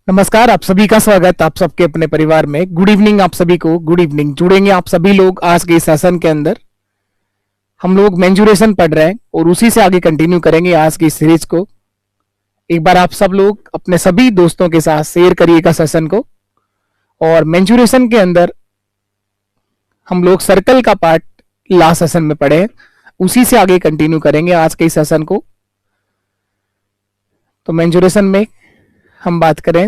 नमस्कार, आप सभी का स्वागत आप सबके अपने परिवार में। गुड इवनिंग आप सभी को। Good evening. जुड़ेंगे आप सभी लोग आज के इस सेशन के अंदर। हम लोग मेंजुरेशन पढ़ रहे हैं और उसी से आगे कंटिन्यू करेंगे आज की सीरीज को। एक बार आप सब लोग अपने सभी दोस्तों के साथ शेयर करिएगा सेशन को। और मेंजुरेशन के अंदर हम लोग सर्कल का पार्ट लास्ट सेशन में पढ़े, उसी से आगे कंटिन्यू करेंगे आज के इस सेशन को। तो मेंजुरेशन में हम बात करें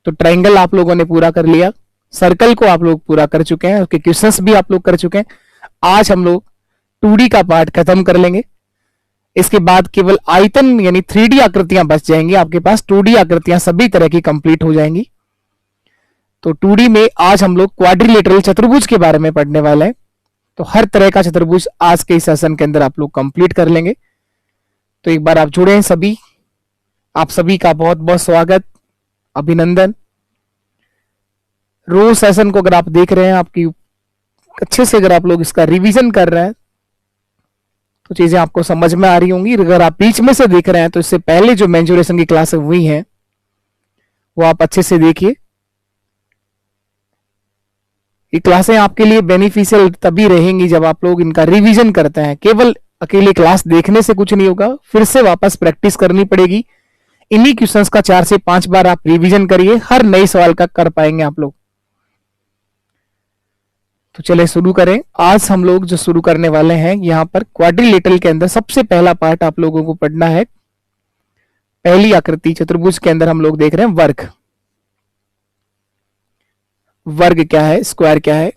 तो ट्रायंगल आप लोगों ने पूरा कर लिया, सर्कल को आप लोग पूरा कर चुके हैं, उसके क्वेश्चंस भी आप लोग कर चुके हैं। आज हम लोग 2D का पार्ट खत्म कर लेंगे। इसके बाद केवल आयतन यानी 3D आकृतियां बच जाएंगी आपके पास। 2D आकृतियां सभी तरह की कंप्लीट हो जाएंगी। तो 2D में आज हम लोग क्वाड्रिलेटरल चतुर्भुज के बारे में पढ़ने वाले हैं। तो हर तरह का चतुर्भुज आज के इस सेशन के अंदर आप लोग कंप्लीट कर लेंगे। तो एक बार आप जुड़े हैं सभी, आप सभी का बहुत बहुत स्वागत, अभिनंदन। रोज सेशन को अगर आप देख रहे हैं, आपकी अच्छे से अगर आप लोग इसका रिवीजन कर रहे हैं तो चीजें आपको समझ में आ रही होंगी। अगर आप बीच में से देख रहे हैं तो इससे पहले जो मेंजुरेशन की क्लासें हुई हैं वो आप अच्छे से देखिए। ये क्लासें आपके लिए बेनिफिशियल तभी रहेंगी जब आप लोग इनका रिवीजन करते हैं। केवल अकेले क्लास देखने से कुछ नहीं होगा, फिर से वापस प्रैक्टिस करनी पड़ेगी। इन्हीं क्वेश्चंस का 4 से 5 बार आप रिवीजन करिए, हर नए सवाल का कर पाएंगे आप लोग। तो चले शुरू करें। आज हम लोग जो शुरू करने वाले हैं यहां पर क्वाड्रिलेटरल के अंदर सबसे पहला पार्ट आप लोगों को पढ़ना है। पहली आकृति चतुर्भुज के अंदर हम लोग देख रहे हैं वर्ग। वर्ग क्या है, स्क्वायर क्या है।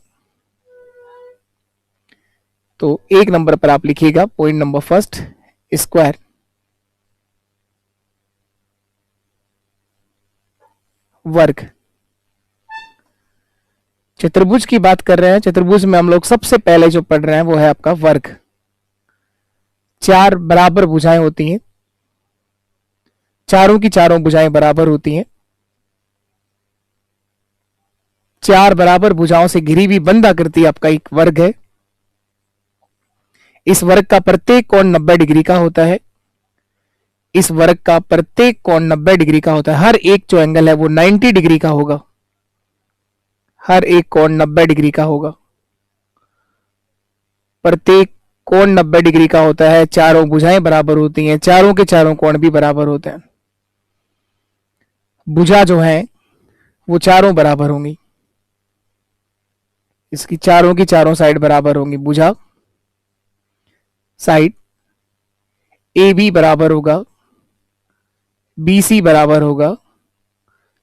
तो एक नंबर पर आप लिखिएगा पॉइंट नंबर फर्स्ट, स्क्वायर। वर्ग। चतुर्भुज की बात कर रहे हैं। चतुर्भुज में हम लोग सबसे पहले जो पढ़ रहे हैं वो है आपका वर्ग। 4 बराबर भुजाएं होती हैं, चारों की चारों भुजाएं बराबर होती हैं। 4 बराबर भुजाओं से घिरी हुई बंद आकृति आपका एक वर्ग है। इस वर्ग का प्रत्येक कोण 90 डिग्री का होता है। इस वर्ग का प्रत्येक कोण 90 डिग्री का होता है। हर एक जो एंगल है वो 90 डिग्री का होगा। हर एक कोण 90 डिग्री का होगा। प्रत्येक कोण 90 डिग्री का होता है। चारों भुजाएं बराबर होती हैं, चारों के चारों कोण भी बराबर होते हैं। भुजा जो है वो चारों बराबर होंगी, इसकी चारों की चारों साइड बराबर होंगी। भुजा साइड ए बी बराबर होगा, बी सी बराबर होगा,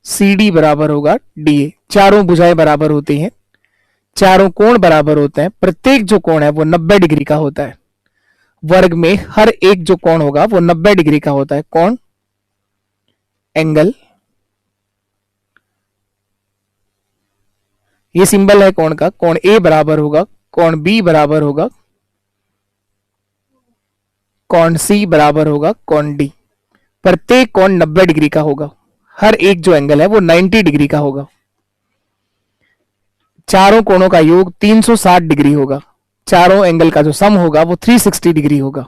सी डी बराबर होगा डी ए। चारों भुजाएं बराबर होती हैं, चारों कोण बराबर होते हैं। प्रत्येक जो कोण है वो 90 डिग्री का होता है। वर्ग में हर एक जो कोण होगा वो 90 डिग्री का होता है। कोण, एंगल, ये सिंबल है कोण का। कोण ए बराबर होगा, कोण बी बराबर होगा, कोण सी बराबर होगा, कोण डी। प्रत्येक कोण 90 डिग्री का होगा। हर एक जो एंगल है वो 90 डिग्री का होगा। चारों कोणों का योग 360 डिग्री होगा। चारों एंगल का जो सम होगा वो 360 डिग्री होगा।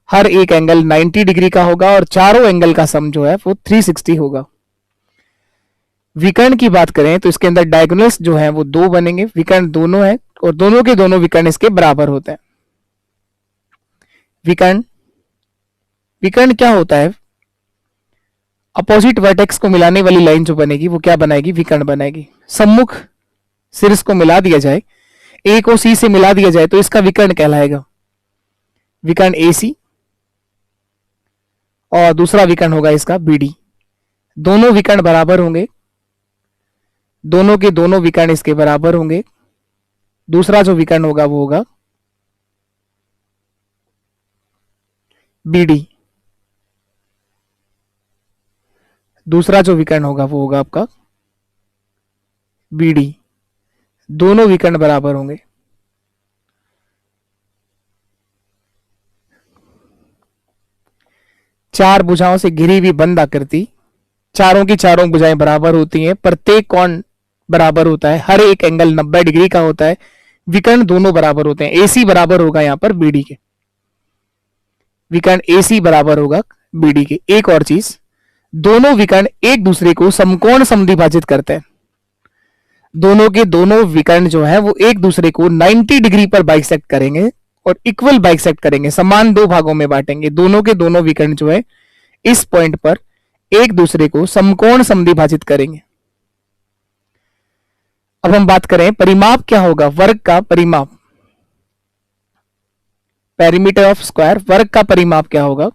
हर एक एंगल 90 डिग्री का होगा और चारों एंगल का सम जो है वो 360 होगा। विकर्ण की बात करें तो इसके अंदर डायगोनल्स जो है वो 2 बनेंगे। विकर्ण दोनों है और दोनों के दोनों विकर्ण इसके बराबर होते हैं। विकर्ण, विकर्ण क्या होता है? अपोजिट वर्टेक्स को मिलाने वाली लाइन जो बनेगी वो क्या बनाएगी? विकर्ण बनाएगी। सम्मुख शीर्ष को मिला दिया जाए, ए को सी से मिला दिया जाए तो इसका विकर्ण कहलाएगा विकर्ण ए सी, और दूसरा विकर्ण होगा इसका बी डी। दोनों विकर्ण बराबर होंगे, दोनों के दोनों विकर्ण इसके बराबर होंगे। दूसरा जो विकर्ण होगा वो होगा बी डी। दूसरा जो विकर्ण होगा वो होगा आपका बी डी। दोनों विकर्ण बराबर होंगे। चार भुजाओं से घिरी हुई बंद आकृति, चारों की चारों भुजाएं बराबर होती हैं। प्रत्येक कोण बराबर होता है। हर एक एंगल 90 डिग्री का होता है। विकर्ण दोनों बराबर होते हैं। एसी बराबर होगा यहां पर बीडी के। विकर्ण एसी बराबर होगा बीडी के। एक और चीज, दोनों विकर्ण एक दूसरे को समकोण समद्विभाजित करते हैं। दोनों के दोनों विकर्ण जो है वो एक दूसरे को 90 डिग्री पर बाइसेक्ट करेंगे और इक्वल बाइसेक्ट करेंगे, समान दो भागों में बांटेंगे। दोनों के दोनों विकर्ण जो है इस पॉइंट पर एक दूसरे को समकोण समद्विभाजित करेंगे। अब हम बात करें परिमाप क्या होगा, वर्ग का परिमाप, पेरीमीटर ऑफ स्क्वायर, वर्ग का परिमाप क्या होगा,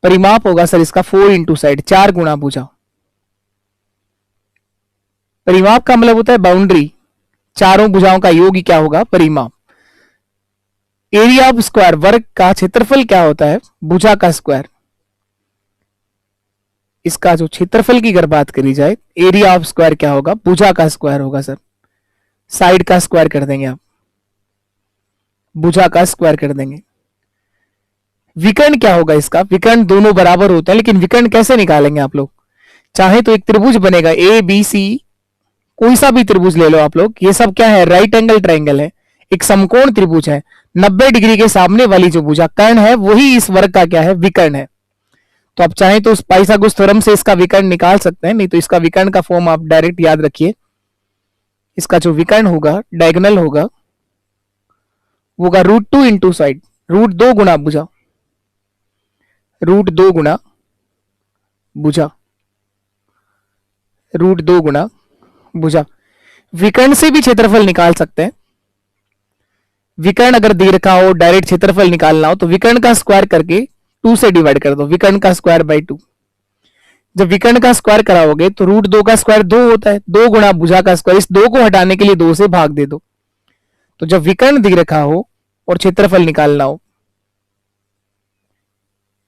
परिमाप होगा सर इसका 4 इंटू साइड, 4 गुणा भुजा। परिमाप का मतलब होता है बाउंड्री, चारों भुजाओं का योग ही क्या होगा, परिमाप। एरिया ऑफ स्क्वायर, वर्ग का क्षेत्रफल क्या होता है, भुजा का स्क्वायर। इसका जो क्षेत्रफल की अगर बात करी जाए, एरिया ऑफ स्क्वायर क्या होगा, भुजा का स्क्वायर होगा सर, साइड का स्क्वायर कर देंगे आप, भुजा का स्क्वायर कर देंगे। विकर्ण क्या होगा इसका, विकर्ण दोनों बराबर होते हैं, लेकिन विकर्ण कैसे निकालेंगे आप लोग, चाहे तो एक त्रिभुज बनेगा ए बी सी, कोई सा भी त्रिभुज ले लो आप लोग, ये सब क्या है, राइट एंगल ट्राइंगल है, एक समकोण त्रिभुज है, 90 डिग्री के सामने वाली जो भुजा कर्ण है वही इस वर्ग का क्या है, विकर्ण है। तो आप चाहें तो उस पाइथागोरस थ्योरम से इसका विकर्ण निकाल सकते हैं, नहीं तो इसका विकर्ण का फॉर्म आप डायरेक्ट याद रखिए। इसका जो विकर्ण होगा, डायगोनल होगा, वो होगा √2 इंटू साइड, √2 गुणा भुजा, √2 गुणा भुजा, √2 गुणा भुजा। विकर्ण से भी क्षेत्रफल निकाल सकते हैं। विकर्ण अगर दे रखा हो, डायरेक्ट क्षेत्रफल निकालना हो, तो विकर्ण का स्क्वायर करके 2 से डिवाइड कर दो, विकर्ण का स्क्वायर बाई 2। जब विकर्ण का स्क्वायर कराओगे तो √2 का स्क्वायर 2 होता है, 2 गुणा भुजा का स्क्वायर, इस 2 को हटाने के लिए 2 से भाग दे दो। तो जब विकर्ण दे रखा हो और क्षेत्रफल निकालना हो,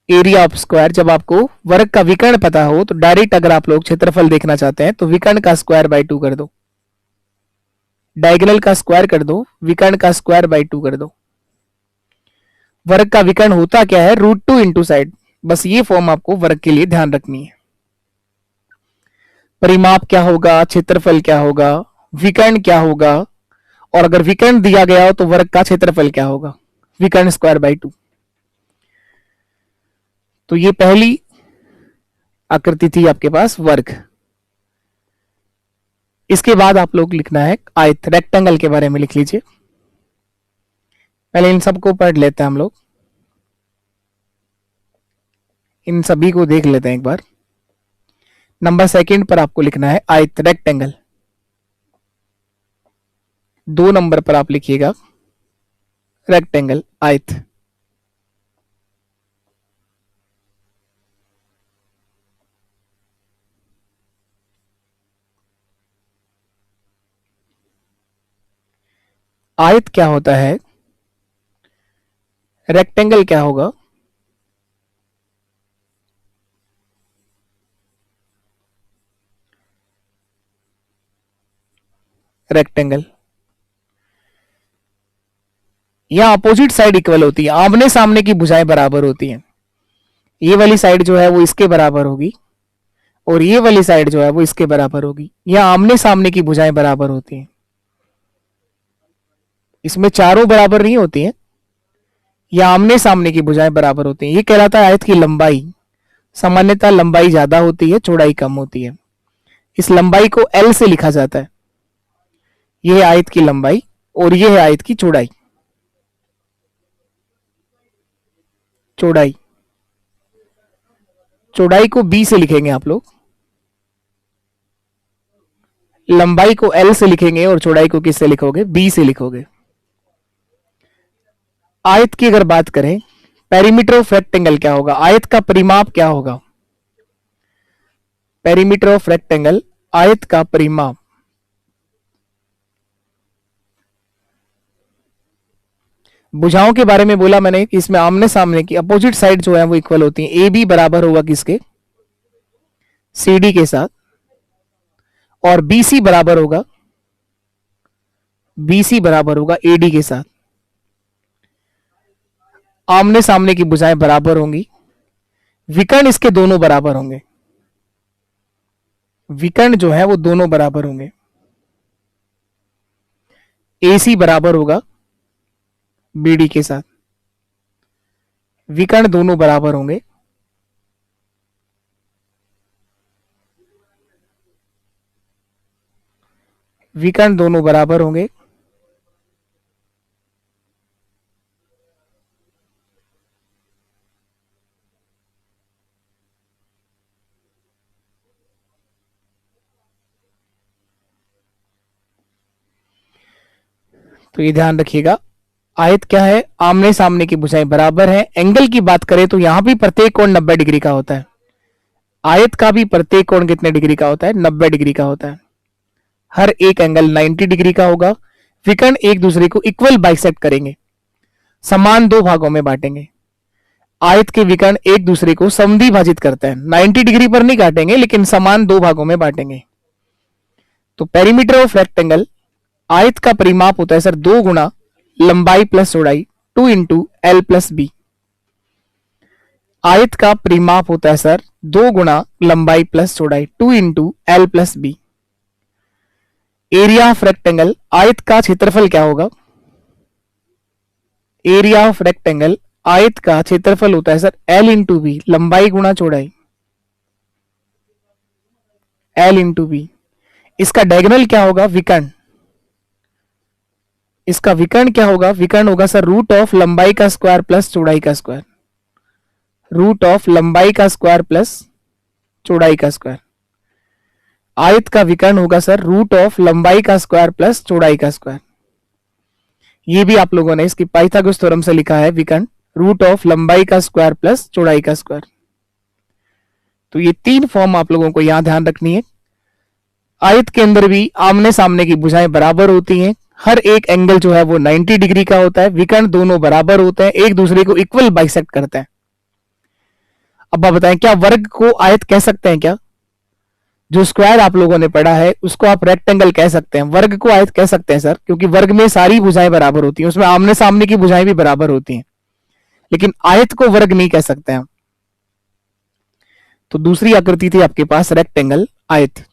एरिया ऑफ स्क्वायर, जब आपको वर्ग का विकर्ण पता हो तो डायरेक्ट अगर आप लोग क्षेत्रफल देखना चाहते हैं तो विकर्ण का स्क्वायर बाई 2 कर दो, डायगोनल का स्क्वायर कर दो, विकर्ण का स्क्वायर बाई 2 कर दो। वर्ग का विकर्ण होता क्या है, √2 इंटू साइड। बस ये फॉर्म आपको वर्ग के लिए ध्यान रखनी है। परिमाप क्या होगा, क्षेत्रफल क्या होगा, विकर्ण क्या होगा, और अगर विकर्ण दिया गया हो तो वर्ग का क्षेत्रफल क्या होगा, विकर्ण स्क्वायर बाई 2। तो ये पहली आकृति थी आपके पास, वर्ग। इसके बाद आप लोग लिखना है आयत, रेक्टेंगल के बारे में लिख लीजिए। पहले इन सबको पढ़ लेते हैं हम लोग, इन सभी को देख लेते हैं एक बार। नंबर सेकंड पर आपको लिखना है आयत, रेक्टेंगल। 2 नंबर पर आप लिखिएगा रेक्टेंगल, आयत। आयत क्या होता है, रेक्टेंगल क्या होगा, रेक्टेंगल। यहां अपोजिट साइड इक्वल होती है, आमने सामने की भुजाएं बराबर होती हैं। ये वाली साइड जो है वो इसके बराबर होगी और ये वाली साइड जो है वो इसके बराबर होगी। यहां आमने सामने की भुजाएं बराबर होती हैं, इसमें चारों बराबर नहीं होती हैं, या आमने सामने की भुजाएं बराबर होती हैं। ये कहलाता है आयत की लंबाई। सामान्यतः लंबाई ज्यादा होती है, चौड़ाई कम होती है। इस लंबाई को L से लिखा जाता है। यह है आयत की लंबाई और यह है आयत की चौड़ाई। चौड़ाई, चौड़ाई को B से लिखेंगे आप लोग, लंबाई को L से लिखेंगे और चौड़ाई को किससे लिखोगे, B से लिखोगे। आयत की अगर बात करें, पेरीमीटर ऑफ रेक्टेंगल क्या होगा, आयत का परिमाप क्या होगा, पेरीमीटर ऑफ रेक्टेंगल, आयत का परिमाप। भुजाओं के बारे में बोला मैंने कि इसमें आमने सामने की अपोजिट साइड जो है वो इक्वल होती है। ए बी बराबर होगा किसके, सी डी के साथ, और बी सी बराबर होगा, बी सी बराबर होगा ए डी के साथ। आमने सामने की भुजाएं बराबर होंगी, विकर्ण इसके दोनों बराबर होंगे, विकर्ण जो है वो दोनों बराबर होंगे। ए सी बराबर होगा बी डी के साथ, विकर्ण दोनों बराबर होंगे। विकर्ण दोनों बराबर होंगे। तो ये ध्यान रखिएगा, आयत क्या है, आमने सामने की भुजाएं बराबर है। एंगल की बात करें तो यहां भी प्रत्येक कोण 90 डिग्री का होता है। आयत का भी प्रत्येक कोण कितने डिग्री का होता है, 90 डिग्री का होता है। हर एक एंगल 90 डिग्री का होगा। विकर्ण एक दूसरे को इक्वल बाइसेक्ट करेंगे, समान दो भागों में बांटेंगे। आयत के विकर्ण एक दूसरे को समद्विभाजित करते हैं, 90 डिग्री पर नहीं काटेंगे लेकिन समान दो भागों में बांटेंगे। तो पेरीमीटर ऑफ रेक्टेंगल, आयत का परिमाप होता है सर 2 गुना लंबाई प्लस चौड़ाई, 2 इंटू एल प्लस बी। आयत का परिमाप होता है सर 2 गुना लंबाई प्लस चौड़ाई, 2 into L plus B. Area of rectangle, आयत का क्षेत्रफल क्या होगा, एरिया ऑफ रेक्टेंगल, आयत का क्षेत्रफल होता है सर एल इंटू बी, लंबाई गुना चौड़ाई, एल इंटू बी। इसका डायगोनल क्या होगा, विकर्ण। इसका विकर्ण क्या होगा, विकर्ण होगा सर रूट ऑफ लंबाई का स्क्वायर प्लस चौड़ाई का स्क्वायर, रूट ऑफ लंबाई का स्क्वायर प्लस चौड़ाई का स्क्वायर। आयत का विकर्ण होगा सर रूट ऑफ लंबाई का स्क्वायर प्लस चौड़ाई का स्क्वायर। ये भी आप लोगों ने इसकी पाइथागोरस थ्योरम से लिखा है, विकर्ण रूट ऑफ लंबाई का स्क्वायर प्लस चौड़ाई का स्क्वायर। तो ये 3 फॉर्म आप लोगों को यहां ध्यान रखनी है। आयत के अंदर भी आमने सामने की भुजाएं बराबर होती हैं, हर एक एंगल जो है वो 90 डिग्री का होता है, विकर्ण दोनों बराबर होते हैं, एक दूसरे को इक्वल बाइसेक्ट करते हैं। अब आप बताएं, क्या वर्ग को आयत कह सकते हैं क्या? जो स्क्वायर आप लोगों ने पढ़ा है उसको आप रेक्टेंगल कह सकते हैं, वर्ग को आयत कह सकते हैं सर, क्योंकि वर्ग में सारी भुजाएं बराबर होती हैं, उसमें आमने सामने की भुजाएं भी बराबर होती हैं, लेकिन आयत को वर्ग नहीं कह सकते हैं। तो दूसरी आकृति थी आपके पास रेक्टेंगल, आयत।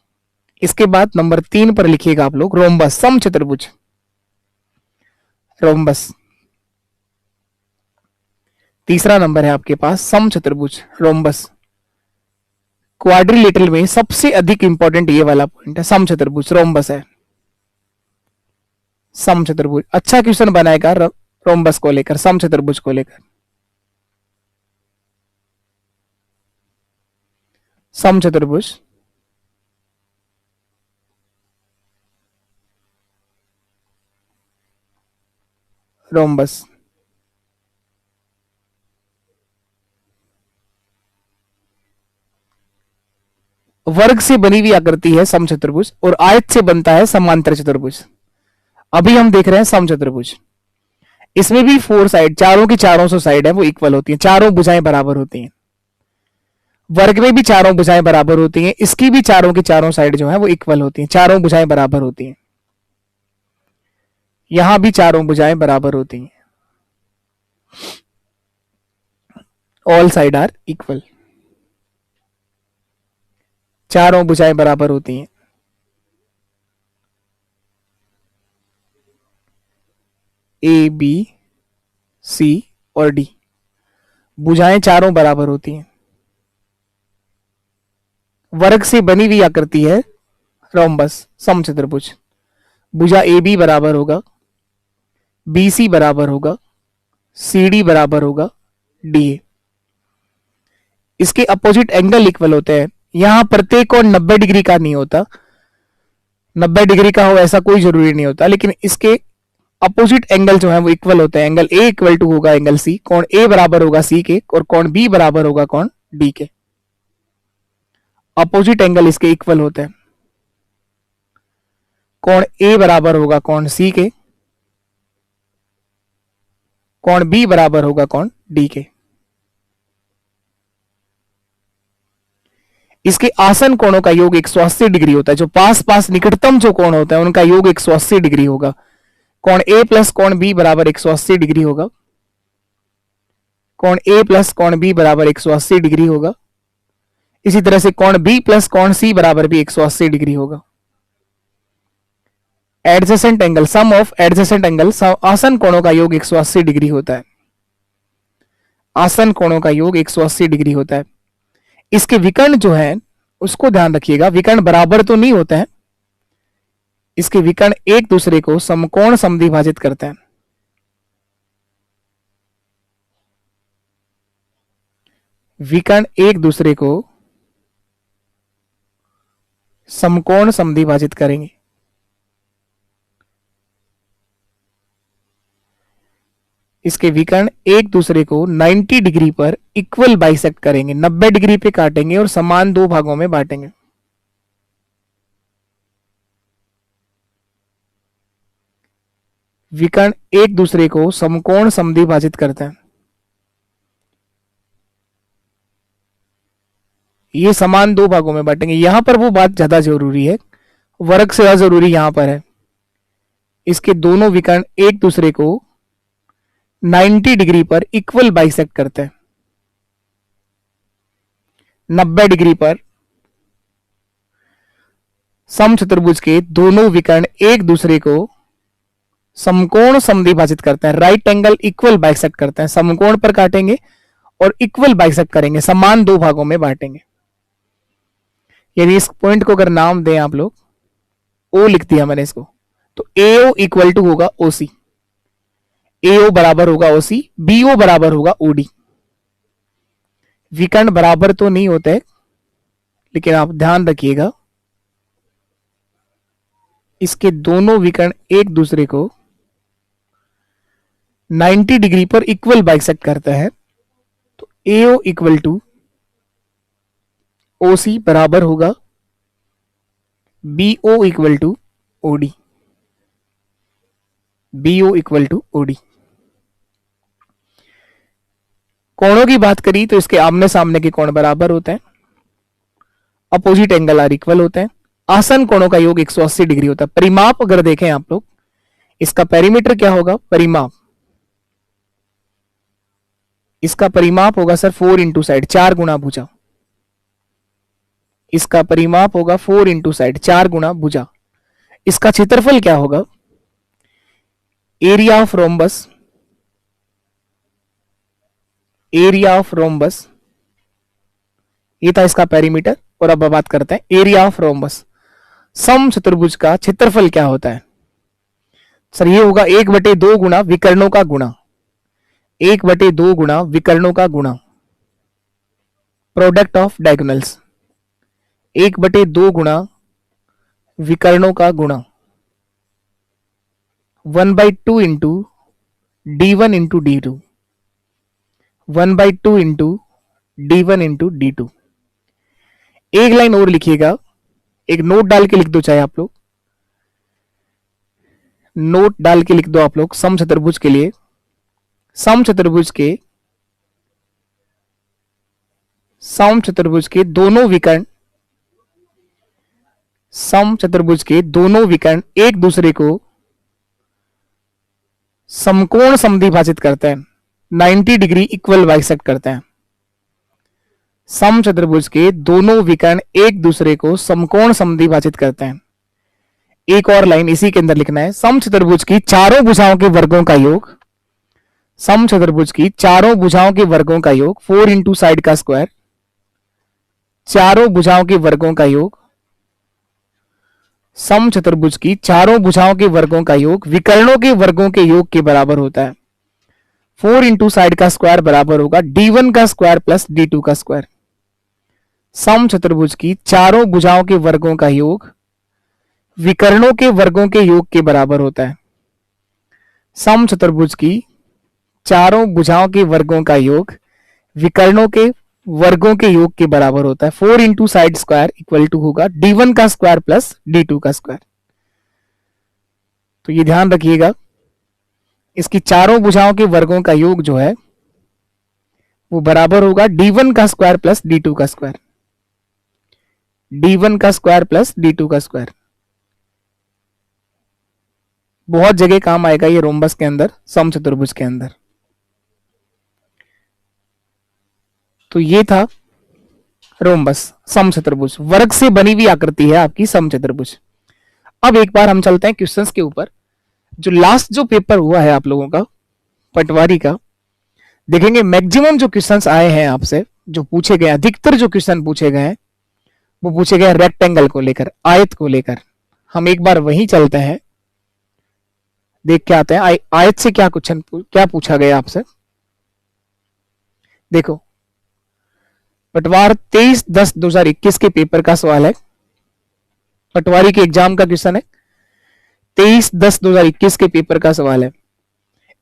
इसके बाद नंबर 3 पर लिखिएगा आप लोग रोम्बस, समचतुर्भुज, रोम्बस। तीसरा नंबर है आपके पास समचतुर्भुज, रोम्बस। क्वाड्रिलेटरल में सबसे अधिक इंपॉर्टेंट ये वाला पॉइंट है, समचतुर्भुज, रोम्बस है, समचतुर्भुज। अच्छा क्वेश्चन बनाएगा रोम्बस को लेकर, समचतुर्भुज को लेकर। समचतुर्भुज, रोम्बस। वर्ग से बनी हुई आकृति है समचतुर्भुज, और आयत से बनता है समांतर चतुर्भुज। अभी हम देख रहे हैं समचतुर्भुज। इसमें भी 4 साइड, चारों की चारों सौ साइड है वो इक्वल होती हैं, चारों भुजाएं बराबर होती हैं। वर्ग में भी चारों भुजाएं बराबर होती हैं, इसकी भी चारों की चारों साइड जो है वो इक्वल होती हैं, चारों भुजाएं बराबर होती हैं। यहां भी चारों भुजाएं बराबर होती हैं, ऑल साइड आर इक्वल, चारों भुजाएं बराबर होती हैं। ए, बी, सी और डी, भुजाएं चारों बराबर होती हैं। वर्ग से बनी हुई आकृति है रोम्बस, समचतुर्भुज। भुजा ए बी बराबर होगा, बी सी बराबर होगा, सी डी बराबर होगा डी ए। इसके अपोजिट एंगल इक्वल होते हैं। यहां प्रत्येक कोण 90 डिग्री का नहीं होता, 90 डिग्री का हो ऐसा कोई जरूरी नहीं होता, लेकिन इसके अपोजिट एंगल जो है वो इक्वल होते हैं। एंगल ए इक्वल टू होगा एंगल सी, कोण ए बराबर होगा सी के, और कोण बी बराबर होगा कोण डी के। अपोजिट एंगल इसके इक्वल होते हैं। कोण ए बराबर होगा कोण सी के, कोण बी बराबर होगा कोण डी के। इसके आसन कोणों का योग 180 डिग्री होता है। जो पास पास निकटतम जो कोण होता है उनका योग 180 डिग्री होगा। कोण ए प्लस कोण बी बराबर 180 डिग्री होगा, कोण ए प्लस कोण बी बराबर 180 डिग्री होगा। इसी तरह से कोण बी प्लस कोण सी बराबर भी 180 डिग्री होगा। Adjacent angle, sum of adjacent angle, आसन कोणों का योग 180 डिग्री होता है। आसन कोणों का योग 180 डिग्री होता है। इसके विकर्ण जो है उसको ध्यान रखिएगा, विकर्ण बराबर तो नहीं होते हैं, इसके विकर्ण एक दूसरे को समकोण समद्विभाजित करते हैं। विकर्ण एक दूसरे को समकोण समद्विभाजित करेंगे। इसके विकर्ण एक दूसरे को 90 डिग्री पर इक्वल बाइसेक्ट करेंगे, 90 डिग्री पे काटेंगे और समान दो भागों में बांटेंगे। विकर्ण एक दूसरे को समकोण समद्विभाजित करते हैं। ये समान दो भागों में बांटेंगे। यहां पर वो बात ज्यादा जरूरी है, वर्ग से ज्यादा जरूरी यहां पर है। इसके दोनों विकर्ण एक दूसरे को 90 डिग्री पर इक्वल बाइसेक्ट करते हैं। 90 डिग्री पर समचतुर्भुज के दोनों विकर्ण एक दूसरे को समकोण समद्विभाजित करते हैं। राइट एंगल इक्वल बाइसेक्ट करते हैं। समकोण पर काटेंगे और इक्वल बाइसेक्ट करेंगे, समान दो भागों में बांटेंगे। यदि इस पॉइंट को अगर नाम दें आप लोग, ओ लिख दिया मैंने इसको, तो AO इक्वल टू होगा OC। AO बराबर होगा OC, BO बराबर होगा OD। विकर्ण बराबर तो नहीं होते, लेकिन आप ध्यान रखिएगा इसके दोनों विकर्ण एक दूसरे को 90 डिग्री पर इक्वल बाइसेक्ट करता है। तो AO इक्वल टू OC बराबर होगा BO equal to OD। BO equal to OD। कोणों की बात करी तो इसके आमने सामने के कोण बराबर होते हैं। अपोजिट एंगल आर इक्वल होते हैं। आसन कोणों का योग 180 डिग्री होता है। परिमाप अगर देखें आप लोग, इसका पेरीमीटर क्या होगा? परिमाप, इसका परिमाप होगा सर 4 इंटू साइड, 4 गुना भुजा। इसका परिमाप होगा 4 इंटू साइड, 4 गुना भुजा। इसका क्षेत्रफल क्या होगा? Area of rhombus, area of rhombus, ये था इसका पेरीमीटर। और अब बात करते हैं एरिया ऑफ रोम्बस। समचतुर्भुज का क्षेत्रफल क्या होता है? सर ये होगा 1/2 गुना विकर्णों का गुणा, 1/2 गुना विकर्णों का गुणा, प्रोडक्ट ऑफ डायगोनल्स, 1/2 गुना विकर्णों का गुणा, 1/2 into D1 into D2, 1/2 into D1 into D2। एक लाइन और लिखिएगा, एक नोट डाल के लिख दो, चाहे आप लोग नोट डाल के लिख दो आप लोग। समचतुर्भुज के लिए, समचतुर्भुज के दोनों विकर्ण, समचतुर्भुज के दोनों विकर्ण एक दूसरे को समकोण समद्विभाजित करते हैं, 90 डिग्री इक्वल बाइसेक्ट करते हैं। समचतुर्भुज के दोनों विकर्ण एक दूसरे को समकोण समद्विभाजित करते हैं। एक और लाइन इसी के अंदर लिखना है। समचतुर्भुज की चारों भुजाओं के वर्गों का योग, समचतुर्भुज की चारों भुजाओं के वर्गों का योग 4 इंटू साइड का स्क्वायर, चारों भुजाओं के वर्गों का योग, समचतुर्भुज की चारों भुजाओं के वर्गों का योग विकर्णों के वर्गों के योग के बराबर होता है। 4 इंटू साइड का स्क्वायर बराबर होगा D1 का स्क्वायर प्लस D2 का स्क्वायर। समचतुर्भुज की चारों भुजाओं के वर्गों का योग विकर्णों के वर्गों के योग के बराबर होता है। समचतुर्भुज की चारों भुजाओं के वर्गों का योग विकर्णों के वर्गों के योग के बराबर होता है। 4 into side square equal to होगा D1 का स्क्वायर प्लस D2 का स्क्वायर। तो ये ध्यान रखिएगा, इसकी चारों भुजाओं के वर्गों का योग जो है वो बराबर होगा D1 का स्क्वायर प्लस D2 का स्क्वायर, D1 का स्क्वायर प्लस D2 का स्क्वायर। बहुत जगह काम आएगा ये रोम्बस के अंदर, समचतुर्भुज के अंदर। तो ये था रोम्बस, समचतुर्भुज, वर्ग से बनी हुई आकृति है आपकी समचतुर्भुज। अब एक बार हम चलते हैं क्वेश्चंस के ऊपर। जो लास्ट जो पेपर हुआ है आप लोगों का पटवारी का, देखेंगे मैक्सिमम जो क्वेश्चंस आए हैं आपसे, जो पूछे गए, अधिकतर जो क्वेश्चन पूछे गए हैं वो पूछे गए रेक्टेंगल को लेकर, आयत को लेकर। हम एक बार वहीं चलते हैं, देख के आते हैं आयत से क्या क्या पूछा गया आपसे। देखो, पटवार 23/10/2021 के पेपर का सवाल है, पटवारी के एग्जाम का क्वेश्चन है, 23/10/2021 के पेपर का सवाल है।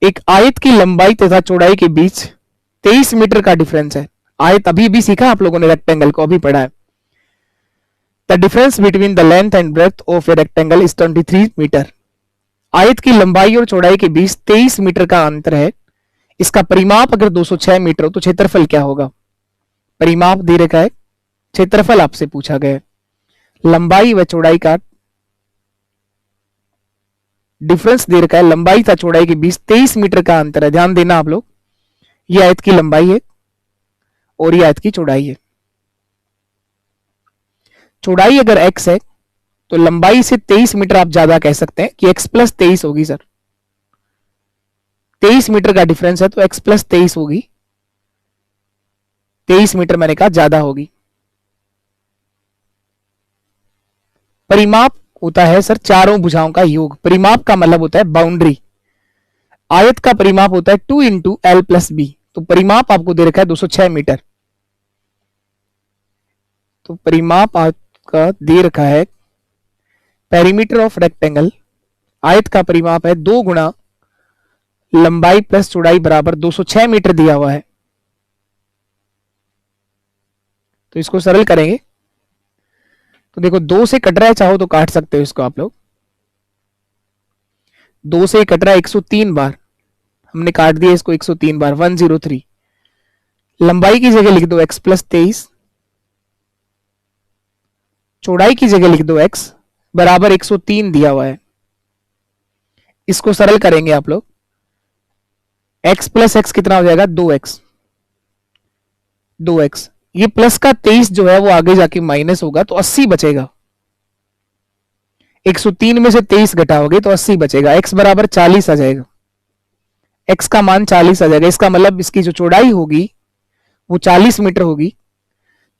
एक आयत की लंबाई तथा चौड़ाई के बीच 23 मीटर का डिफरेंस है। आयत अभी भी सीखा आप लोगों ने, रेक्टेंगल को अभी पढ़ा है। The difference between the length and breadth of a rectangle is 23 metre. आयत की लंबाई और चौड़ाई के बीच 23 मीटर का अंतर है। इसका परिमाप अगर 206 मीटर हो तो क्षेत्रफल क्या होगा। परिमाप दे रखा है, क्षेत्रफल आपसे पूछा गया है। लंबाई व चौड़ाई का डिफरेंस दे रखा है, लंबाई तथा चौड़ाई के बीच 23 मीटर का अंतर है। ध्यान देना आप लोग, ये आयत की लंबाई है और ये आयत की चौड़ाई है। चौड़ाई अगर x है तो लंबाई से 23 मीटर आप ज्यादा कह सकते हैं कि x प्लस 23 होगी। सर 23 मीटर का डिफरेंस है तो x प्लस 23 होगी, 23 मीटर मैंने कहा ज्यादा होगी। परिमाप होता है सर चारों भुजाओं का योग। परिमाप का मतलब होता है बाउंड्री। आयत का परिमाप होता है 2 इंटू एल प्लस बी। तो परिमाप आपको दे रखा है 206 मीटर। तो परिमाप आपका दे रखा है पेरीमीटर ऑफ रेक्टेंगल। आयत का परिमाप है 2 गुणा लंबाई प्लस चौड़ाई बराबर 206 मीटर दिया हुआ है। तो इसको सरल करेंगे तो देखो 2 से कट रहा है, चाहो तो काट सकते हो इसको आप लोग। 2 से कट रहा है 103 बार, हमने काट दिया इसको 103 बार, 103। लंबाई की जगह लिख दो x प्लस 23, चौड़ाई की जगह लिख दो x बराबर 103 दिया हुआ है। इसको सरल करेंगे आप लोग, x प्लस x कितना हो जाएगा 2x। 2x ये प्लस का 23 जो है वो आगे जाके माइनस होगा तो 80 बचेगा। 103 में से 23 घटाओगे तो 80 बचेगा। x बराबर 40 आ जाएगा, x का मान 40 आ जाएगा। इसका मतलब इसकी जो चौड़ाई होगी वो 40 मीटर होगी।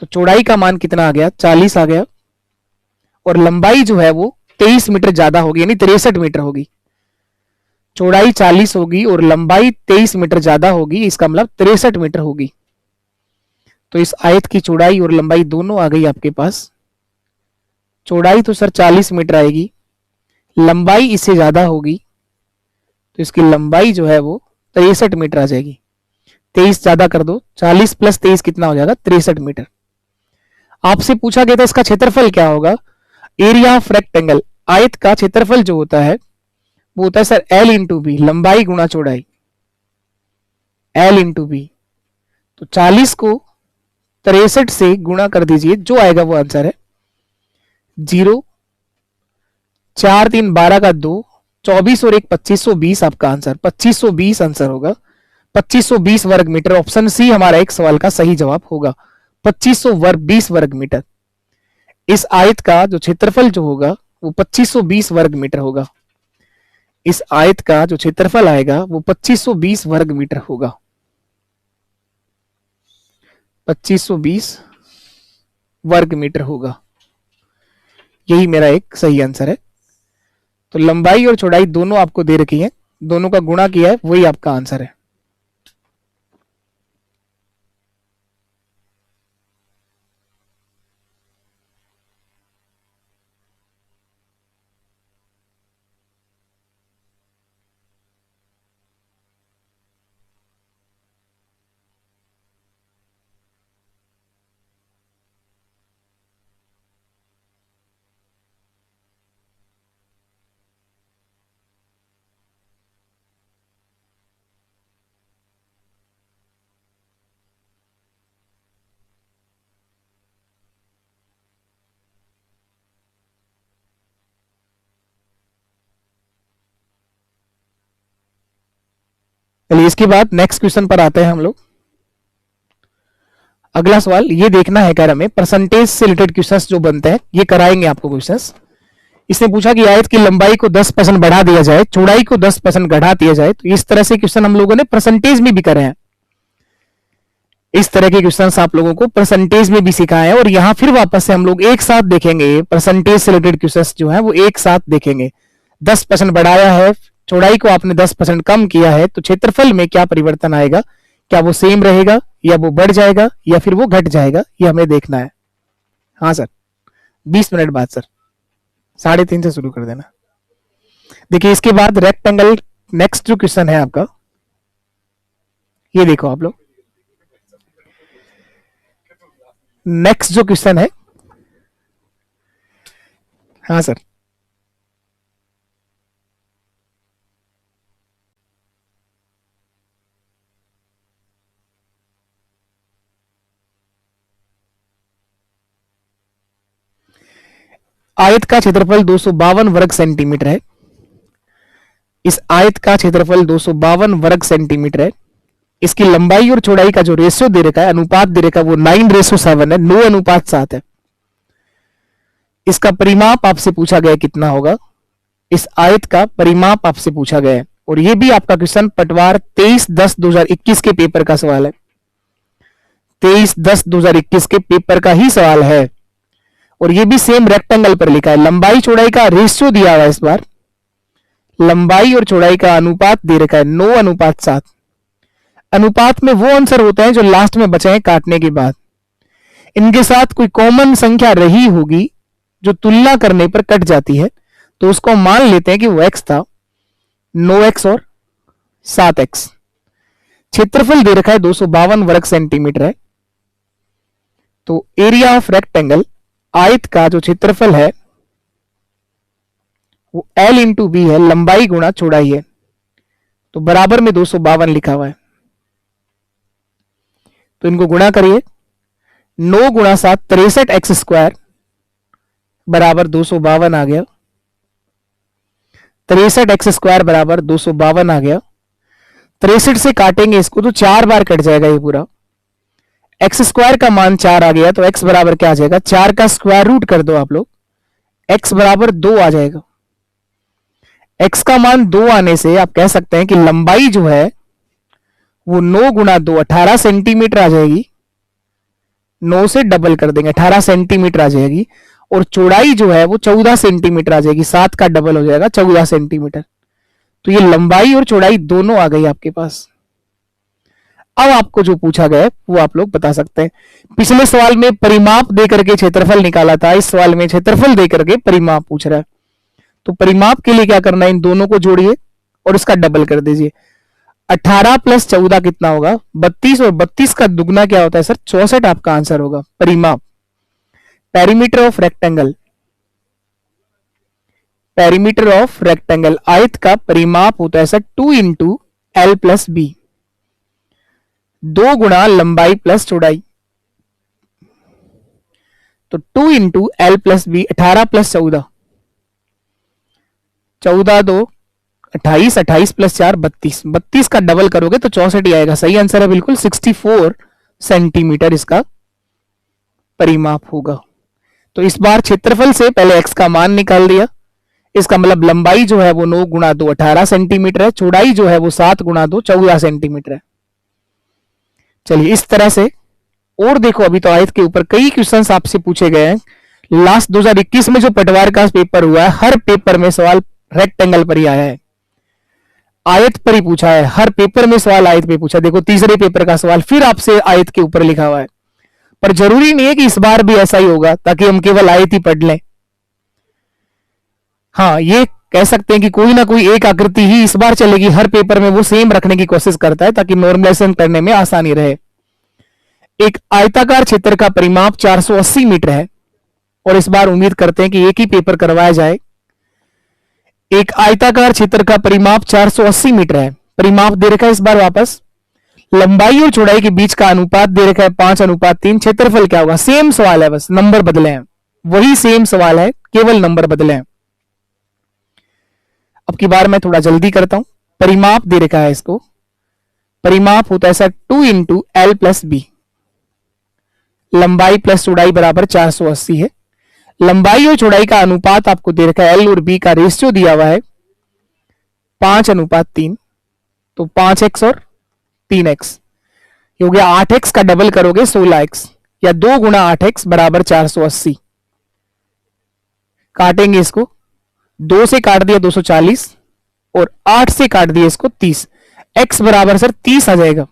तो चौड़ाई का मान कितना आ गया, 40 आ गया। और लंबाई जो है वो 23 मीटर ज्यादा होगी, यानी 63 मीटर होगी। चौड़ाई 40 होगी और लंबाई 23 मीटर ज्यादा होगी, इसका मतलब 63 मीटर होगी। तो इस आयत की चौड़ाई और लंबाई दोनों आ गई आपके पास। चौड़ाई तो सर 40 मीटर आएगी, लंबाई इससे ज्यादा होगी तो इसकी लंबाई जो है वो 63 मीटर आ जाएगी। 23 ज्यादा कर दो, 40 प्लस 23 कितना हो जाएगा 63 मीटर। आपसे पूछा गया था इसका क्षेत्रफल क्या होगा। एरिया ऑफ रेक्टेंगल, आयत का क्षेत्रफल जो होता है वो होता है सर L इंटू बी, लंबाई गुणा चौड़ाई, L इंटू बी। तो 40 को 63 से गुणा कर दीजिए, जो आएगा वो आंसर है 0, 4 3 12 का 2, 24 और 1 2520 आपका आंसर 2520 आंसर होगा। 2520 वर्ग मीटर, ऑप्शन सी हमारा एक सवाल का सही जवाब होगा। 2520 वर्ग मीटर। इस आयत का जो क्षेत्रफल जो होगा वो 2520 वर्ग मीटर होगा। इस आयत का जो क्षेत्रफल आएगा वो 2520 वर्ग मीटर होगा। 2520 वर्ग मीटर होगा, यही मेरा एक सही आंसर है। तो लंबाई और चौड़ाई दोनों आपको दे रखी है, दोनों का गुणा किया है, वही आपका आंसर है। चलिए इसके बाद नेक्स्ट क्वेश्चन पर आते हैं हम लोग। अगला सवाल ये देखना है, कह रहा हमें परसेंटेज से रिलेटेड क्वेश्चंस जो बनते हैं ये कराएंगे आपको क्वेश्चंस। इसने पूछा कि आयत की लंबाई को 10% बढ़ा दिया जाए, चौड़ाई को 10% घटा दिया जाए। तो इस तरह से क्वेश्चन हम लोगों ने परसेंटेज में भी करे हैं। इस तरह के क्वेश्चंस आप लोगों को परसेंटेज में भी सिखाए हैं, और यहां फिर वापस से हम लोग एक साथ देखेंगे परसेंटेज से रिलेटेड क्वेश्चंस जो है वो एक साथ देखेंगे। 10% बढ़ाया है, चौड़ाई को आपने 10% कम किया है, तो क्षेत्रफल में क्या परिवर्तन आएगा, क्या वो सेम रहेगा या वो बढ़ जाएगा या फिर वो घट जाएगा, ये हमें देखना है। हाँ सर, 20 मिनट बाद सर, 3:30 से शुरू कर देना। देखिए इसके बाद रेक्टेंगल, नेक्स्ट जो क्वेश्चन है आपका, ये देखो आप लोग, नेक्स्ट जो क्वेश्चन है, हाँ सर, आयत का क्षेत्रफल 252 वर्ग सेंटीमीटर है। इस आयत का क्षेत्रफल 252 वर्ग सेंटीमीटर है। इसकी लंबाई और चौड़ाई का जो रेशियो दे रखा है, अनुपात दे रखा है, वो 9:7 है, 9:7 है। इसका परिमाप आपसे पूछा गया कितना होगा, इस आयत का परिमाप आपसे पूछा गया है। और ये भी आपका क्वेश्चन पटवार 23/10/2021 के पेपर का सवाल है, 23/10/2021 के पेपर का ही सवाल है। और ये भी सेम रेक्टेंगल पर लिखा है, लंबाई चौड़ाई का रेशियो दिया हुआ है, इस बार लंबाई और चौड़ाई का अनुपात दे रखा है 9:7। अनुपात में वो आंसर होते हैं जो लास्ट में बचे हैं काटने के बाद। इनके साथ कोई कॉमन संख्या रही होगी जो तुलना करने पर कट जाती है, तो उसको मान लेते हैं कि वो x था, 9x और 7x। क्षेत्रफल दे रखा है 252 वर्ग सेंटीमीटर है। तो एरिया ऑफ रेक्टेंगल, आयत का जो क्षेत्रफल है वो L इंटू बी है, लंबाई गुणा चौड़ाई है, तो बराबर में 252 लिखा हुआ है। तो इनको गुणा करिए, 9 गुणा 7 63x² बराबर 252 आ गया, 63x² बराबर 252 आ गया। 63 से काटेंगे इसको तो 4 बार कट जाएगा ये पूरा। x² का मान 4 आ गया, तो x बराबर क्या आ जाएगा, 4 का स्क्वायर रूट कर दो आप लोग, x बराबर 2 आ जाएगा। x का मान 2 आने से आप कह सकते हैं कि लंबाई जो है वो 9 गुणा 2 18 सेंटीमीटर आ जाएगी। 9 से डबल कर देंगे, 18 सेंटीमीटर आ जाएगी। और चौड़ाई जो है वो 14 सेंटीमीटर आ जाएगी, 7 का डबल हो जाएगा 14 सेंटीमीटर। तो ये लंबाई और चौड़ाई दोनों आ गई आपके पास। अब आपको जो पूछा गया वो आप लोग बता सकते हैं। पिछले सवाल में परिमाप देकर के क्षेत्रफल निकाला था, इस सवाल में क्षेत्रफल देकर के परिमाप पूछ रहा है। तो परिमाप के लिए क्या करना है, इन दोनों को जोड़िए और इसका डबल कर दीजिए। 18 + 14 कितना होगा, 32, और 32 का दुगना क्या होता है सर, 64 आपका आंसर होगा। परिमाप, perimeter of rectangle, perimeter of rectangle, आयत का परिमाप होता है सर 2 इंटू L + B, 2 गुणा लंबाई प्लस चौड़ाई। तो 2 इंटू L + B, 18 + 14, 14 2 28, 28 + 4 32, 32 का डबल करोगे तो 64 ही आएगा। सही आंसर है बिल्कुल, 64 सेंटीमीटर इसका परिमाप होगा। तो इस बार क्षेत्रफल से पहले x का मान निकाल दिया, इसका मतलब लंबाई जो है वो 9 गुणा 2 18 सेंटीमीटर है, चौड़ाई जो है वो 7 गुणा 2 14 सेंटीमीटर है। चलिए इस तरह से, और देखो अभी तो आयत के ऊपर कई क्वेश्चंस आपसे पूछे गए हैं। लास्ट 2021 में जो पटवार का पेपर हुआ है, हर पेपर में सवाल रेक्टेंगल पर ही आया है, आयत पर ही पूछा है, हर पेपर में सवाल आयत पे पूछा। देखो तीसरे पेपर का सवाल फिर आपसे आयत के ऊपर लिखा हुआ है, पर जरूरी नहीं है कि इस बार भी ऐसा ही होगा ताकि हम केवल आयत ही पढ़ लें। हाँ, ये कह सकते हैं कि कोई ना कोई एक आकृति ही इस बार चलेगी, हर पेपर में वो सेम रखने की कोशिश करता है ताकि नॉर्मलाइजेशन करने में आसानी रहे। एक आयताकार क्षेत्र का परिमाप 480 मीटर है, और इस बार उम्मीद करते हैं कि एक ही पेपर करवाया जाए। एक आयताकार क्षेत्र का परिमाप 480 मीटर है, परिमाप दे रखा है इस बार वापस। लंबाई और चौड़ाई के बीच का अनुपात दे रखा है 5:3। क्षेत्रफल क्या होगा, सेम सवाल है, बस नंबर बदले हैं, वही सेम सवाल है, केवल नंबर बदले हैं। अब की बार मैं थोड़ा जल्दी करता हूं। परिमाप दे रखा है इसको, परिमाप होता है सर 2 इंटू L + B, लंबाई प्लस चौड़ाई बराबर 480 है। लंबाई और चौड़ाई का अनुपात आपको दे रखा है, L और B का रेशियो दिया हुआ है 5:3, तो 5x और 3x। ये हो गया 8x का डबल करोगे 16x, या 2 गुना 8x बराबर 480। काटेंगे इसको, 2 से काट दिया 240 और 8 से काट दिया इसको 30, x बराबर सर 30 आ जाएगा।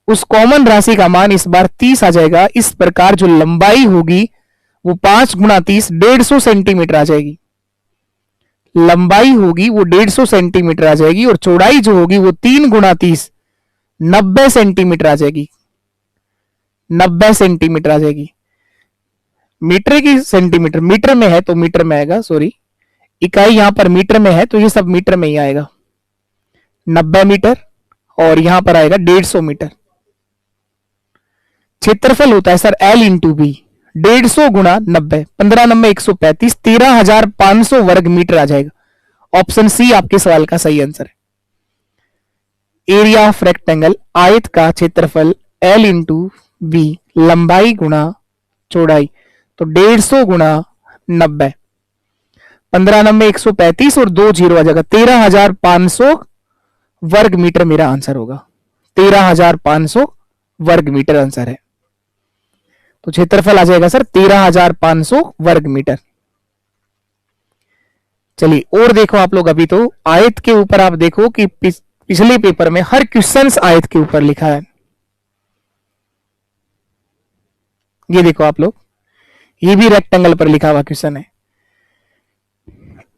उस कॉमन राशि का मान इस बार 30 आ जाएगा। इस प्रकार जो लंबाई होगी वो 5 गुना 30 150 सेंटीमीटर आ जाएगी। लंबाई होगी वो 150 सेंटीमीटर आ जाएगी और चौड़ाई जो होगी वो 3 गुना 30 90 सेंटीमीटर आ जाएगी। 90 सेंटीमीटर आ जाएगी। मीटर की सेंटीमीटर मीटर में है तो मीटर में आएगा, सॉरी इकाई यहां पर मीटर में है तो ये सब मीटर में ही आएगा। 90 मीटर और यहां पर आएगा 150 मीटर। क्षेत्रफल होता है सर L इंटू बी, 150 गुना 90, 15 नब्बे 135, 13,500 वर्ग मीटर आ जाएगा। ऑप्शन सी आपके सवाल का सही आंसर है। एरिया ऑफ रेक्टेंगल, आयत का क्षेत्रफल L इंटू बी, लंबाई गुना चौड़ाई, तो 150 गुना 90, 15 नब्बे 135 और 2 जीरो आ जाएगा, 13,500 वर्ग मीटर मेरा आंसर होगा। 13,500 वर्ग मीटर आंसर है। तो क्षेत्रफल आ जाएगा सर 13,500 वर्ग मीटर। चलिए और देखो आप लोग, अभी तो आयत के ऊपर आप देखो कि पिछले पेपर में हर क्वेश्चन आयत के ऊपर लिखा है। ये देखो आप लोग, ये भी रेक्टेंगल पर लिखा हुआ क्वेश्चन है।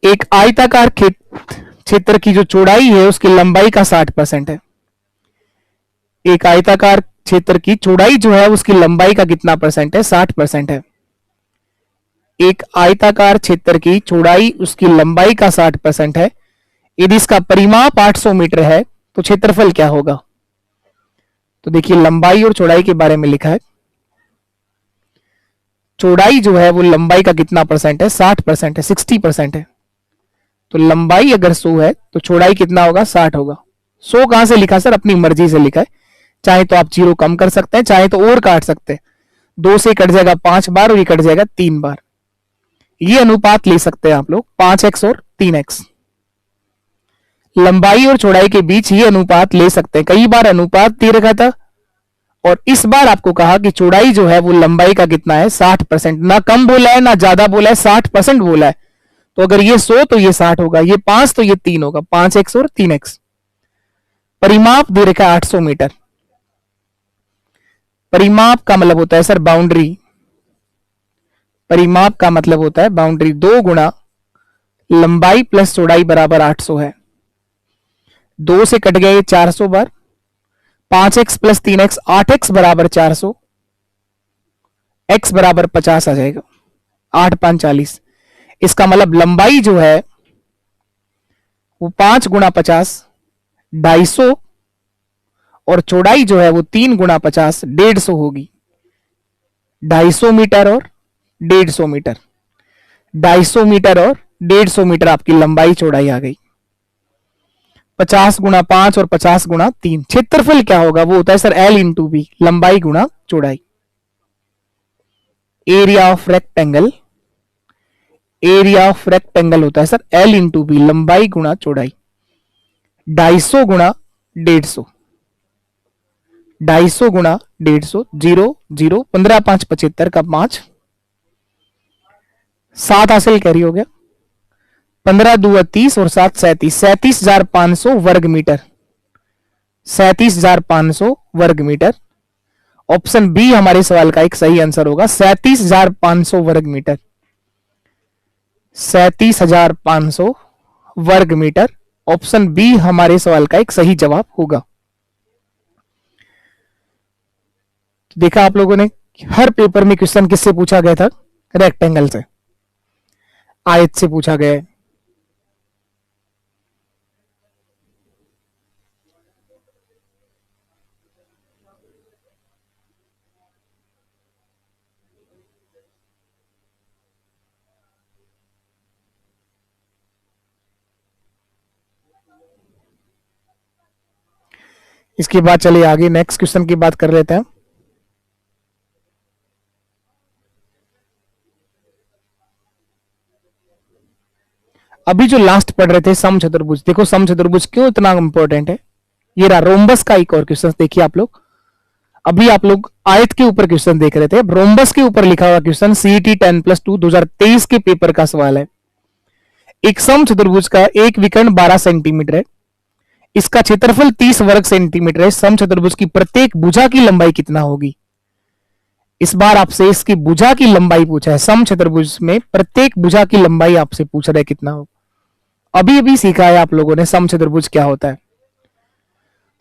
एक आयताकार क्षेत्र की जो चौड़ाई है उसकी लंबाई का 60% है। एक आयताकार क्षेत्र की चौड़ाई जो है उसकी लंबाई का कितना परसेंट है? 60% है। एक आयताकार क्षेत्र की चौड़ाई उसकी लंबाई का 60% है। यदि इसका परिमाप 800 मीटर है तो क्षेत्रफल क्या होगा? तो देखिए लंबाई और चौड़ाई के बारे में लिखा है। चौड़ाई जो है वो लंबाई का कितना परसेंट है? 60% है, 60% है। तो लंबाई अगर 100 है तो चौड़ाई कितना होगा? 60 होगा। 100 कहां से लिखा सर? अपनी मर्जी से लिखा है। चाहे तो आप 0 कम कर सकते हैं, चाहे तो और काट सकते हैं। 2 से कट जाएगा 5 बार और ये कट जाएगा 3 बार। ये अनुपात ले सकते हैं आप लोग, 5x और 3x। लंबाई और चौड़ाई के बीच ये अनुपात ले सकते हैं। कई बार अनुपात दे रखा था और इस बार आपको कहा कि चौड़ाई जो है वो लंबाई का कितना है? 60%। ना कम बोला है ना ज्यादा बोला है, 60% बोला है। तो अगर ये 100 तो ये 60 होगा, ये 5 तो ये 3 होगा, 5x और 3x। परिमाप दे रखा है 800 मीटर। परिमाप का मतलब होता है सर बाउंड्री। परिमाप का मतलब होता है बाउंड्री। 2 गुना लंबाई प्लस चौड़ाई बराबर 800 है। 2 से कट गया ये 400 बार। 5x प्लस 3x, 8x बराबर 400, x बराबर 50 आ जाएगा। 8 5 40। इसका मतलब लंबाई जो है वो 5 गुना 50 250 और चौड़ाई जो है वो 3 गुना 50 150 होगी। 250 मीटर और 150 मीटर। 250 मीटर और 150 मीटर आपकी लंबाई चौड़ाई आ गई। 50 गुना 5 और 50 गुना 3। क्षेत्रफल क्या होगा? वो होता है सर L इंटू बी, लंबाई गुना चौड़ाई। Area of rectangle, area of rectangle होता है सर L इंटू बी, लंबाई गुना चौड़ाई। 250 गुना 150, 250 गुना 150, 0 0, 15 5 75 का 5, 7 हासिल कैरी हो गया। 15 2 30 और 7 37, 37,500 वर्ग मीटर। 37,500 वर्ग मीटर। ऑप्शन बी हमारे सवाल का एक सही आंसर होगा। 37,500 वर्ग मीटर। 37,500 वर्ग मीटर। ऑप्शन बी हमारे सवाल का एक सही जवाब होगा। देखा आप लोगों ने, हर पेपर में क्वेश्चन किससे पूछा गया था? रेक्टेंगल से, आयत से पूछा गया है। इसके बाद चलिए आगे नेक्स्ट क्वेश्चन की बात कर लेते हैं। अभी जो लास्ट पढ़ रहे थे समचतुर्भुज, देखो समचतुर्भुज क्यों इतना इंपॉर्टेंट है। ये रहा रोम्बस का एक और क्वेश्चन, देखिए आप लोग। अभी आप लोग आयत के ऊपर क्वेश्चन देख रहे थे, रोम्बस के ऊपर लिखा हुआ क्वेश्चन सीईटी 10+2 2023 के पेपर का सवाल है। एक समचतुर्भुज का एक विकर्ण 12 सेंटीमीटर है, इसका क्षेत्रफल 30 वर्ग सेंटीमीटर है। समचतुर्भुज की प्रत्येक भुजा की लंबाई कितना होगी? इस बार आपसे इसकी भुजा की लंबाई पूछा है। समचतुर्भुज में प्रत्येक भुजा की लंबाई आपसे पूछ रहा है कितना हो। अभी अभी सीखा है आप लोगों ने समचतुर्भुज क्या होता है।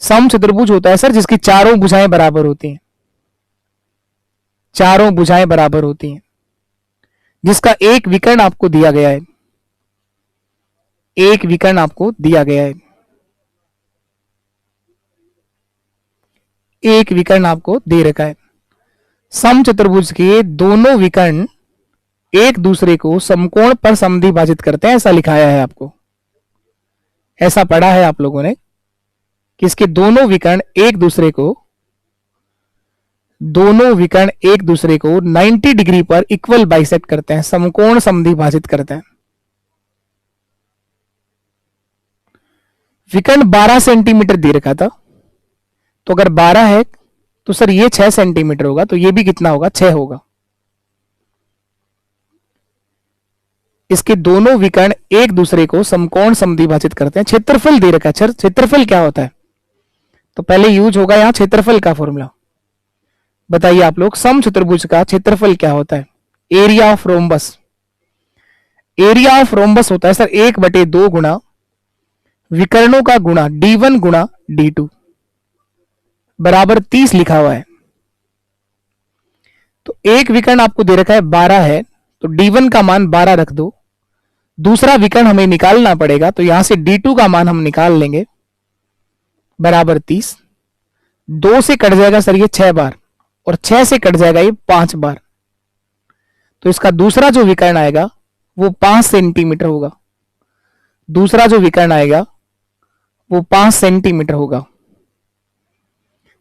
समचतुर्भुज होता है सर जिसकी चारों भुजाएं बराबर होती हैं, चारों भुजाएं बराबर होती हैं, जिसका एक विकर्ण आपको दिया गया है, एक विकर्ण आपको दिया गया है, एक विकर्ण आपको दे रखा है। समचतुर्भुज के दोनों विकर्ण एक दूसरे को समकोण पर समद्विभाजित करते हैं, ऐसा लिखाया है आपको, ऐसा पढ़ा है आप लोगों ने कि इसके दोनों विकर्ण एक दूसरे को 90 डिग्री पर इक्वल बाइसेक्ट करते हैं, समकोण समद्विभाजित करते हैं। विकर्ण 12 सेंटीमीटर दे रखा था, तो अगर 12 है तो सर ये 6 सेंटीमीटर होगा, तो ये भी कितना होगा? 6 होगा। इसके दोनों विकर्ण एक दूसरे को समकोण समद्विभाजित करते हैं। क्षेत्रफल दे रखा है, क्षेत्रफल क्या होता है? तो पहले यूज होगा यहां क्षेत्रफल का फॉर्मूला। बताइए आप लोग, समचतुर्भुज का क्षेत्रफल क्या होता है? Area of rhombus. Area of rhombus होता है सर 1/2 गुणा विकर्णों का गुणा d1 गुणा d2 बराबर 30 लिखा हुआ है। तो एक विकर्ण आपको दे रखा है 12 है, तो d1 का मान 12 रख दो। दूसरा विकर्ण हमें निकालना पड़ेगा, तो यहां से d2 का मान हम निकाल लेंगे बराबर 30। 2 से कट जाएगा सर ये 6 बार, और 6 से कट जाएगा ये 5 बार, तो इसका दूसरा जो विकर्ण आएगा वो 5 सेंटीमीटर होगा। दूसरा जो विकर्ण आएगा वो 5 सेंटीमीटर होगा।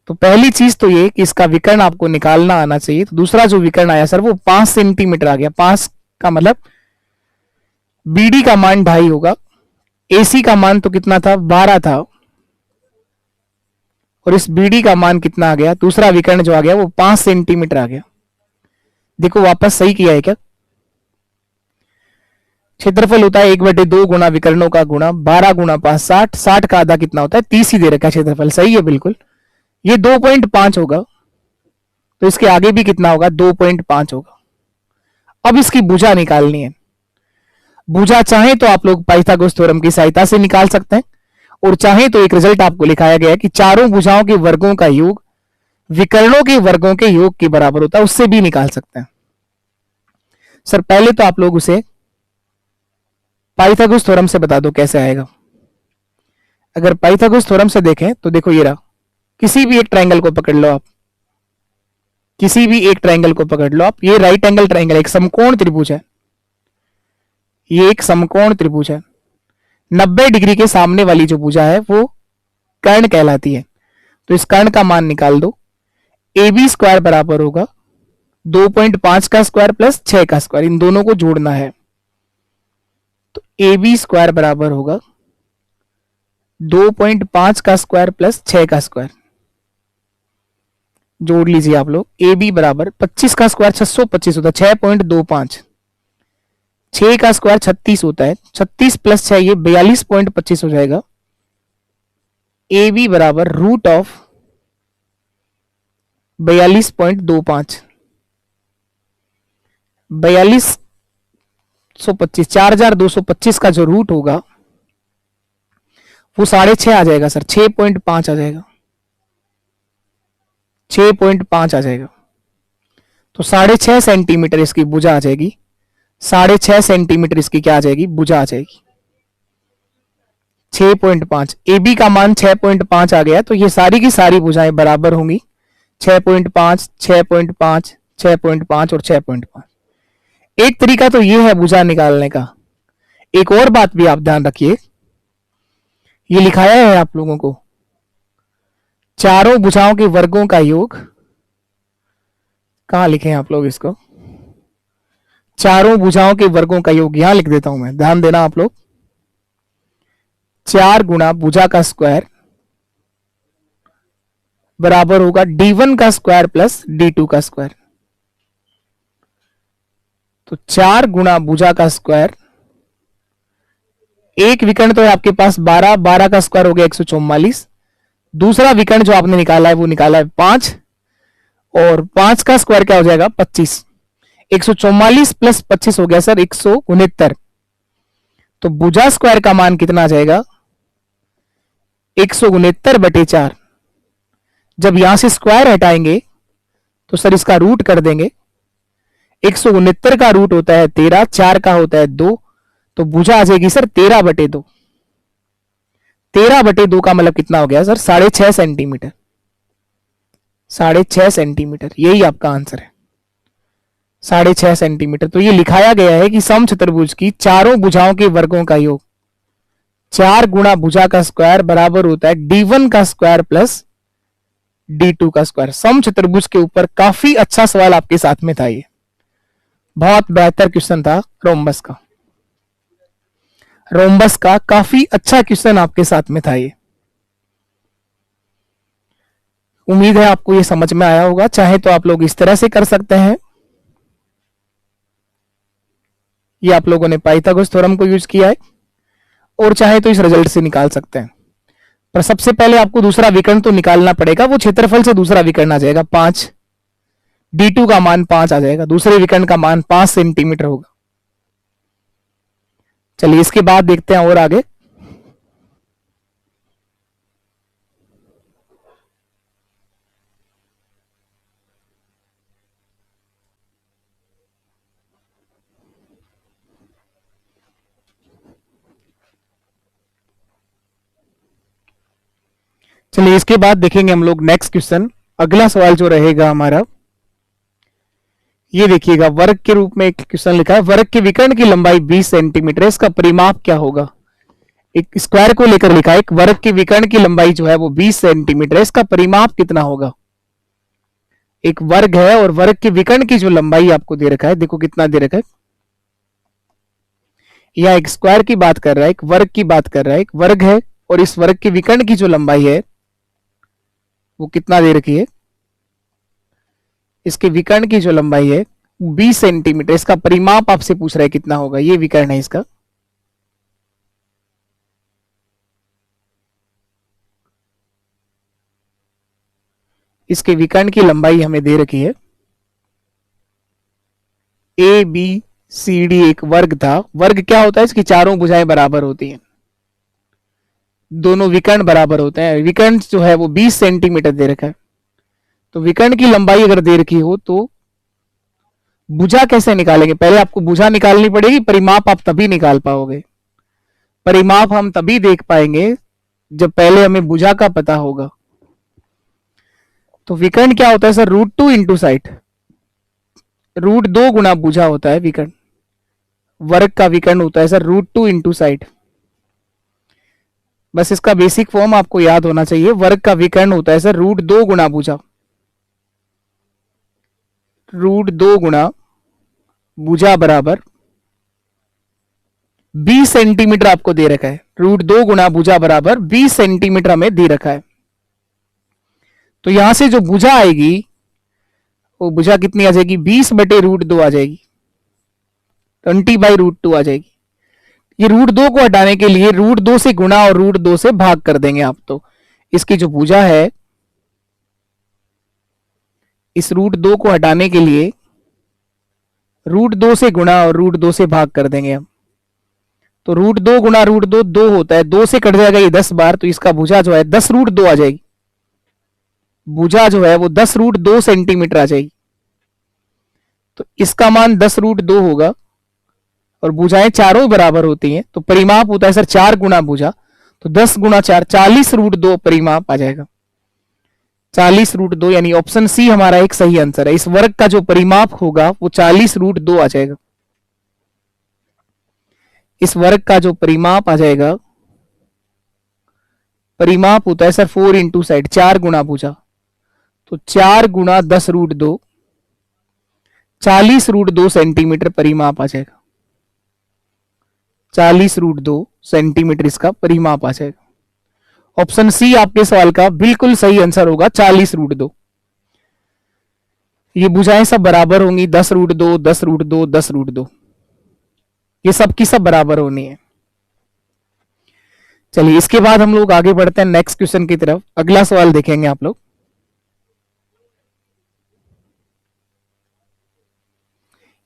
तो पहली चीज तो ये कि इसका विकर्ण आपको निकालना आना चाहिए। तो दूसरा जो विकर्ण आया सर वो 5 सेंटीमीटर आ गया। 5 का मतलब बीडी का मान 2.5 होगा, एसी का मान तो कितना था? 12 था, और इस बीडी का मान कितना आ गया? दूसरा विकर्ण जो आ गया वो 5 सेंटीमीटर आ गया। देखो वापस सही किया है क्या? क्षेत्रफल होता है 1/2 गुणा विकर्णों का गुणा 12 गुणा 5 60। 60 का आधा कितना होता है? 30 ही दे रखा है क्षेत्रफल। सही है बिल्कुल। ये 2.5 होगा, तो इसके आगे भी कितना होगा? 2.5 होगा। अब इसकी भुजा निकालनी है। भुजा चाहे तो आप लोग पाइथागोरस थ्योरम की सहायता से निकाल सकते हैं, और चाहे तो एक रिजल्ट आपको लिखाया गया है कि चारों भुजाओं के वर्गों का योग विकर्णों के वर्गों के योग के बराबर होता है, उससे भी निकाल सकते हैं। सर पहले तो आप लोग उसे पाइथागोरस थ्योरम से बता दो कैसे आएगा। अगर पाइथागोरस थ्योरम से देखें तो देखो ये रहा, किसी भी एक ट्रायंगल को पकड़ लो आप, किसी भी एक ट्रायंगल को पकड़ लो आप। ये राइट एंगल ट्रायंगल, एक समकोण त्रिभुज है, ये एक समकोण त्रिभुज है। 90 डिग्री के सामने वाली जो भुजा है वो कर्ण कहलाती है। तो इस कर्ण का मान निकाल दो। AB स्क्वायर बराबर होगा 2.5 का स्क्वायर प्लस 6 का स्क्वायर, इन दोनों को जोड़ना है। तो AB स्क्वायर बराबर होगा 2.5 का स्क्वायर प्लस 6 का स्क्वायर। जोड़ लीजिए आप लोग। AB बराबर 25 का स्क्वायर 625 होता है, 6.25। 6 का स्क्वायर 36 होता है, 36 प्लस 6 ये 42.25 हो जाएगा। AB बराबर रूट ऑफ 42.25, 4225, 4225 का जो रूट होगा वो 6.5 आ जाएगा सर, 6.5 आ जाएगा, 6.5 आ जाएगा। तो 6.5 सेंटीमीटर इसकी भुजा आ जाएगी। 6.5 सेंटीमीटर इसकी क्या आ जाएगी? भुजा आ जाएगी। 6.5, AB का मान 6.5 आ गया, तो ये सारी की सारी भुजाएं बराबर होंगी। 6.5, 6.5, 6.5 और 6.5। एक तरीका तो ये है भुजा निकालने का। एक और बात भी आप ध्यान रखिए, ये लिखाया है आप लोगों को, चारों भुजाओं के वर्गों का योग। कहां लिखे हैं आप लोग इसको? चारों भुजाओं के वर्गों का योग यहां लिख देता हूं मैं, ध्यान देना आप लोग। 4 गुणा भुजा का स्क्वायर बराबर होगा d1 का स्क्वायर प्लस d2 का स्क्वायर। तो 4 गुणा भुजा का स्क्वायर, एक विकर्ण तो है आपके पास 12, 12 का स्क्वायर हो गया 144। दूसरा विकर्ण जो आपने निकाला है वो निकाला है 5, और 5 का स्क्वायर क्या हो जाएगा 25। 144 प्लस 25 हो गया सर 169। तो भुजा स्क्वायर का मान कितना आ जाएगा 169/4। जब यहां से स्क्वायर हटाएंगे तो सर इसका रूट कर देंगे। 169 का रूट होता है 13, 4 का होता है 2, तो भुजा आ जाएगी सर 13/2। 13/2 का मतलब कितना हो गया सर 6.5 सेंटीमीटर। 6.5 सेंटीमीटर, यही आपका आंसर है 6.5 सेंटीमीटर। तो ये लिखाया गया है कि समचतुर्भुज की चारों भुजाओं के वर्गों का योग 4 गुणा भुजा का स्क्वायर बराबर होता है d1 का स्क्वायर प्लस d2 का स्क्वायर। समचतुर्भुज के ऊपर काफी अच्छा सवाल आपके साथ में था, ये बहुत बेहतर क्वेश्चन था। रोम्बस का काफी अच्छा क्वेश्चन आपके साथ में था ये। उम्मीद है आपको ये समझ में आया होगा। चाहे तो आप लोग इस तरह से कर सकते हैं, ये आप लोगों ने पाइथागोरस थ्योरम को यूज किया है, और चाहे तो इस रिजल्ट से निकाल सकते हैं। पर सबसे पहले आपको दूसरा विकर्ण तो निकालना पड़ेगा। वो क्षेत्रफल से दूसरा विकर्ण आ जाएगा 5, d2 का मान 5 आ जाएगा, दूसरे विकर्ण का मान 5 सेंटीमीटर होगा। चलिए इसके बाद देखते हैं और आगे। चलिए इसके बाद देखेंगे हम लोग नेक्स्ट क्वेश्चन। अगला सवाल जो रहेगा हमारा, ये देखिएगा, वर्ग के रूप में एक क्वेश्चन लिखा है। वर्ग के विकर्ण की लंबाई 20 सेंटीमीटर, इसका परिमाप क्या होगा। एक स्क्वायर को लेकर लिखा है, एक वर्ग के विकर्ण की लंबाई जो है वो 20 सेंटीमीटर है, इसका परिमाप कितना होगा। एक वर्ग है और वर्ग के विकर्ण की जो लंबाई आपको दे रखा है, देखो कितना दे रखा है। यह एक स्क्वायर की बात कर रहा है, एक वर्ग की बात कर रहा है। एक वर्ग है और इस वर्ग के विकर्ण की जो लंबाई है वो कितना दे रखी है। इसके विकर्ण की जो लंबाई है 20 सेंटीमीटर, इसका परिमाप आपसे पूछ रहा है कितना होगा। ये विकर्ण है इसका, इसके विकर्ण की लंबाई हमें दे रखी है ए बी सी डी। एक वर्ग था। वर्ग क्या होता है, इसकी चारों भुजाएं बराबर होती हैं, दोनों विकर्ण बराबर होते हैं। विकर्ण जो है वो 20 सेंटीमीटर दे रखा है। तो विकर्ण की लंबाई अगर दे रखी हो तो भुजा कैसे निकालेंगे। पहले आपको भुजा निकालनी पड़ेगी, परिमाप आप तभी निकाल पाओगे। परिमाप हम तभी देख पाएंगे जब पहले हमें भुजा का पता होगा। तो विकर्ण क्या होता है सर, √2 इंटू साइड। √2 गुना भुजा होता है विकर्ण। वर्ग का विकर्ण होता है सर √2 इंटू साइड। बस इसका बेसिक फॉर्म आपको याद होना चाहिए। वर्ग का विकर्ण होता है सर √2 गुना भुजा। √2 गुना भुजा बराबर 20 सेंटीमीटर आपको दे रखा है। √2 गुना भुजा बराबर 20 सेंटीमीटर हमें दे रखा है। तो यहां से जो भुजा आएगी वो भुजा कितनी आ जाएगी, 20/√2 आ जाएगी, 20/√2 आ जाएगी। ये √2 को हटाने के लिए √2 से गुणा और √2 से भाग कर देंगे आप। तो इसकी जो भुजा है, इस √2 को हटाने के लिए √2 से गुणा और √2 से भाग कर देंगे हम। तो √2 गुणा √2 2 होता है, 2 से कट जाएगा ये 10 बार, तो इसका भुजा जो है 10√2 आ जाएगी। भुजा जो है वो 10√2 सेंटीमीटर आ जाएगी। तो इसका मान 10√2 होगा, और भुजाएं चारों बराबर होती हैं। तो परिमाप होता है सर 4 गुना भुजा, तो 10 गुना 4 40√2 परिमाप आ जाएगा। 40√2 यानी ऑप्शन सी हमारा एक सही आंसर है। इस वर्ग का जो परिमाप होगा वो 40√2 आ जाएगा। इस वर्ग का जो परिमाप आ जाएगा, परिमाप होता है सर 4 इंटू साइड, 4 गुना भुजा। तो 4 गुना 10√2, 40√2 सेंटीमीटर परिमाप आ जाएगा। 40√2 सेंटीमीटर इसका परिमाप आ जाएगा। ऑप्शन सी आपके सवाल का बिल्कुल सही आंसर होगा, 40√2। ये भुजाएं सब बराबर होंगी, 10√2, 10√2, 10√2, ये सब की सब बराबर होनी है। चलिए इसके बाद हम लोग आगे बढ़ते हैं नेक्स्ट क्वेश्चन की तरफ। अगला सवाल देखेंगे आप लोग।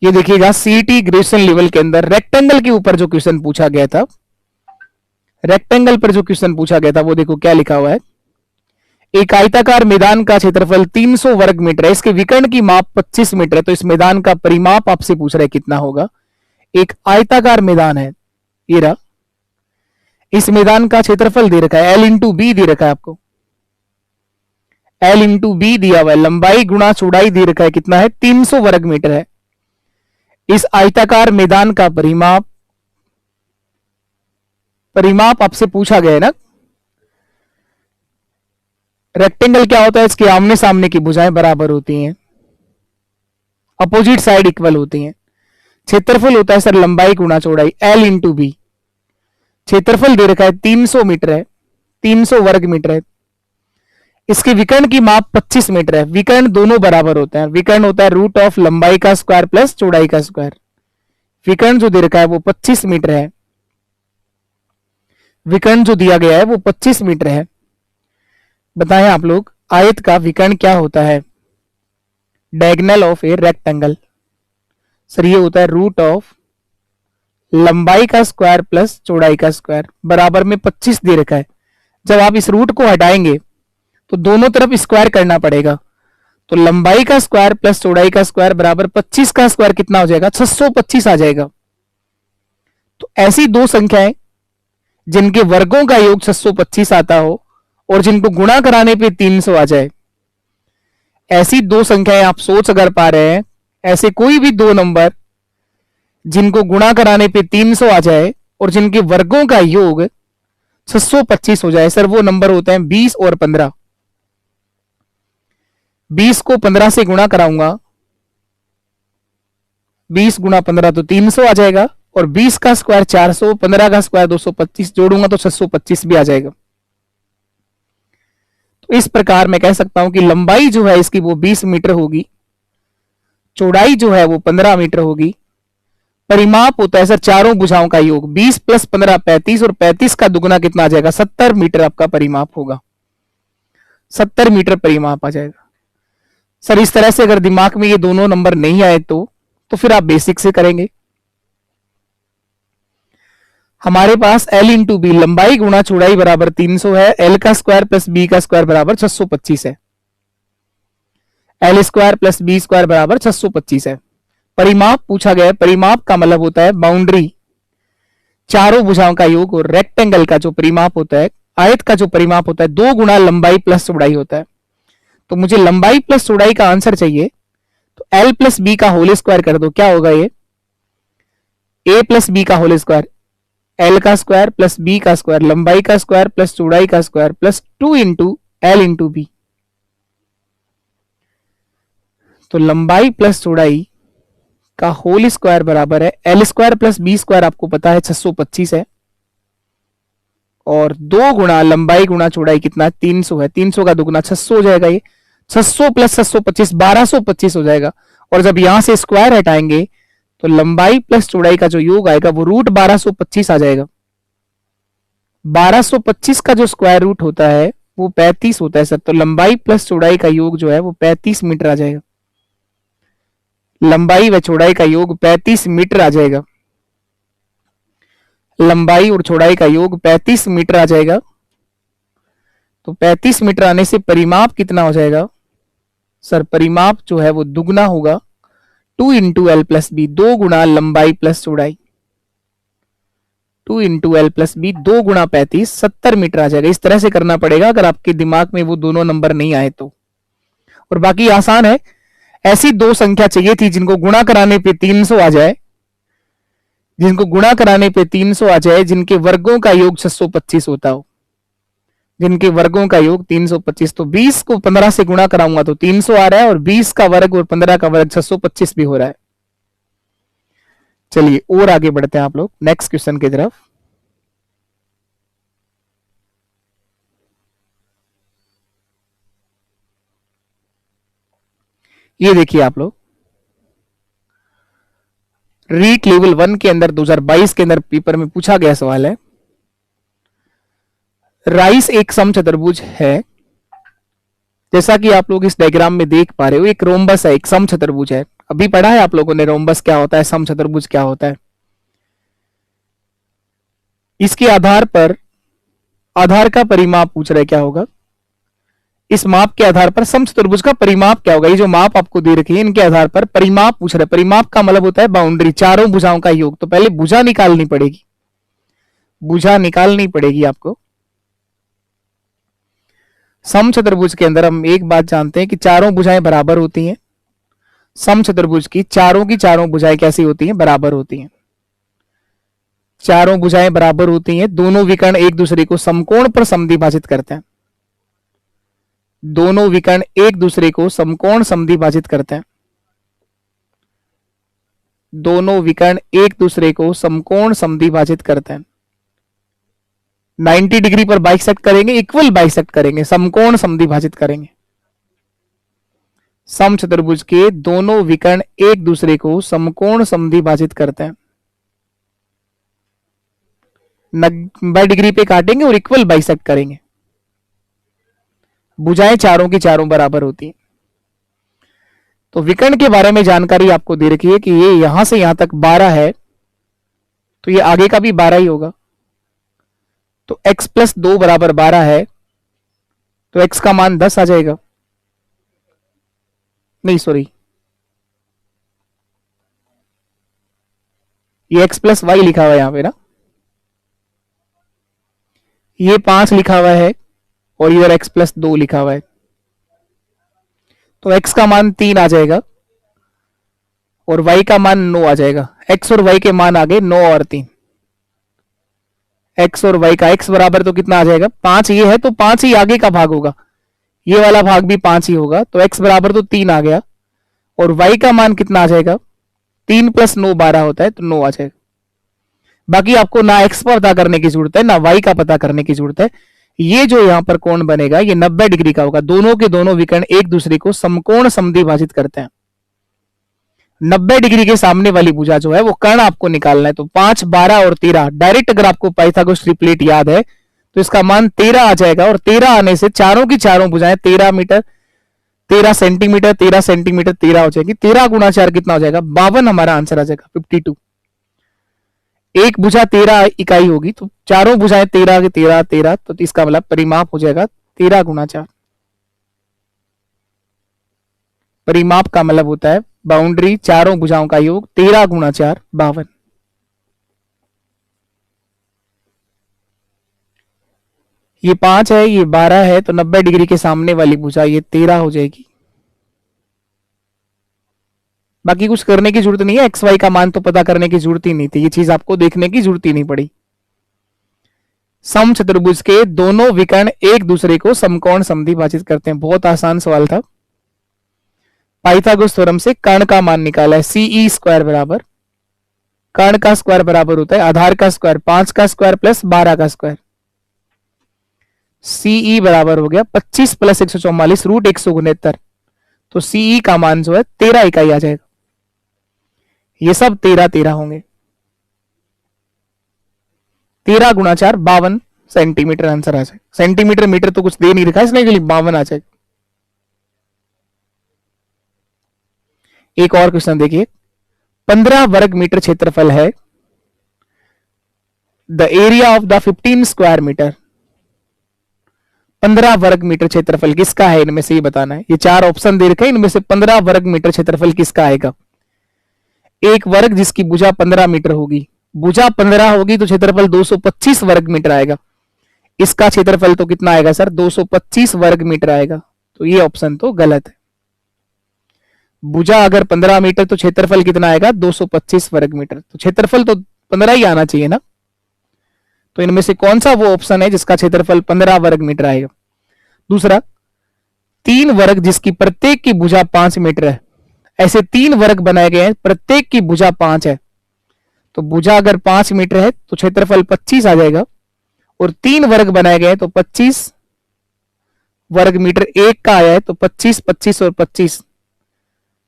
ये देखिएगा सीईटी ग्रेजुएशन लेवल के अंदर रेक्टेंगल के ऊपर जो क्वेश्चन पूछा गया था, रेक्टेंगल पर जो क्वेश्चन पूछा गया था वो देखो क्या लिखा हुआ है। एक आयताकार मैदान का क्षेत्रफल 300 वर्ग मीटर है, इसके विकर्ण की माप 25 मीटर है, तो इस मैदान का परिमाप आपसे पूछ रहा है कितना होगा। एक आयताकार मैदान है, ये रहा, इस मैदान का क्षेत्रफल दे रखा है, L इंटू बी दे रखा है आपको, L इंटू बी दिया हुआ है, लंबाई गुणा चौड़ाई दे रखा है, कितना है 300 वर्ग मीटर है। इस आयताकार मैदान का परिमाप आपसे पूछा गया है ना। रेक्टेंगल क्या होता है, इसके आमने सामने की भुजाएं बराबर होती हैं, अपोजिट साइड इक्वल होती हैं। क्षेत्रफल होता है सर लंबाई गुणा चौड़ाई, L इंटू बी, क्षेत्रफल दे रखा है 300 मीटर है, 300 वर्ग मीटर है। इसके विकर्ण की माप 25 मीटर है, विकर्ण दोनों बराबर होते हैं, विकर्ण होता है रूट ऑफ लंबाई का स्क्वायर प्लस चौड़ाई का स्क्वायर। विकर्ण जो दे रखा है वो 25 मीटर है, विकर्ण जो दिया गया है वो 25 मीटर है। बताएं आप लोग आयत का विकर्ण क्या होता है, diagonal of a rectangle. Sir ये होता है रूट ऑफ लंबाई का स्क्वायर प्लस चौड़ाई का स्क्वायर, बराबर में 25 दे रखा है। जब आप इस रूट को हटाएंगे तो दोनों तरफ स्क्वायर करना पड़ेगा, तो लंबाई का स्क्वायर प्लस चौड़ाई का स्क्वायर बराबर 25 का स्क्वायर कितना हो जाएगा, 625 आ जाएगा। तो ऐसी दो संख्याएं जिनके वर्गों का योग 625 आता हो और जिनको गुणा कराने पे 300 आ जाए, ऐसी दो संख्याएं आप सोच अगर पा रहे हैं, ऐसे कोई भी दो नंबर जिनको गुणा कराने पे 300 आ जाए और जिनके वर्गों का योग 625 हो जाए, सर वो नंबर होते हैं 20 और 15। 20 को 15 से गुणा कराऊंगा, 20 गुणा 15 तो 300 आ जाएगा, और 20 का स्क्वायर 400, 15 का स्क्वायर 225, जोड़ूंगा तो 625 भी आ जाएगा। तो इस प्रकार मैं कह सकता हूं कि लंबाई जो है इसकी वो 20 मीटर होगी, चौड़ाई जो है वो 15 मीटर होगी। परिमाप होता है सर चारों भुजाओं का योग, 20 प्लस 15 35, और 35 का दुगना कितना आ जाएगा, 70 मीटर आपका परिमाप होगा, 70 मीटर परिमाप आ जाएगा। सर इस तरह से अगर दिमाग में ये दोनों नंबर नहीं आए तो फिर आप बेसिक से करेंगे। हमारे पास L इंटू बी, लंबाई गुणा चौड़ाई बराबर 300 है, L का स्क्वायर प्लस बी का स्क्वायर बराबर 625 है, L square plus B square बराबर 625 है। परिमाप पूछा गया है, परिमाप का मतलब होता है बाउंड्री, चारों भुजाओं का योग, और रेक्टेंगल का जो परिमाप होता है, आयत का जो परिमाप होता है, 2 गुणा लंबाई प्लस चौड़ाई होता है। तो मुझे लंबाई प्लस चौड़ाई का आंसर चाहिए, तो L प्लस बी का होल स्क्वायर कर दो, क्या होगा ये A प्लस बी का होल स्क्वायर, L का स्क्वायर प्लस बी का स्क्वायर, लंबाई का स्क्वायर प्लस चौड़ाई का square plus 2 into L into B. तो लंबाई प्लस चौड़ाई का होल स्क्वायर बराबर है L square plus B square, आपको पता है 625 है, और 2 गुणा लंबाई गुणा चौड़ाई कितना 300 है, 300 का दुगुना 600 हो जाएगा, ये 600 प्लस 625 1225 हो जाएगा। और जब यहां से स्क्वायर हटाएंगे तो लंबाई प्लस चौड़ाई का जो योग आएगा वो रूट 1225 आ जाएगा। 1225 का जो स्क्वायर रूट होता है वो 35 होता है सर, तो लंबाई प्लस चौड़ाई का योग जो है वो 35 मीटर आ जाएगा, लंबाई व चौड़ाई का योग 35 मीटर आ जाएगा, लंबाई और चौड़ाई का योग 35 मीटर आ जाएगा। तो 35 मीटर आने से परिमाप कितना हो जाएगा, सर परिमाप जो है वो दुगना होगा, 2 इंटू एल प्लस बी, 2 गुणा लंबाई प्लस चौड़ाई, 2 इंटू एल प्लस बी, 2 गुणा 35, 70 मीटर आ जाएगा। इस तरह से करना पड़ेगा अगर आपके दिमाग में वो दोनों नंबर नहीं आए तो, और बाकी आसान है। ऐसी दो संख्या चाहिए थी जिनको गुणा कराने पे 300 आ जाए, जिनको गुणा कराने पे 300 आ जाए, जिनके वर्गों का योग 625 होता हो, जिनके वर्गों का योग 325। तो 20 को 15 से गुणा कराऊंगा तो 300 आ रहा है, और 20 का वर्ग और 15 का वर्ग 625 भी हो रहा है। चलिए और आगे बढ़ते हैं आप लोग नेक्स्ट क्वेश्चन की तरफ। ये देखिए आप लोग, रीट लेवल 1 के अंदर 2022 के अंदर पेपर में पूछा गया सवाल है, राइस एक समचतुर्भुज है, जैसा कि आप लोग इस डायग्राम में देख पा रहे हो, एक रोम्बस है, एक समचतुर्भुज है। अभी पढ़ा है आप लोगों ने रोम्बस क्या होता है, समचतुर्भुज क्या होता है। इसके आधार पर आधार का परिमाप पूछ रहे क्या होगा, इस माप के आधार पर समचतुर्भुज का परिमाप क्या होगा। ये जो माप आपको दे रखी है इनके आधार पर परिमाप पूछ रहे। परिमाप का मतलब होता है बाउंड्री, चारों भुजाओं का योग। तो पहले भुजा निकालनी पड़ेगी, भुजा निकालनी पड़ेगी आपको। समचतुर्भुज के अंदर हम एक बात जानते हैं कि चारों भुजाएं बराबर होती हैं। समचतुर्भुज की चारों भुजाएं कैसी होती हैं, बराबर होती हैं। चारों भुजाएं बराबर होती हैं। दोनों विकर्ण एक दूसरे को समकोण पर समद्विभाजित करते हैं। दोनों विकर्ण एक दूसरे को समकोण समद्विभाजित करते हैं। दोनों विकर्ण एक दूसरे को समकोण समद्विभाजित करते हैं। 90 डिग्री पर बाइसेक्ट करेंगे, इक्वल बाइसेक्ट करेंगे, समकोण समद्विभाजित करेंगे। समचतुर्भुज के दोनों विकर्ण एक दूसरे को समकोण समद्विभाजित करते हैं। 90 डिग्री पे काटेंगे और इक्वल बाइसेक्ट करेंगे। भुजाएं चारों की चारों बराबर होती हैं। तो विकर्ण के बारे में जानकारी आपको दे रखी है कि ये यहां से यहां तक 12 है, तो ये आगे का भी 12 ही होगा। तो x प्लस 2 बराबर 12 है, तो x का मान 10 आ जाएगा। नहीं सॉरी, ये x प्लस वाई लिखा हुआ है यहां पे ना, ये 5 लिखा हुआ है और इधर x प्लस 2 लिखा हुआ है, तो x का मान 3 आ जाएगा और y का मान 9 आ जाएगा। x और y के मान आ गए 9 और 3। x और y का x बराबर तो कितना आ जाएगा, 5 ये है तो 5 ही आगे का भाग होगा, ये वाला भाग भी 5 ही होगा, तो x बराबर तो 3 आ गया। और y का मान कितना आ जाएगा, 3 प्लस 9 12 होता है, तो 9 आ जाएगा। बाकी आपको ना x पता करने की जरूरत है ना y का पता करने की जरूरत है। ये जो यहां पर कोण बनेगा ये 90 डिग्री का होगा। दोनों के दोनों विकर्ण एक दूसरे को समकोण समद्विभाजित करते हैं। 90 डिग्री के सामने वाली भुजा जो है वो कर्ण आपको निकालना है। तो 5 12 और 13 डायरेक्ट, अगर आपको पाइथागोरस ट्रिपलेट याद है तो इसका मान 13 आ जाएगा। और 13 आने से चारों की चारों भुजाएं 13 मीटर 13 सेंटीमीटर 13 सेंटीमीटर 13 हो जाएगी। 13 गुणा 4 कितना हो जाएगा, 52 हमारा आंसर आ जाएगा, 52। एक भुजा 13 इकाई होगी तो चारों भुजाएं 13 के 13 13, तो इसका मतलब परिमाप हो जाएगा 13 गुणा 4। परिमाप का मतलब होता है बाउंड्री, चारों भुजाओं का योग, 13 गुणा 4 52। ये 5 है, ये 12 है, तो 90 डिग्री के सामने वाली भुजा ये 13 हो जाएगी। बाकी कुछ करने की जरूरत नहीं है, एक्स वाई का मान तो पता करने की जरूरत ही नहीं थी, ये चीज आपको देखने की जरूरत ही नहीं पड़ी। समचतुर्भुज के दोनों विकर्ण एक दूसरे को समकोण समद्विभाजित करते हैं। बहुत आसान सवाल था। पाइथागोरस थ्योरम से कर्ण का मान निकाला है, सीई स्क्वायर बराबर, कर्ण का स्क्वायर बराबर होता है आधार का स्क्वायर, 5 का स्क्वायर प्लस 12 का स्क्वायर। सीई बराबर हो गया 25 प्लस 144 रूट 169। तो सीई का मान जो है 13 इकाई आ जाएगा। ये सब 13 13 होंगे। 13 गुणा 4 52 सेंटीमीटर आंसर आ जाएगा। सेंटीमीटर मीटर तो कुछ दे नहीं रखा इसने, के लिए 52 आ जाएगा। एक और क्वेश्चन देखिए, 15 वर्ग मीटर क्षेत्रफल है, the area of the 15 square metre. 15 वर्ग मीटर क्षेत्रफल किसका है, इनमें से ही बताना है। ये 4 ऑप्शन दे रखे हैं, इनमें से 15 वर्ग मीटर क्षेत्रफल किसका आएगा। एक वर्ग जिसकी भुजा 15 मीटर होगी, भुजा 15 होगी तो क्षेत्रफल 225 वर्ग मीटर आएगा। इसका क्षेत्रफल तो कितना आएगा सर, 225 वर्ग मीटर आएगा। तो ये ऑप्शन तो गलत है। भुजा अगर 15 मीटर तो क्षेत्रफल कितना आएगा, 225 वर्ग मीटर। तो क्षेत्रफल तो 15 ही आना चाहिए ना। तो इनमें से कौन सा वो ऑप्शन है जिसका क्षेत्रफल 15 वर्ग मीटर आएगा। दूसरा, 3 वर्ग जिसकी प्रत्येक की भुजा 5 मीटर है। ऐसे 3 वर्ग बनाए गए हैं, प्रत्येक की भुजा 5 है। तो भुजा अगर 5 मीटर है तो क्षेत्रफल 25 आ जाएगा। और 3 वर्ग बनाए गए हैं तो 25 वर्ग मीटर एक का आया है, तो 25 25 और 25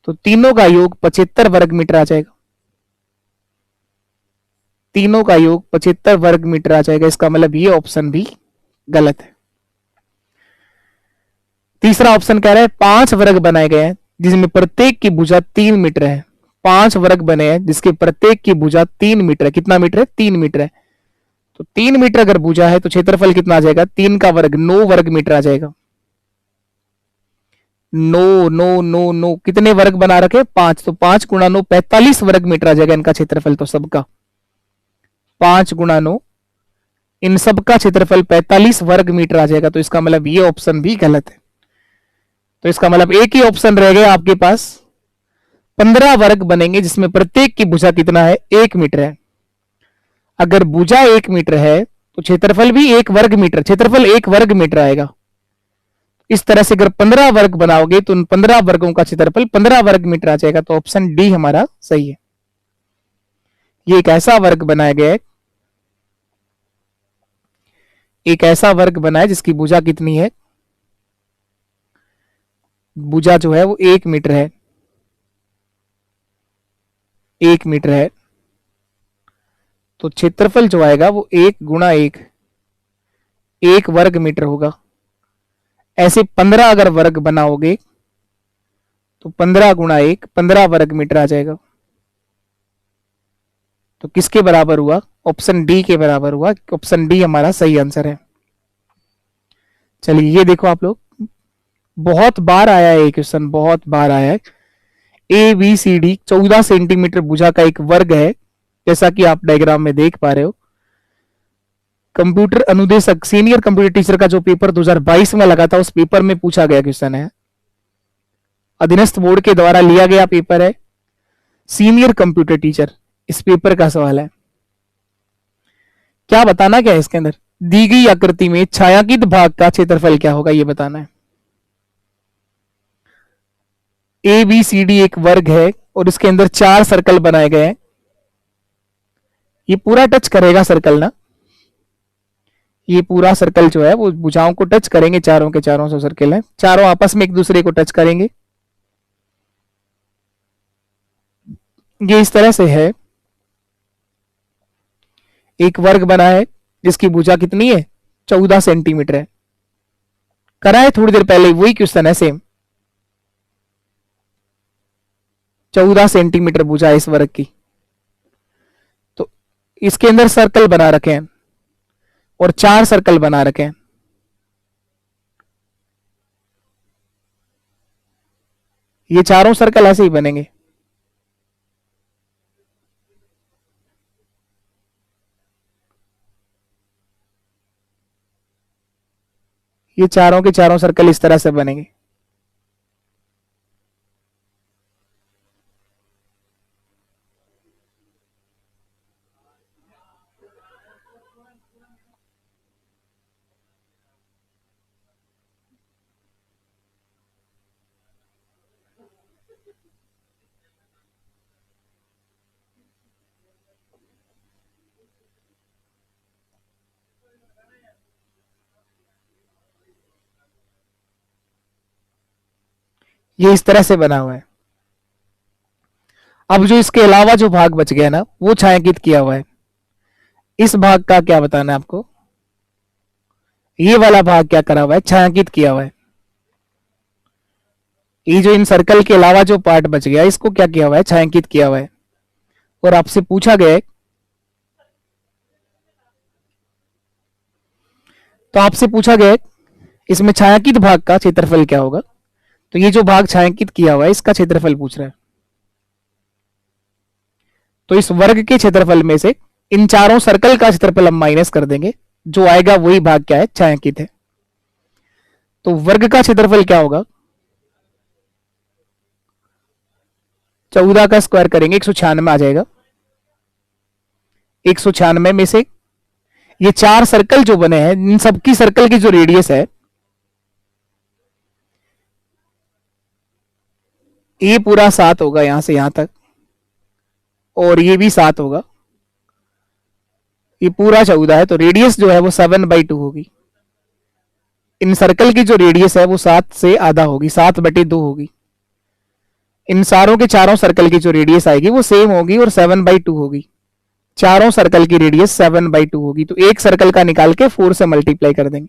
तो तीनों का योग 75 वर्ग मीटर आ जाएगा। तीनों का योग 75 वर्ग मीटर आ जाएगा। इसका मतलब ये ऑप्शन भी गलत है। तीसरा ऑप्शन कह रहा है 5 वर्ग बनाए गए हैं जिसमें प्रत्येक की भुजा 3 मीटर है। 5 वर्ग बने हैं जिसके प्रत्येक की भुजा 3 मीटर है। कितना मीटर है? 3 मीटर है। तो 3 मीटर अगर भुजा है तो क्षेत्रफल कितना आ जाएगा? 3 का वर्ग 9 वर्ग मीटर आ जाएगा। 9 9 9 9 कितने वर्ग बना रखे? 5। तो 5 गुणा 9 45 वर्ग मीटर आ जाएगा इनका क्षेत्रफल। तो सबका 5 गुणा 9 इन सबका क्षेत्रफल 45 वर्ग मीटर आ जाएगा। तो इसका मतलब ये ऑप्शन भी गलत है। तो इसका मतलब एक ही ऑप्शन रह गया आपके पास। 15 वर्ग बनेंगे जिसमें प्रत्येक की भुजा कितना है? 1 मीटर है। अगर भुजा 1 मीटर है तो क्षेत्रफल भी 1 वर्ग मीटर, क्षेत्रफल 1 वर्ग मीटर आएगा। इस तरह से अगर 15 वर्ग बनाओगे तो उन 15 वर्गों का क्षेत्रफल 15 वर्ग मीटर आ जाएगा। तो ऑप्शन डी हमारा सही है। ये एक ऐसा वर्ग बनाया गया है, एक ऐसा वर्ग बना है जिसकी भुजा कितनी है? भुजा जो है वो 1 मीटर है। 1 मीटर है तो क्षेत्रफल जो आएगा वो 1 गुणा 1 1 वर्ग मीटर होगा। ऐसे 15 अगर वर्ग बनाओगे तो 15 गुणा 1 15 वर्ग मीटर आ जाएगा। तो किसके बराबर हुआ? ऑप्शन डी के बराबर हुआ। ऑप्शन डी हमारा सही आंसर है। चलिए ये देखो आप लोग, बहुत बार आया है ये क्वेश्चन, बहुत बार आया है। A B C D 14 centimetre भुजा का एक वर्ग है, जैसा कि आप डायग्राम में देख पा रहे हो। कंप्यूटर अनुदेशक सीनियर कंप्यूटर टीचर का जो पेपर 2022 में लगा था उस पेपर में पूछा गया क्वेश्चन है। अधीनस्थ बोर्ड के द्वारा लिया गया पेपर है, सीनियर कंप्यूटर टीचर, इस पेपर का सवाल है। क्या बताना क्या है इसके अंदर? दी गई आकृति में छायांकित भाग का क्षेत्रफल क्या होगा ये बताना है। ए बी सी डी एक वर्ग है और इसके अंदर 4 सर्कल बनाए गए हैं। ये पूरा टच करेगा सर्कल ना, ये पूरा सर्कल जो है वो भुजाओं को टच करेंगे, चारों के चारों सौ सर्कल है, चारों आपस में एक दूसरे को टच करेंगे। ये इस तरह से है, एक वर्ग बना है जिसकी भुजा कितनी है? 14 सेंटीमीटर है। करा है थोड़ी देर पहले, वही क्वेश्चन है सेम। 14 सेंटीमीटर भुजा है इस वर्ग की। तो इसके अंदर सर्कल बना रखे हैं और 4 सर्कल बना रखे हैं। ये चारों सर्कल ऐसे ही बनेंगे। ये चारों के चारों सर्कल इस तरह से बनेंगे। ये इस तरह से बना हुआ है। अब जो इसके अलावा जो भाग बच गया ना वो छायांकित किया हुआ है। इस भाग का क्या बताना है आपको? ये वाला भाग क्या करा हुआ है? छायांकित किया हुआ है। ये जो इन सर्कल के अलावा जो पार्ट बच गया इसको क्या किया हुआ है? छायांकित किया हुआ है। और आपसे पूछा गया है, तो आपसे पूछा गया है इसमें छायांकित भाग का क्षेत्रफल क्या होगा। तो ये जो भाग छायांकित किया हुआ है इसका क्षेत्रफल पूछ रहा है। तो इस वर्ग के क्षेत्रफल में से इन चारों सर्कल का क्षेत्रफल हम माइनस कर देंगे, जो आएगा वही भाग क्या है? छायांकित है। तो वर्ग का क्षेत्रफल क्या होगा? 14 का स्क्वायर करेंगे 196 आ जाएगा। 196 में से ये 4 सर्कल जो बने हैं इन सबकी सर्कल की जो रेडियस है, ये पूरा 7 होगा यहां से यहां तक, और ये भी 7 होगा। ये पूरा 14 है तो रेडियस जो है वो 7/2 होगी। इन सर्कल की जो रेडियस है वो 7 से आधा होगी, 7/2 होगी। इन सारों के चारों सर्कल की जो रेडियस आएगी वो सेम होगी और 7/2 होगी। चारों सर्कल की रेडियस 7/2 होगी, तो एक सर्कल का निकाल के 4 से मल्टीप्लाई कर देंगे।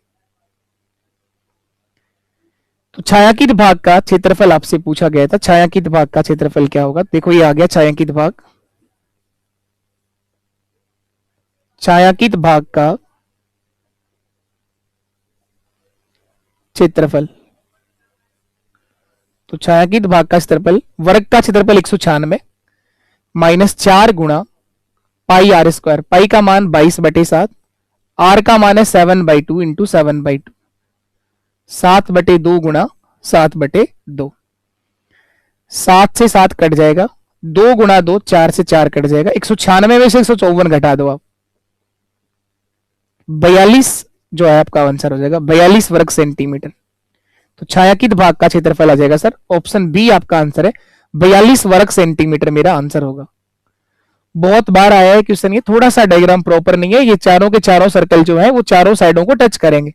तो छायांकित भाग का क्षेत्रफल आपसे पूछा गया था, छायांकित भाग का क्षेत्रफल क्या होगा? देखो ये आ गया छायांकित भाग। छायांकित भाग का क्षेत्रफल, तो छायांकित भाग का क्षेत्रफल, वर्ग का क्षेत्रफल 196 माइनस 4 गुणा पाई आर स्क्वायर, पाई का मान 22/7, आर का मान है 7/2 इंटू 7/2, 7/2 गुणा 7/2, 7 से 7 कट जाएगा, 2 गुणा 2 4 से 4 कट जाएगा, 196 में से 154 घटा दो आप, 42 जो है आपका आंसर हो जाएगा 42 वर्ग सेंटीमीटर। तो छायांकित भाग का क्षेत्रफल आ जाएगा सर, ऑप्शन बी आपका आंसर है, 42 वर्ग सेंटीमीटर मेरा आंसर होगा। बहुत बार आया है क्वेश्चन, ये थोड़ा सा डायग्राम प्रॉपर नहीं है, ये चारों के चारों सर्कल जो है वो चारों साइडों को टच करेंगे,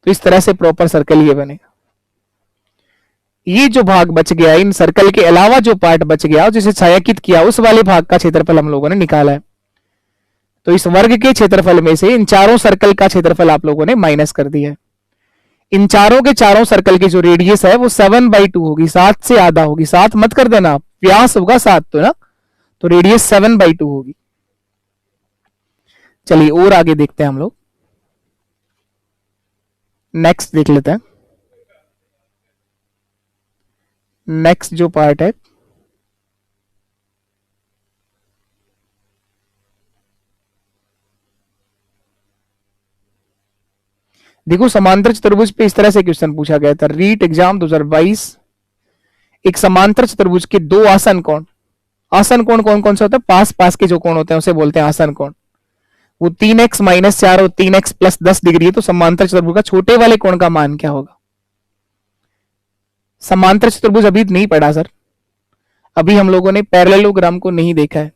तो इस तरह से प्रॉपर सर्कल ये बनेगा। ये जो भाग बच गया, इन सर्कल के अलावा जो पार्ट बच गया जिसे छायांकित किया, उस वाले भाग का क्षेत्रफल हम लोगों ने निकाला है। तो इस वर्ग के क्षेत्रफल में से इन चारों सर्कल का क्षेत्रफल आप लोगों ने माइनस कर दिया है। इन चारों के चारों सर्कल की जो रेडियस है वो 7/2 होगी, 7 से आधा होगी, 7 मत कर देना आप, व्यास होगा 7 तो ना, तो रेडियस 7/2 होगी। चलिए और आगे देखते हैं हम लोग, नेक्स्ट देख लेते हैं। नेक्स्ट जो पार्ट है, देखो समांतर चतुर्भुज पे इस तरह से क्वेश्चन पूछा गया था, रीट एग्जाम 2022। एक समांतर चतुर्भुज के दो आसन कोण, आसन कोण कौन कौन सा होता है? पास पास के जो कोण होते हैं उसे बोलते हैं आसन कोण। वो 3x - 4 और 3x + 10 डिग्री है, तो समांतर चतुर्भुज का छोटे वाले कोण का मान क्या होगा? समांतर चतुर्भुज अभी नहीं पढ़ा सर, अभी हम लोगों ने पैरेललोग्राम को नहीं देखा है।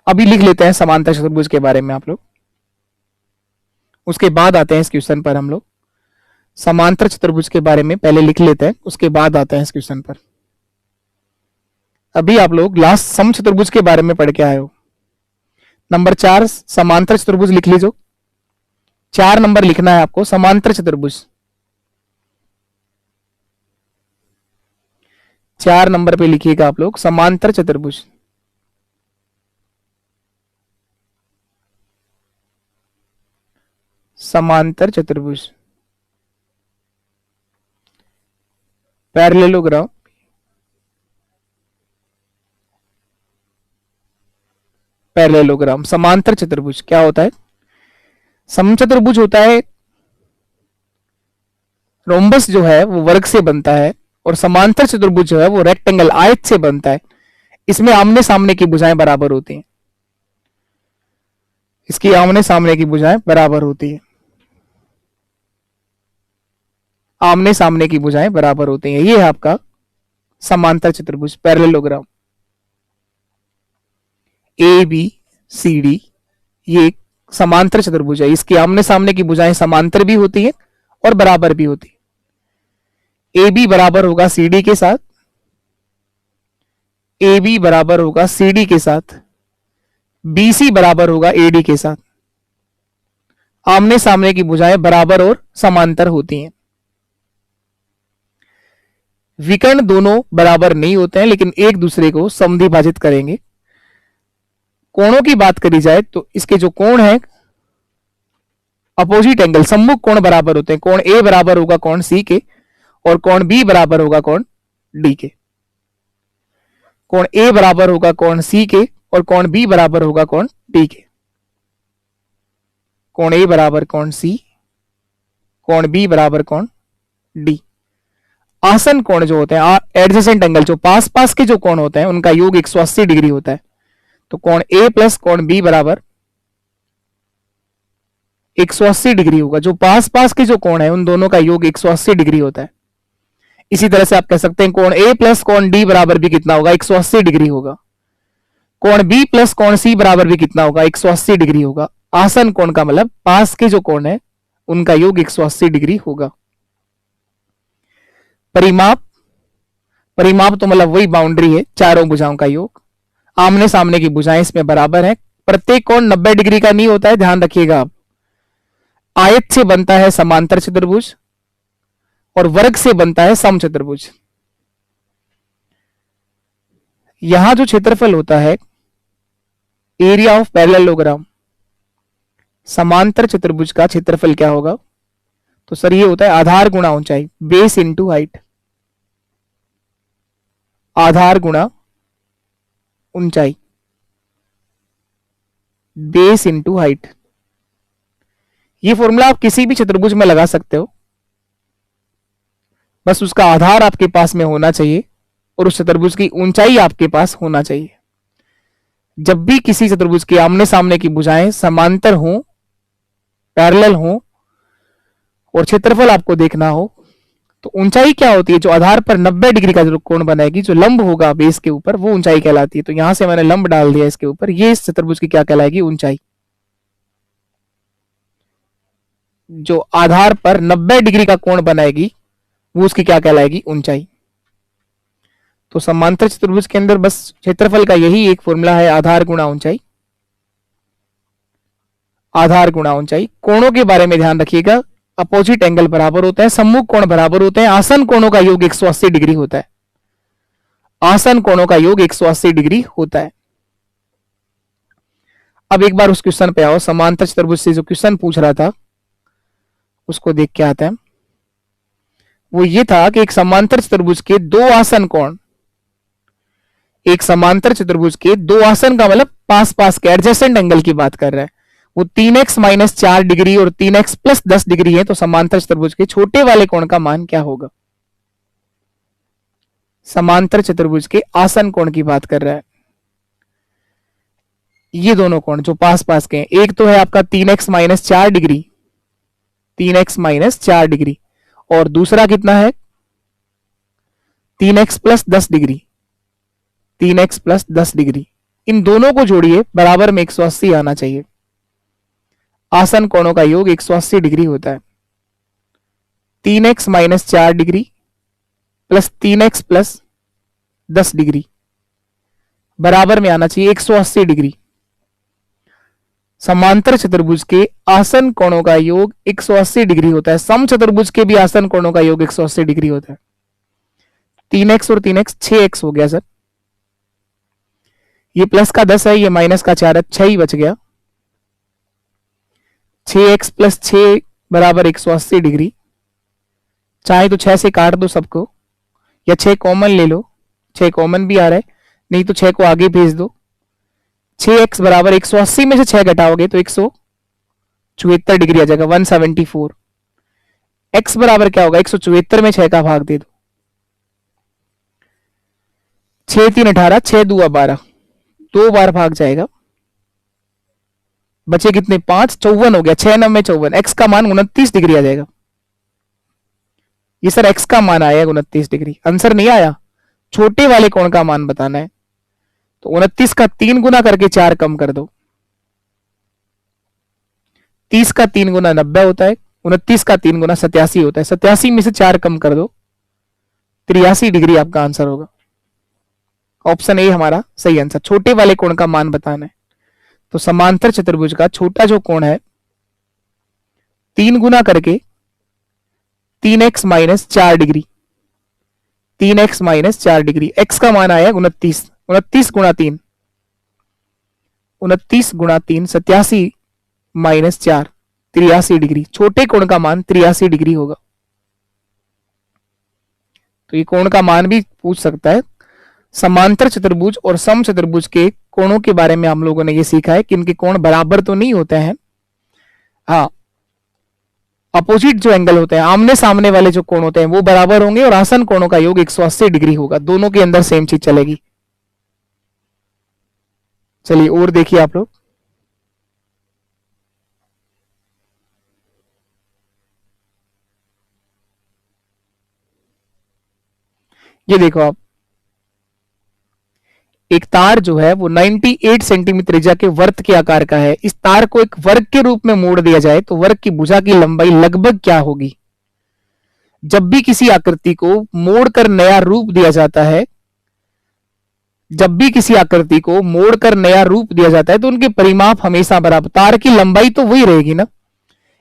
अभी लिख लेते हैं समांतर चतुर्भुज के बारे में आप लोग, उसके बाद आते हैं इस क्वेश्चन पर। हम लोग समांतर चतुर्भुज के बारे में पहले लिख लेते हैं, उसके बाद आते हैं इस क्वेश्चन पर। अभी आप लोग लास्ट सम चतुर्भुज के बारे में पढ़ के आए हो। नंबर 4 समांतर चतुर्भुज लिख लीजिए, 4 नंबर लिखना है आपको समांतर चतुर्भुज। 4 नंबर पे लिखिएगा आप लोग समांतर चतुर्भुज। समांतर चतुर्भुज, पैरेललोग्राम, पैरेललोग्राम। समांतर चतुर्भुज क्या होता है? समचतुर्भुज होता है, रोम्बस जो है वो वर्ग से बनता है, और समांतर चतुर्भुज जो है वो रेक्टेंगल आयत से बनता है। इसमें आमने सामने की भुजाएं बराबर होती हैं, इसकी आमने सामने की भुजाएं बराबर होती है, आमने सामने की भुजाएं बराबर होती हैं। ये है आपका समांतर चतुर्भुज, parallelogram. A B C D ये समांतर चतुर्भुज है, इसकी आमने सामने की भुजाएं समांतर भी होती हैं और बराबर भी होती है। ए बी बराबर होगा सी डी के साथ, ए बी बराबर होगा सी डी के साथ, बी सी बराबर होगा ए डी के साथ। आमने सामने की भुजाएं बराबर और समांतर होती हैं। विकर्ण दोनों बराबर नहीं होते हैं, लेकिन एक दूसरे को समद्विभाजित करेंगे। कोणों की बात करी जाए तो इसके जो कोण है अपोजिट एंगल, सम्मुख कोण बराबर होते हैं। कोण ए बराबर होगा कोण सी के, और कोण बी बराबर होगा कोण डी के। कोण ए बराबर होगा कोण सी के, और कोण बी बराबर होगा कोण डी के। कोण ए बराबर कोण सी, कोण बी बराबर कोण डी। आसन कोण जो होते हैं, एडजेसेंट एंगल, जो पास पास के जो कोण होते हैं उनका योग 180 डिग्री होता है। तो कोण ए प्लस कोण बी बराबर 180 डिग्री होगा। जो पास पास के जो कोण है उन दोनों का योग 180 डिग्री होता है। इसी तरह से आप कह सकते हैं कोण ए प्लस कोण डी बराबर भी कितना होगा? 180 डिग्री होगा। कोण बी प्लस कोण सी बराबर भी कितना होगा? 180 डिग्री होगा। आसन कोण का मतलब पास के जो कोण है उनका योग 180 डिग्री होगा। परिमाप, परिमाप तो मतलब वही बाउंड्री है, चारों भुजाओं का योग। आमने सामने की भुजाएं इसमें बराबर है। प्रत्येक कोण 90 डिग्री का नहीं होता है, ध्यान रखिएगा आप। आयत से बनता है समांतर चतुर्भुज और वर्ग से बनता है समचतुर्भुज। यहां जो क्षेत्रफल होता है एरिया ऑफ पैरेललोग्राम, समांतर चतुर्भुज का क्षेत्रफल क्या होगा? तो सर ये होता है आधार गुणा ऊंचाई, बेस इंटू हाइट। आधार गुणा ऊंचाई, बेस इंटू हाइट। ये फॉर्मूला आप किसी भी चतुर्भुज में लगा सकते हो, बस उसका आधार आपके पास में होना चाहिए और उस चतुर्भुज की ऊंचाई आपके पास होना चाहिए। जब भी किसी चतुर्भुज के आमने सामने की भुजाएं समांतर हों, पैरेलल हों और क्षेत्रफल आपको देखना हो, तो ऊंचाई क्या होती है? जो आधार पर 90 डिग्री का जो कोण बनाएगी, जो लंब होगा बेस के ऊपर, वो ऊंचाई कहलाती है। तो यहां से मैंने लंब डाल दिया इसके ऊपर, ये इस चतुर्भुज की क्या कहलाएगी? ऊंचाई। जो आधार पर 90 डिग्री का कोण बनाएगी वो उसकी क्या कहलाएगी? ऊंचाई। तो समांतर चतुर्भुज के अंदर बस क्षेत्रफल का यही एक फॉर्मूला है, आधार गुणा ऊंचाई। आधार गुणा ऊंचाई। कोणों के बारे में ध्यान रखिएगा, अपोजिट एंगल बराबर होता है, सम्मुख कोण बराबर होते हैं, आसन कोणों का योग 180 डिग्री होता है। आसन कोणों का योग 180 डिग्री होता है। अब एक बार उस क्वेश्चन पे आओ, समांतर चतुर्भुज से जो क्वेश्चन पूछ रहा था उसको देख के आते हैं। वो ये था कि एक समांतर चतुर्भुज के दो आसन कोण, एक समांतर चतुर्भुज के दो आसन का मतलब पास पास के एडजेसेंट एंगल की बात कर रहा है, वो 3x - 4 डिग्री और 3x + 10 डिग्री है। तो समांतर चतुर्भुज के छोटे वाले कोण का मान क्या होगा? समांतर चतुर्भुज के आसन कोण की बात कर रहा है। ये दोनों कोण जो पास पास के हैं, एक तो है आपका 3x - 4 डिग्री, 3x - 4 डिग्री, और दूसरा कितना है? 3x + 10 degree, 3x + 10 degree. इन दोनों को जोड़िए, बराबर में 180 आना चाहिए। आसन कोणों का योग 180 डिग्री होता है। 3x - 4 degree plus 3x + 10 degree बराबर में आना चाहिए 180 डिग्री। समांतर चतुर्भुज के आसन कोणों का योग 180 डिग्री होता है। समचतुर्भुज के भी आसन कोणों का योग 180 डिग्री होता है। 3x और 3x 6x हो गया सर। ये प्लस का 10 है, ये माइनस का 4 है, 6 ही बच गया। 6x + 6 बराबर 180 डिग्री। चाहे तो 6 से काट दो सबको, या 6 कॉमन ले लो, 6 कॉमन भी आ रहा है, नहीं तो 6 को आगे भेज दो। 6x बराबर 180 में से 6 घटाओगे तो 174 डिग्री आ जाएगा, 174। x बराबर क्या होगा? 174 में 6 का भाग दे दो, 6 3 18, 6 2 12, 2 बार भाग जाएगा, बचे कितने? 5, 54 हो गया। 6 9 54, x का मान 29 डिग्री आ जाएगा। ये सर x का मान आया 29 डिग्री, आंसर नहीं आया। छोटे वाले कोण का मान बताना है, तो 29 का 3 गुना करके 4 कम कर दो। 30 का 3 गुना 90 होता है, 29 का 3 गुना 87 होता है। 87 में से 4 कम कर दो, 83 डिग्री आपका आंसर होगा। ऑप्शन ए हमारा सही आंसर। छोटे वाले कोण का मान बताना है, तो समांतर चतुर्भुज का छोटा जो कोण है 3 गुना करके 3x - 4 degree, 3x - 4 degree. x का मान आया 29, 29 गुणा 3, 29 गुणा 3 87 - 4, 83 डिग्री। छोटे कोण का मान 83 डिग्री होगा। तो ये कोण का मान भी पूछ सकता है। समांतर चतुर्भुज और समचतुर्भुज के कोणों के बारे में हम लोगों ने ये सीखा है कि इनके कोण बराबर तो नहीं होते हैं, हाँ अपोजिट जो एंगल होते हैं, आमने सामने वाले जो कोण होते हैं वो बराबर होंगे, और आसन कोणों का योग 180 डिग्री होगा। दोनों के अंदर सेम चीज चलेगी। चलिए और देखिए आप लोग, ये देखो आप, एक तार जो है वो 98 सेंटीमीटर त्रिज्या के वर्त के आकार का है। इस तार को एक वर्ग के रूप में मोड़ दिया जाए तो वर्ग की भुजा की लंबाई लगभग क्या होगी? जब भी किसी आकृति को मोड़कर नया रूप दिया जाता है, जब भी किसी आकृति को मोड़कर नया रूप दिया जाता है तो उनके परिमाप हमेशा बराबर। तार की लंबाई तो वही रहेगी ना।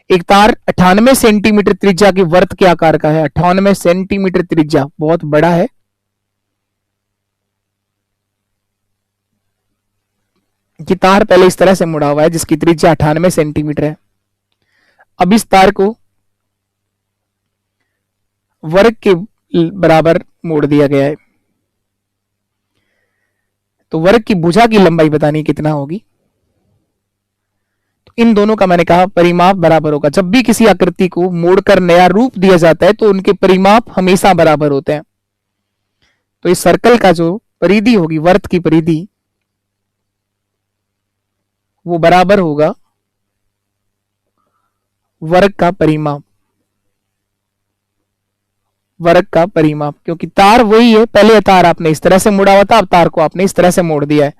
एक तार 98 सेंटीमीटर त्रिज्या के वर्त के आकार का है, 98 सेंटीमीटर त्रिज्या बहुत बड़ा है। कि तार पहले इस तरह से मुड़ा हुआ है जिसकी त्रिज्या 98 सेंटीमीटर है। अब इस तार को वर्ग के बराबर मोड़ दिया गया है, तो वर्ग की भुजा की लंबाई बतानी कितना होगी। तो इन दोनों का मैंने कहा परिमाप बराबर होगा। जब भी किसी आकृति को मोड़कर नया रूप दिया जाता है तो उनके परिमाप हमेशा बराबर होते हैं। तो इस सर्कल का जो परिधि होगी, वर्त की परिधि, वो बराबर होगा वर्ग का परिमाप। वर्ग का परिमाप, क्योंकि तार वही है, पहले तार आपने इस तरह से मोड़ा हुआ था, अब तार को आपने इस तरह से मोड़ दिया है।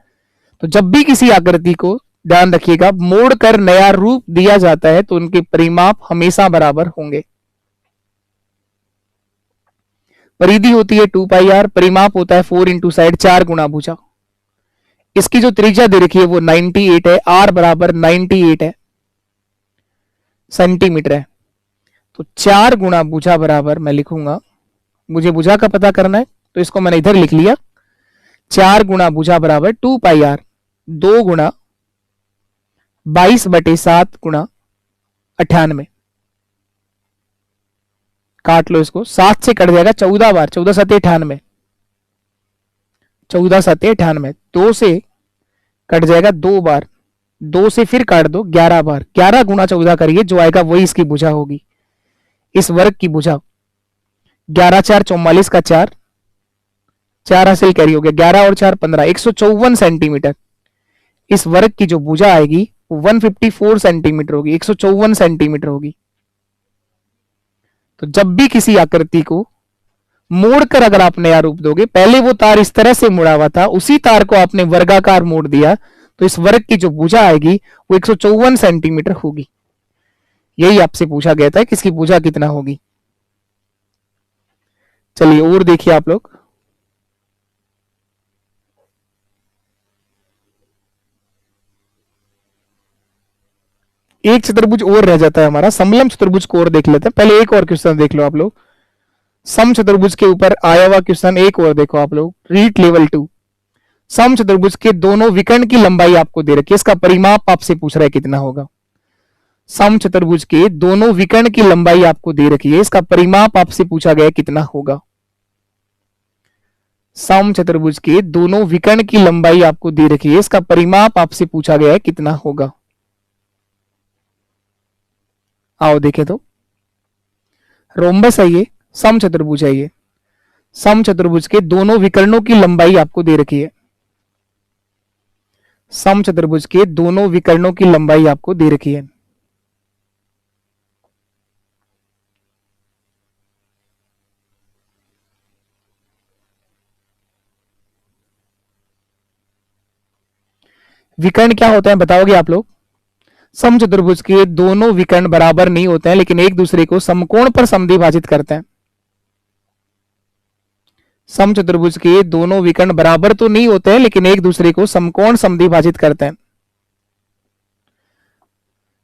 तो जब भी किसी आकृति को, ध्यान रखिएगा, मोड़कर नया रूप दिया जाता है तो उनके परिमाप हमेशा बराबर होंगे। परिधि होती है 2 पाई आर, परिमाप होता है 4 इंटू साइड, 4 गुना भुजा। इसकी जो त्रिज्या दे रखी है वो 98 है, आर बराबर 98 है सेंटीमीटर है। तो 4 गुना भुजा बराबर मैं लिखूंगा, मुझे भुजा का पता करना है तो इसको मैंने इधर लिख लिया। 4 गुना भुजा बराबर 2 पाई आर, 2 गुना 22/7 गुना 98। काट लो इसको, 7 से कट जाएगा 14 बार, 14 7 98, 14 7 98। 2 से कट जाएगा 2 बार, 2 से फिर काट दो 11 बार, 11 गुना 14 करिए, जो आएगा वही इसकी भुजा होगी। इस वर्ग की भुजा 11 4 44 का 4, 4 हासिल कैरी हो गया, 11 और 4 15, 154 सेंटीमीटर। इस वर्ग की जो भुजा आएगी वो 154 सेंटीमीटर होगी, 154 सेंटीमीटर होगी। तो जब भी किसी आकृति को मोड़कर अगर आप नया रूप दोगे, पहले वो तार इस तरह से मुड़ा हुआ था, उसी तार को आपने वर्गाकार मोड़ दिया, तो इस वर्ग की जो भुजा आएगी वो 154 सेंटीमीटर होगी। यही आपसे पूछा गया था कि इसकी भुजा कितना होगी। चलिए और देखिए आप लोग, एक चतुर्भुज और रह जाता है हमारा, समलंब चतुर्भुज को और देख लेते हैं। पहले एक और क्वेश्चन देख लो आप लोग, सम चतुर्भुज के ऊपर आया हुआ क्वेश्चन एक और देखो आप लोग, रीट लेवल 2। सम चतुर्भुज के दोनों विकर्ण की लंबाई आपको दे रखी है, इसका परिमाप आपसे पूछ रहा है कितना होगा। सम चतुर्भुज के दोनों विकर्ण की लंबाई आपको दे रखी है, इसका परिमाप आपसे पूछा गया कितना होगा। सम चतुर्भुज के दोनों विकर्ण की लंबाई आपको दे रखी है, इसका परिमाप आपसे पूछा गया है कितना होगा। आओ देखें तो, रोम्बस है ये, सम चतुर्भुज है ये। सम चतुर्भुज के दोनों विकर्णों की लंबाई आपको दे रखी है, सम चतुर्भुज के दोनों विकर्णों की लंबाई आपको दे रखी है। विकर्ण क्या होता है बताओगे आप लोग? सम चतुर्भुज के दोनों विकर्ण बराबर नहीं होते हैं, लेकिन एक दूसरे को समकोण पर समद्विभाजित करते हैं। सम चतुर्भुज के दोनों विकर्ण बराबर तो नहीं होते हैं, लेकिन एक दूसरे को समकोण समद्विभाजित करते हैं।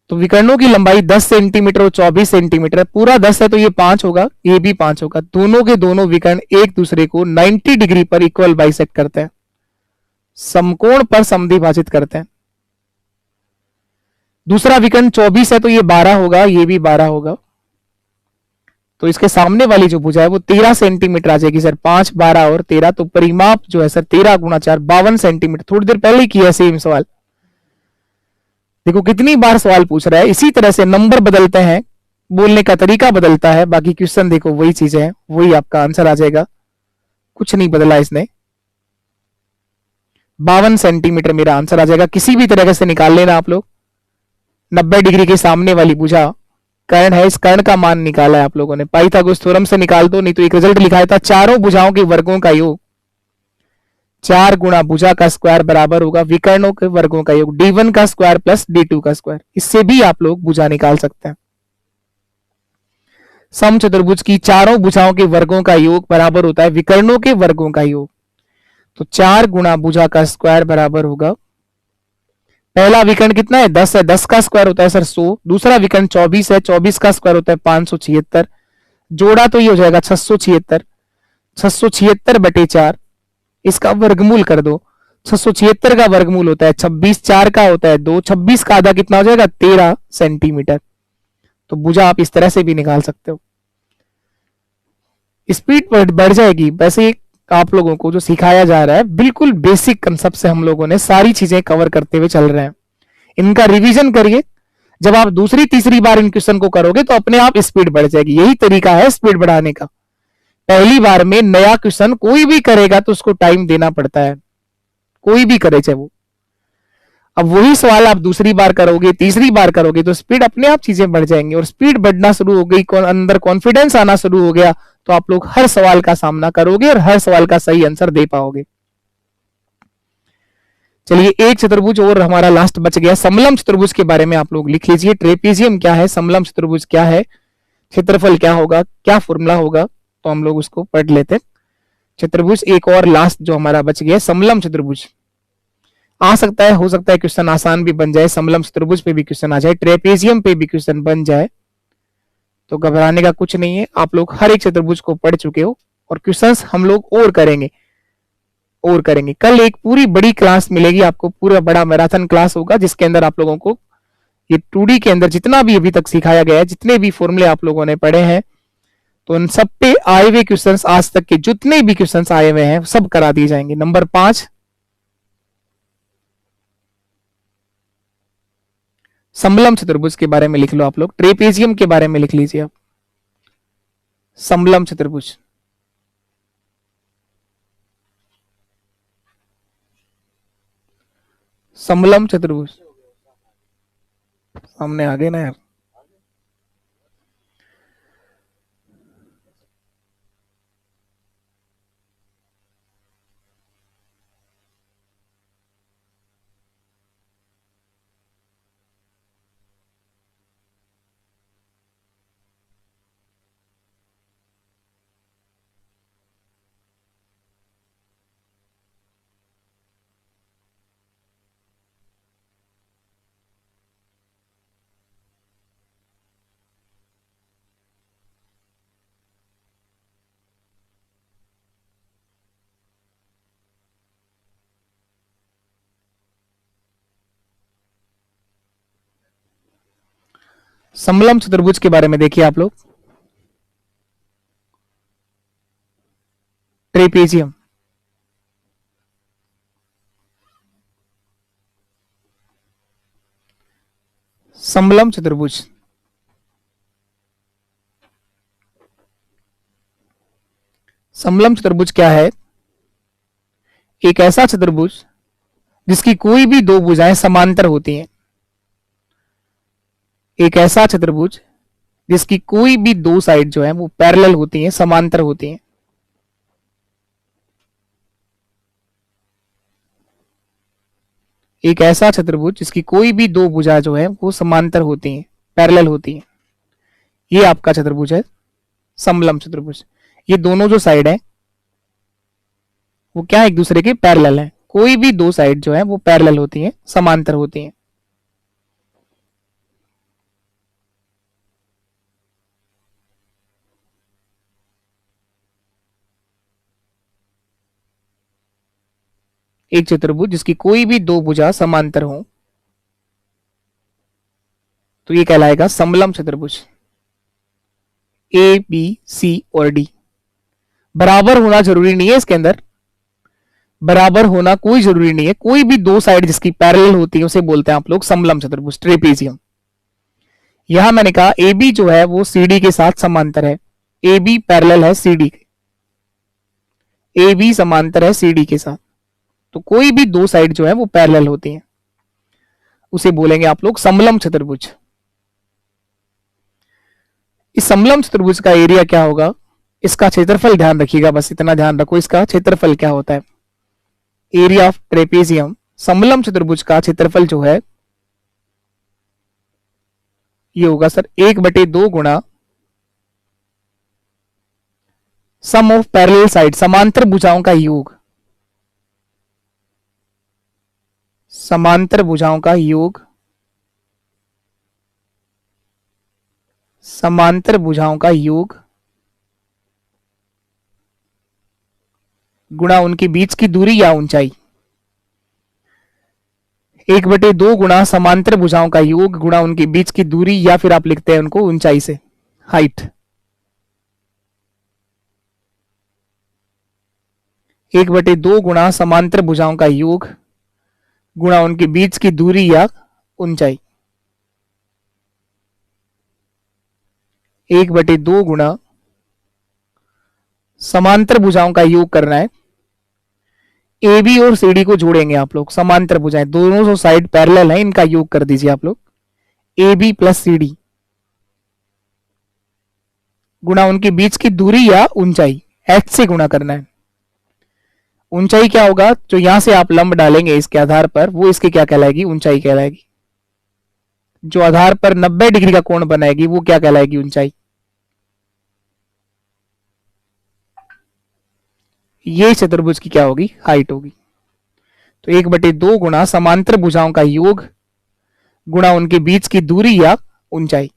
तो विकर्णों की लंबाई 10 सेंटीमीटर और 24 सेंटीमीटर, पूरा 10 है तो ये 5 होगा, ये भी 5 होगा। दोनों के दोनों विकर्ण एक दूसरे को 90 डिग्री पर इक्वल बाइसेक्ट करते हैं, समकोण पर समद्विभाजित करते हैं। दूसरा विकर्ण 24 है तो ये 12 होगा, ये भी 12 होगा। तो इसके सामने वाली जो भुजा है वो 13 सेंटीमीटर आ जाएगी सर, 5 12 और 13, तो परिमाप जो है सर 13 गुना 4 52 सेंटीमीटर। थोड़ी देर पहले ही किया सेम सवाल, देखो कितनी बार सवाल पूछ रहा है। इसी तरह से नंबर बदलते हैं, बोलने का तरीका बदलता है, बाकी क्वेश्चन देखो वही चीजें हैं, वही आपका आंसर आ जाएगा, कुछ नहीं बदला इसने। 52 सेंटीमीटर मेरा आंसर आ जाएगा। किसी भी तरह से निकाल लेना आप लोग। 90 डिग्री के सामने वाली भुजा कर्ण है, इस कर्ण का मान निकाला है आप लोगों ने, पाइथागोरस थ्योरम से निकाल दो, नहीं तो एक रिजल्ट लिखाया था चारों भुजाओं के वर्गों का योग 4 गुना भुजा का स्क्वायर बराबर होगा विकर्णों के वर्गों का योग d1 का स्क्वायर प्लस d2 का स्क्वायर। इससे भी आप लोग भुजा निकाल सकते हैं। सम चतुर्भुज की चारों भुजाओं के वर्गों का योग बराबर होता है विकर्णों के वर्गों का योग। तो 4 गुणा भुजा का स्क्वायर बराबर होगा, पहला विकर्ण कितना है 10 है, 10 का स्क्वायर होता है सर 100, दूसरा विकर्ण 24 है, 24 का स्क्वायर होता है 576, जोड़ा तो ये हो जाएगा 676, 676 बटे 4, इसका वर्गमूल कर दो, 676 का वर्गमूल होता है 26, 4 का होता है 2, 26 का आधा कितना हो जाएगा 13 सेंटीमीटर। तो भुजा आप इस तरह से भी निकाल सकते हो। स्पीड बढ़ जाएगी। वैसे आप लोगों को जो सिखाया जा रहा है बिल्कुल बेसिक कंसेप्ट से हम लोगों ने सारी चीजें कवर करते हुए चल रहे हैं, इनका रिवीजन करिए। जब आप दूसरी तीसरी बार इन क्वेश्चन को करोगे तो अपने आप स्पीड बढ़ जाएगी। यही तरीका है स्पीड बढ़ाने का। पहली बार में नया क्वेश्चन कोई भी करेगा तो उसको टाइम देना पड़ता है, कोई भी करे चाहे वो। अब वही सवाल आप दूसरी बार करोगे, तीसरी बार करोगे तो स्पीड अपने आप चीजें बढ़ जाएंगी, और स्पीड बढ़ना शुरू हो गई, अंदर कॉन्फिडेंस आना शुरू हो गया, तो आप लोग हर सवाल का सामना करोगे और हर सवाल का सही आंसर दे पाओगे। चलिए एक चतुर्भुज और हमारा लास्ट बच गया। समलम चतुर्भुज के बारे में आप लोग लिख लीजिए। ट्रेपीजियम क्या है, समलम चतुर्भुज क्या है, क्षेत्रफल क्या होगा, क्या फॉर्मूला होगा, तो हम लोग उसको पढ़ लेते। चतुर्भुज एक और लास्ट जो हमारा बच गया समलम चतुर्भुज। आ सकता है, हो सकता है क्वेश्चन आसान भी बन जाए, समलम चतुर्भुज पे भी क्वेश्चन आ जाए, ट्रेपेजियम पे भी क्वेश्चन बन जाए, तो घबराने का कुछ नहीं है। आप लोग हर एक चतुर्भुज को पढ़ चुके हो और क्वेश्चंस हम लोग और करेंगे। कल एक पूरी बड़ी क्लास मिलेगी आपको, पूरा बड़ा मैराथन क्लास होगा जिसके अंदर आप लोगों को ये 2D के अंदर जितना भी अभी तक सिखाया गया है, जितने भी फॉर्मूले आप लोगों ने पढ़े हैं, तो उन सब पे आए हुए क्वेश्चंस, आज तक के जितने भी क्वेश्चंस आए हुए हैं सब करा दिए जाएंगे। नंबर 5 समलम चतुर्भुज के बारे में लिख लो आप लोग, ट्रेपेजियम के बारे में लिख लीजिए आप। समलम चतुर्भुज, समलम चतुर्भुज सामने आ गए ना यार। समलम चतुर्भुज के बारे में देखिए आप लोग, ट्रेपेजियम, समलम चतुर्भुज, समलम चतुर्भुज क्या है? एक ऐसा चतुर्भुज जिसकी कोई भी दो भुजाएं समांतर होती हैं। एक ऐसा चतुर्भुज जिसकी कोई भी दो साइड जो है वो पैरेलल होती हैं, समांतर होती हैं। एक ऐसा चतुर्भुज जिसकी कोई भी दो भुजा जो है वो समांतर होती हैं, पैरेलल होती हैं, ये आपका चतुर्भुज है समलम चतुर्भुज। ये दोनों जो साइड है वो क्या एक दूसरे के पैरेलल है, कोई भी दो साइड जो है वो पैरेलल होती हैं, समांतर होती हैं। एक चतुर्भुज जिसकी कोई भी दो भुजा समांतर हो तो ये कहलाएगा समलम चतुर्भुज। ए बी सी और डी बराबर होना जरूरी नहीं है, इसके अंदर बराबर होना कोई जरूरी नहीं है, कोई भी दो साइड जिसकी पैरेलल होती है उसे बोलते हैं आप लोग समलम चतुर्भुज, ट्रेपेजियम। यहां मैंने कहा ए बी जो है वो सी डी के साथ समांतर है, ए बी पैरेलल है सी डी के, ए बी समांतर है सी डी के साथ, तो कोई भी दो साइड जो है वो पैरेलल होती हैं, उसे बोलेंगे आप लोग समलम चतुर्भुज। इस समलम चतुर्भुज का एरिया क्या होगा, इसका क्षेत्रफल ध्यान रखिएगा, बस इतना ध्यान रखो इसका क्षेत्रफल क्या होता है। एरिया ऑफ ट्रेपेजियम, समलम चतुर्भुज का क्षेत्रफल जो है ये होगा सर 1/2 गुणा सम ऑफ पैरेलल साइड, समांतर भुजाओं का योग, समांतर भुजाओं का योग, समांतर भुजाओं का योग गुणा उनके बीच की दूरी या ऊंचाई। 1/2 गुणा समांतर भुजाओं का योग गुणा उनके बीच की दूरी, या फिर आप लिखते हैं उनको ऊंचाई से, हाइट। 1/2 गुणा समांतर भुजाओं का योग गुणा उनके बीच की दूरी या ऊंचाई। 1/2 गुणा समांतर भुजाओं का योग करना है। ए बी और सी डी को जोड़ेंगे आप लोग, समांतर भुजाएं दोनों जो साइड पैरेलल हैं इनका योग कर दीजिए आप लोग, A B plus C D गुणा उनके बीच की दूरी या ऊंचाई, एच से गुणा करना है। ऊंचाई क्या होगा, जो यहां से आप लंब डालेंगे इसके आधार पर, वो इसकी क्या कहलाएगी, ऊंचाई कहलाएगी। जो आधार पर 90 डिग्री का कोण बनाएगी वो क्या कहलाएगी, ऊंचाई। ये चतुर्भुज की क्या होगी, हाइट होगी। तो 1/2 गुणा समांतर भुजाओं का योग गुणा उनके बीच की दूरी या ऊंचाई।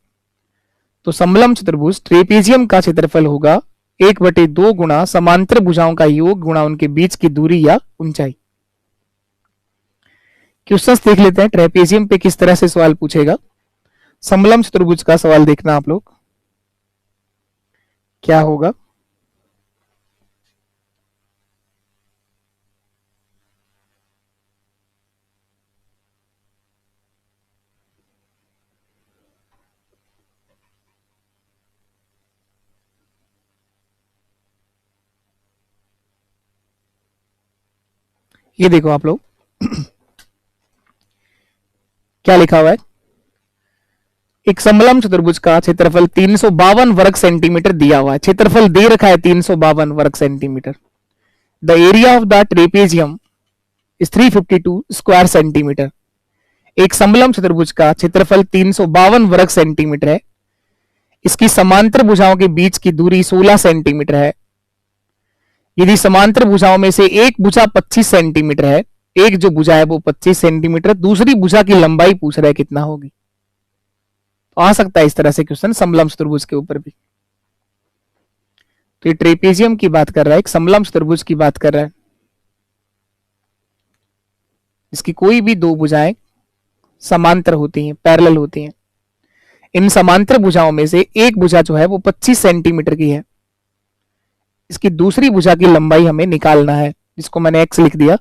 तो समलंब चतुर्भुज ट्रेपेजियम का क्षेत्रफल होगा 1/2 गुणा समांतर भुजाओं का योग गुणा उनके बीच की दूरी या ऊंचाई। क्वेश्चंस देख लेते हैं ट्रेपेजियम पे किस तरह से सवाल पूछेगा। समलंब चतुर्भुज का सवाल देखना आप लोग क्या होगा। ये देखो आप लोग क्या लिखा हुआ है, एक समलंब चतुर्भुज का क्षेत्रफल 352 वर्ग सेंटीमीटर दिया हुआ है। क्षेत्रफल दे रखा है 352 वर्ग centimetre. The area of the trapezium is 352 square centimetre. एक समलंब चतुर्भुज का क्षेत्रफल 352 वर्ग सेंटीमीटर है। इसकी समांतर भुजाओं के बीच की दूरी 16 सेंटीमीटर है। यदि समांतर भुजाओं में से एक भुजा 25 सेंटीमीटर है, एक जो भुजा है वो 25 सेंटीमीटर, दूसरी भुजा की लंबाई पूछ रहा है कितना होगी। तो आ सकता है इस तरह से क्वेश्चन समलंब चतुर्भुज के ऊपर भी। तो ये ट्रेपेजियम की बात कर रहा है, एक समलंब चतुर्भुज की बात कर रहा है, इसकी कोई भी दो भुजाएं समांतर होती हैं, पैरेलल होती हैं। इन समांतर भुजाओं में से एक भुजा जो है वो 25 सेंटीमीटर की है। इसकी दूसरी भुजा की लंबाई हमें निकालना है, जिसको मैंने x लिख दिया।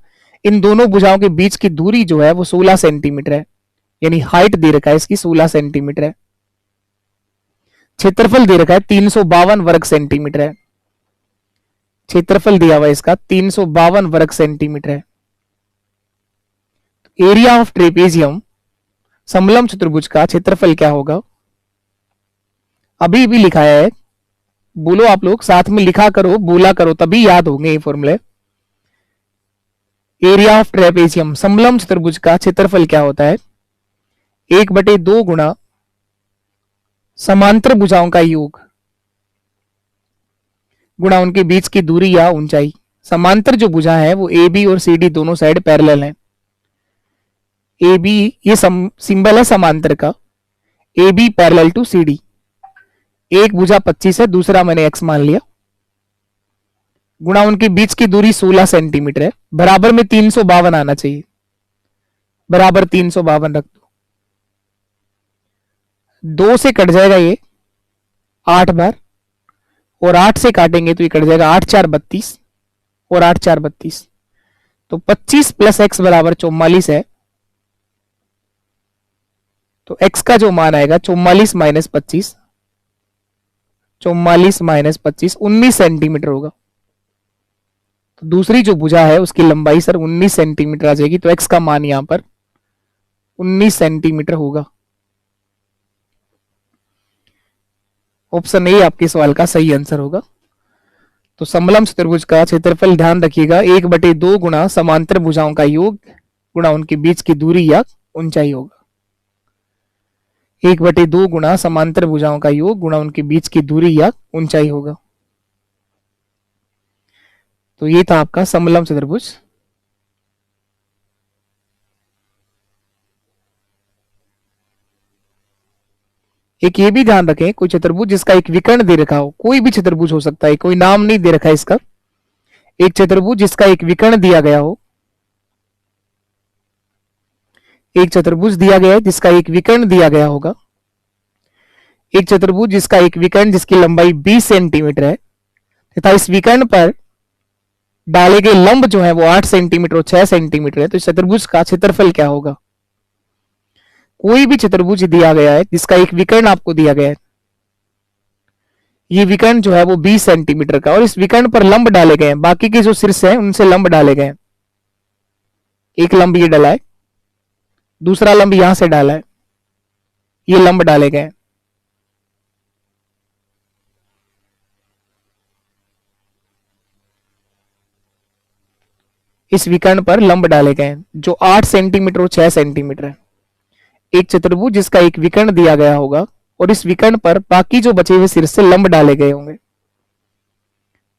इन दोनों भुजाओं के बीच की दूरी जो है वो 16 सेंटीमीटर है, यानी हाइट दे रखा है इसकी 16 सेंटीमीटर है। क्षेत्रफल दे रखा है 352 वर्ग सेंटीमीटर है। क्षेत्रफल दिया हुआ इसका 352 वर्ग सेंटीमीटर है। एरिया ऑफ ट्रेपेजियम समलंब चतुर्भुज का क्षेत्रफल क्या होगा, अभी भी लिखा है, बोलो आप लोग साथ में लिखा करो, बोला करो, तभी याद होंगे ये फॉर्मूले। एरिया ऑफ ट्रेपेजियम समलंब चतुर्भुज का क्षेत्रफल क्या होता है, 1/2 गुणा समांतर भुजाओं का योग गुणा उनके बीच की दूरी या ऊंचाई। समांतर जो भुजा है वो ए बी और सी डी दोनों साइड पैरेलल हैं। ए बी ये सिंबल है समांतर का, A B parallel to C D. एक भुजा 25 है, दूसरा मैंने एक्स मान लिया, गुणा उनके बीच की दूरी 16 सेंटीमीटर है। बराबर में 352 आना चाहिए, बराबर 352 रख दो। 2 से कट जाएगा ये 8 बार, और 8 से काटेंगे तो ये कट जाएगा 8 4 32 और 8 4 32। तो 25 प्लस एक्स बराबर 44 है। तो x का जो मान आएगा 44 माइनस 25, 44 माइनस 25 19 सेंटीमीटर होगा। तो दूसरी जो भुजा है उसकी लंबाई सर 19 सेंटीमीटर आ जाएगी। तो x का मान यहां पर 19 सेंटीमीटर होगा। ऑप्शन ए आपके सवाल का सही आंसर होगा। तो समलंब चतुर्भुज का क्षेत्रफल ध्यान रखिएगा 1/2 गुणा समांतर भुजाओं का योग गुणा उनके बीच की दूरी या ऊंचाई होगा। 1/2 गुणा समांतर भुजाओं का योग गुणा उनके बीच की दूरी या ऊंचाई होगा। तो ये था आपका समलंब चतुर्भुज। एक ये भी ध्यान रखें, कोई चतुर्भुज जिसका एक विकर्ण दे रखा हो, कोई भी चतुर्भुज हो सकता है, कोई नाम नहीं दे रखा है इसका, एक चतुर्भुज जिसका एक विकर्ण दिया गया हो, एक चतुर्भुज दिया गया है जिसका एक विकर्ण दिया गया होगा, एक चतुर्भुज जिसका एक विकर्ण जिसकी लंबाई 20 सेंटीमीटर है तथा इस विकर्ण पर डाले गए लंब जो है वो 8 सेंटीमीटर और 6 सेंटीमीटर है, तो इस चतुर्भुज का क्षेत्रफल क्या होगा। कोई भी चतुर्भुज दिया गया है जिसका एक विकर्ण आपको दिया गया है, ये विकर्ण जो है वो 20 सेंटीमीटर का, और इस विकर्ण पर लंब डाले गए हैं, बाकी के जो शीर्ष है उनसे लंब डाले गए हैं। एक लंब ये डाला है, दूसरा लंब यहां से डाला है, ये लंब डाले गए हैं। इस विकर्ण पर लंब डाले गए हैं जो 8 सेंटीमीटर और 6 सेंटीमीटर है। एक चतुर्भुज जिसका एक विकर्ण दिया गया होगा और इस विकर्ण पर बाकी जो बचे हुए शीर्ष से लंब डाले गए होंगे,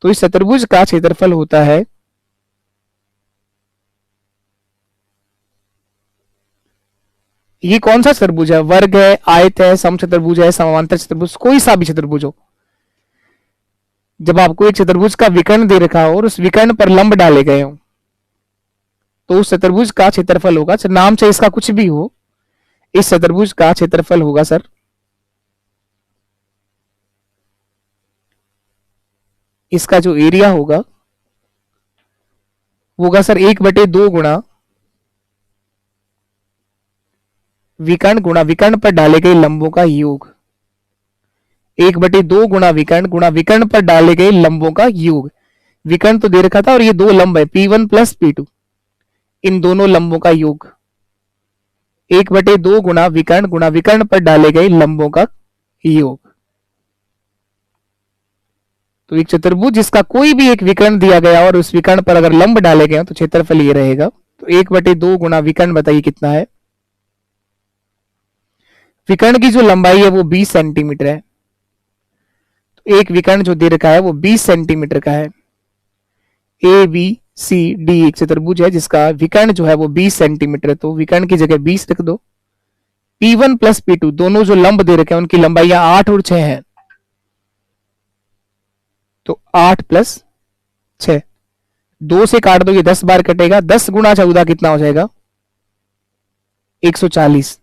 तो इस चतुर्भुज का क्षेत्रफल होता है ये कौन सा चतुर्भुज है, वर्ग है, आयत है, समचतुर्भुज है, समांतर चतुर्भुज, कोई सा भी चतुर्भुज हो, जब आपको एक चतुर्भुज का विकर्ण दे रखा हो और उस विकर्ण पर लंब डाले गए हो तो उस चतुर्भुज का क्षेत्रफल होगा, नाम चाहे इसका कुछ भी हो, इस चतुर्भुज का क्षेत्रफल होगा सर इसका जो एरिया होगा वो सर 1/2 गुणा विकर्ण गुणा विकर्ण पर डाले गए लंबों का योग। 1/2 गुणा विकर्ण पर डाले गए लंबों का योग। विकर्ण तो दे रखा था और ये दो लंब है P1 प्लस P2, इन दोनों लंबों का योग 1/2 गुणा विकर्ण पर डाले गए लंबों का योग। तो एक चतुर्भुज जिसका कोई भी एक विकर्ण दिया गया और उस विकर्ण पर अगर लंब डाले गए तो क्षेत्रफल ये रहेगा। तो 1/2 गुणा विकर्ण बताइए कितना है। विकर्ण की जो लंबाई है वो 20 सेंटीमीटर है, तो एक विकर्ण जो दे रखा है वो 20 सेंटीमीटर का है। ए बी सी डी एक चतुर्भुज है जिसका विकर्ण जो है वो 20 सेंटीमीटर है, तो विकर्ण की जगह 20 रख दो। P1 प्लस P2 दोनों जो लंब दे रखे हैं उनकी लंबाइयां 8 और 6 है, तो 8 प्लस 6 2 से काट दो, ये 10 बार कटेगा। 10 गुणा 14 कितना हो जाएगा 140।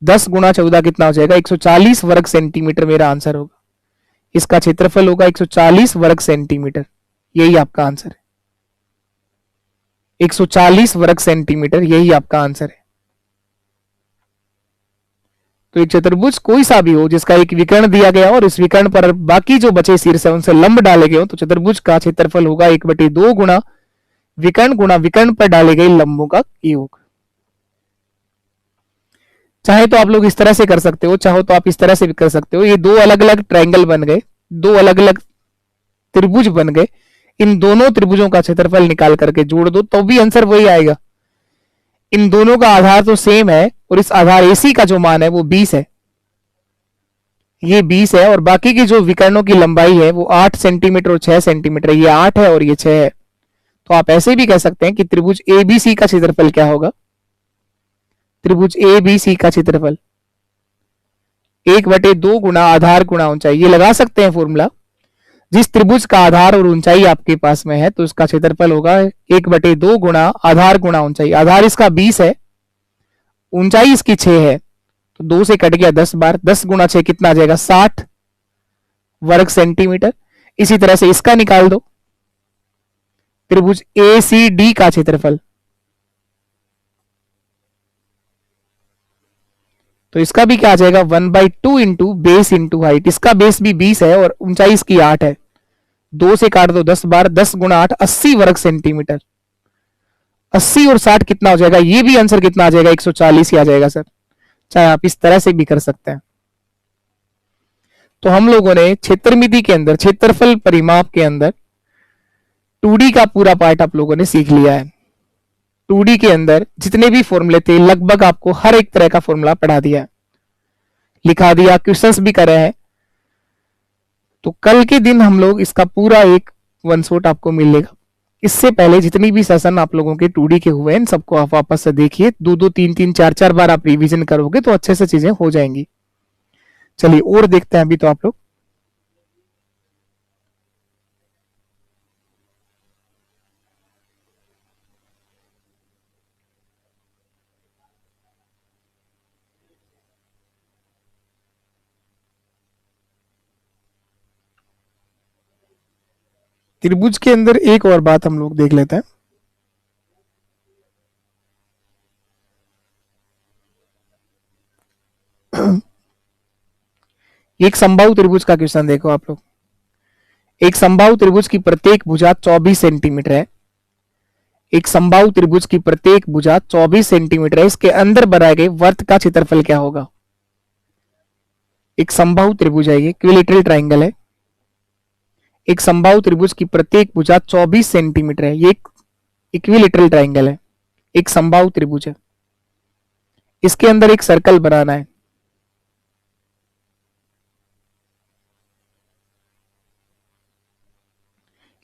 10 गुणा 14 कितना हो जाएगा 140 वर्ग सेंटीमीटर मेरा आंसर होगा। इसका क्षेत्रफल होगा 140 वर्ग सेंटीमीटर, यही आपका आंसर है। 140 वर्ग सेंटीमीटर यही आपका आंसर है। तो एक चतुर्भुज कोई सा भी हो जिसका एक विकर्ण दिया गया और इस विकर्ण पर बाकी जो बचे शीर्ष है उनसे लंब डाले गए हो, तो चतुर्भुज का क्षेत्रफल होगा 1/2 गुणा विकर्ण पर डाले गए लंबों का योग। चाहे तो आप लोग इस तरह से कर सकते हो, चाहो तो आप इस तरह से भी कर सकते हो। ये दो अलग अलग ट्रायंगल बन गए, दो अलग अलग त्रिभुज बन गए। इन दोनों त्रिभुजों का क्षेत्रफल निकाल करके जोड़ दो तो भी आंसर वही आएगा। इन दोनों का आधार तो सेम है और इस आधार AC का जो मान है वो 20 है, ये 20 है, और बाकी की जो विकर्णों की लंबाई है वो 8 सेंटीमीटर और 6 सेंटीमीटर, ये 8 है और ये 6 है। तो आप ऐसे भी कह सकते हैं कि त्रिभुज ABC का क्षेत्रफल क्या होगा। त्रिभुज ABC का क्षेत्रफल 1/2 गुणा आधार गुणा ऊंचाई, ये लगा सकते हैं फॉर्मूला। जिस त्रिभुज का आधार और ऊंचाई आपके पास में है तो उसका क्षेत्रफल होगा 1/2 गुणा आधार गुणा ऊंचाई। आधार इसका 20 है, ऊंचाई इसकी 6 है, तो 2 से कट गया 10 बार। 10 गुणा 6 कितना आ जाएगा 60 वर्ग सेंटीमीटर। इसी तरह से इसका निकाल दो, त्रिभुज ACD का क्षेत्रफल, तो इसका भी क्या आ जाएगा 1/2 इंटू बेस इंटू हाइट। इसका बेस भी 20 है और ऊंचाई इसकी 8 है। 2 से काट दो 10 बार, 10 गुणा 8 80 वर्ग सेंटीमीटर। 80 और 60 कितना हो जाएगा, ये भी आंसर कितना आ जाएगा 140 ही आ जाएगा सर। चाहे आप इस तरह से भी कर सकते हैं। तो हम लोगों ने क्षेत्रमिति के अंदर, क्षेत्रफल परिमाप के अंदर 2D का पूरा पार्ट आप लोगों ने सीख लिया है। 2D के अंदर जितने भी फॉर्मूले थे लगभग आपको हर एक तरह का फॉर्मूला पढ़ा दिया, लिखा दिया, क्वेश्चंस भी करे हैं। तो कल के दिन हम लोग इसका पूरा एक वन शॉट आपको मिलेगा। इससे पहले जितनी भी सेशन आप लोगों के 2D के हुए हैं, इन सबको आप वापस से देखिए, 2-2 3-3 4-4 बार आप रिवीजन करोगे तो अच्छे से चीजें हो जाएंगी। चलिए और देखते हैं अभी तो आप लोग। त्रिभुज के अंदर एक और बात हम लोग देख लेते हैं। एक समबाहु त्रिभुज का क्वेश्चन देखो आप लोग। एक समबाहु त्रिभुज की प्रत्येक भुजा 24 सेंटीमीटर है। एक समबाहु त्रिभुज की प्रत्येक भुजा 24 सेंटीमीटर है। इसके अंदर बनाए गए वर्त का क्षेत्रफल क्या होगा? एक समबाहु त्रिभुज है, ये इक्विलैटरल ट्रायंगल है। एक समबाहु त्रिभुज की प्रत्येक भुजा 24 सेंटीमीटर है। ये एक इक्विलैटरल ट्रायंगल है, एक समबाहु त्रिभुज है। इसके अंदर एक सर्कल बनाना है।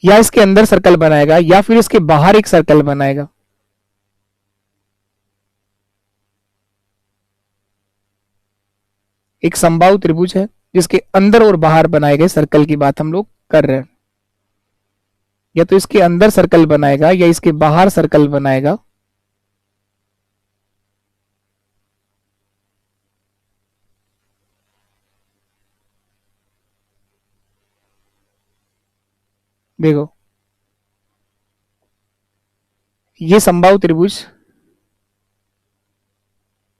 या इसके अंदर सर्कल बनाएगा या फिर इसके बाहर एक सर्कल बनाएगा। एक समबाहु त्रिभुज है जिसके अंदर और बाहर बनाए गए सर्कल की बात हम लोग कर रहे हैं। या तो इसके अंदर सर्कल बनाएगा या इसके बाहर सर्कल बनाएगा। देखो, ये समबाहु त्रिभुज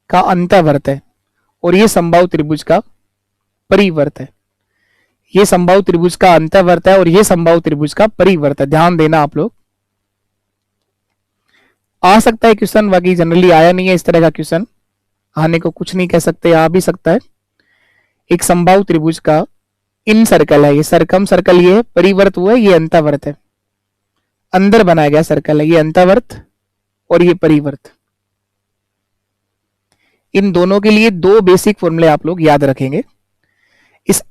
का अंतःवर्त है और ये समबाहु त्रिभुज का परिवर्त है। ये समबाहु त्रिभुज का अंतःवर्त है और ये समबाहु त्रिभुज का परिवर्त है। ध्यान देना आप लोग। आ सकता है क्वेश्चन, बाकी जनरली आया नहीं है इस तरह का क्वेश्चन। आने को कुछ नहीं कह सकते, आ भी सकता है। एक समबाहु त्रिभुज का इन सर्कल है, ये सरकम सर्कल, ये परिवर्त हुआ है, ये अंतःवर्त है। अंदर बनाया गया सर्कल है, ये अंतःवर्त और ये परिवर्त। इन दोनों के लिए दो बेसिक फॉर्मूले आप लोग याद रखेंगे। इस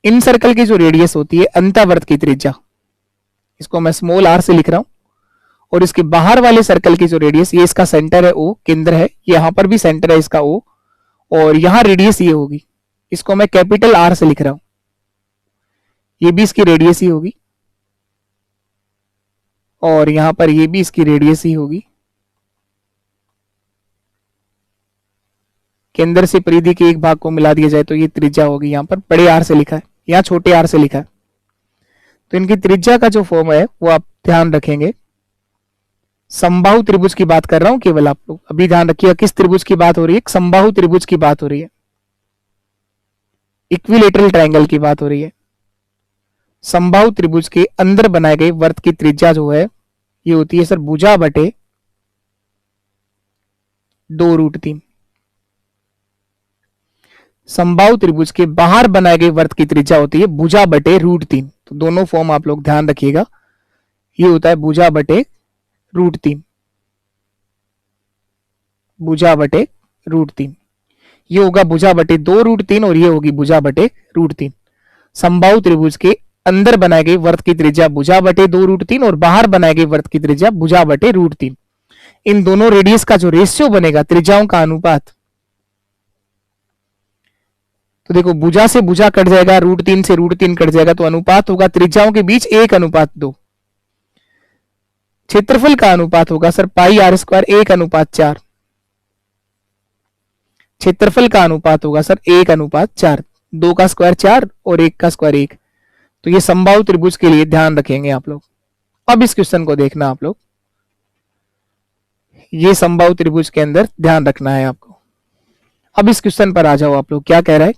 इन सर्कल की जो रेडियस होती है, अंतःवर्त की त्रिज्या, इसको मैं स्मॉल आर से लिख रहा हूं। और इसके बाहर वाले सर्कल की जो रेडियस, ये इसका सेंटर है, ओ केंद्र है, यहां पर भी सेंटर है इसका ओ, और यहां रेडियस ये होगी, इसको मैं कैपिटल आर से लिख रहा हूं। ये भी इसकी रेडियस ही होगी और यहां पर ये भी इसकी रेडियस ही होगी। केंद्र से परिधि के एक भाग को मिला दिया जाए तो ये त्रिज्या होगी। यहां पर बड़े आर से लिखा है, यहां छोटे आर से लिखा है। तो इनकी त्रिज्या का जो फॉर्म है वो आप ध्यान रखेंगे। समबाहु त्रिभुज की बात कर रहा हूं केवल, आप लोग अभी ध्यान रखिएगा किस त्रिभुज की बात हो रही है। समबाहु त्रिभुज की बात हो रही है, इक्विलैटरल ट्रायंगल की बात हो रही है। समबाहु त्रिभुज के अंदर बनाए गए वर्त की त्रिज्या जो है ये होती है सर भुजा बटे 2√3। समबाहु त्रिभुज के बाहर बनाए गए वर्त की त्रिज्या होती है भुजा बटे √3। तो दोनों फॉर्म आप लोग ध्यान रखिएगा, ये होता है भुजा बटे √3, भुजा बटे √3। ये होगा भुजा बटे 2√3 और ये होगी भुजा बटे √3। समबाहु त्रिभुज के अंदर बनाए गए वर्त की त्रिज्या भुजा बटे 2√3 और बाहर बनाए गए वर्त की त्रिज्या भुजा बटे √3। इन दोनों रेडियस का जो रेशियो बनेगा, त्रिज्याओं का अनुपात, तो देखो भुजा से भुजा कट जाएगा, √3 से √3 कट जाएगा, तो अनुपात होगा त्रिज्याओं के बीच 1:2। क्षेत्रफल का अनुपात होगा सर पाई आर स्क्वायर 1:4। क्षेत्रफल का अनुपात होगा सर 1:4। 2 का स्क्वायर 4 और 1 का स्क्वायर 1। तो ये समबाहु त्रिभुज के लिए ध्यान रखेंगे आप लोग। अब इस क्वेश्चन को देखना आप लोग, ये समबाहु त्रिभुज के अंदर ध्यान रखना है आपको। अब इस क्वेश्चन पर आ जाओ आप लोग, क्या कह रहा है।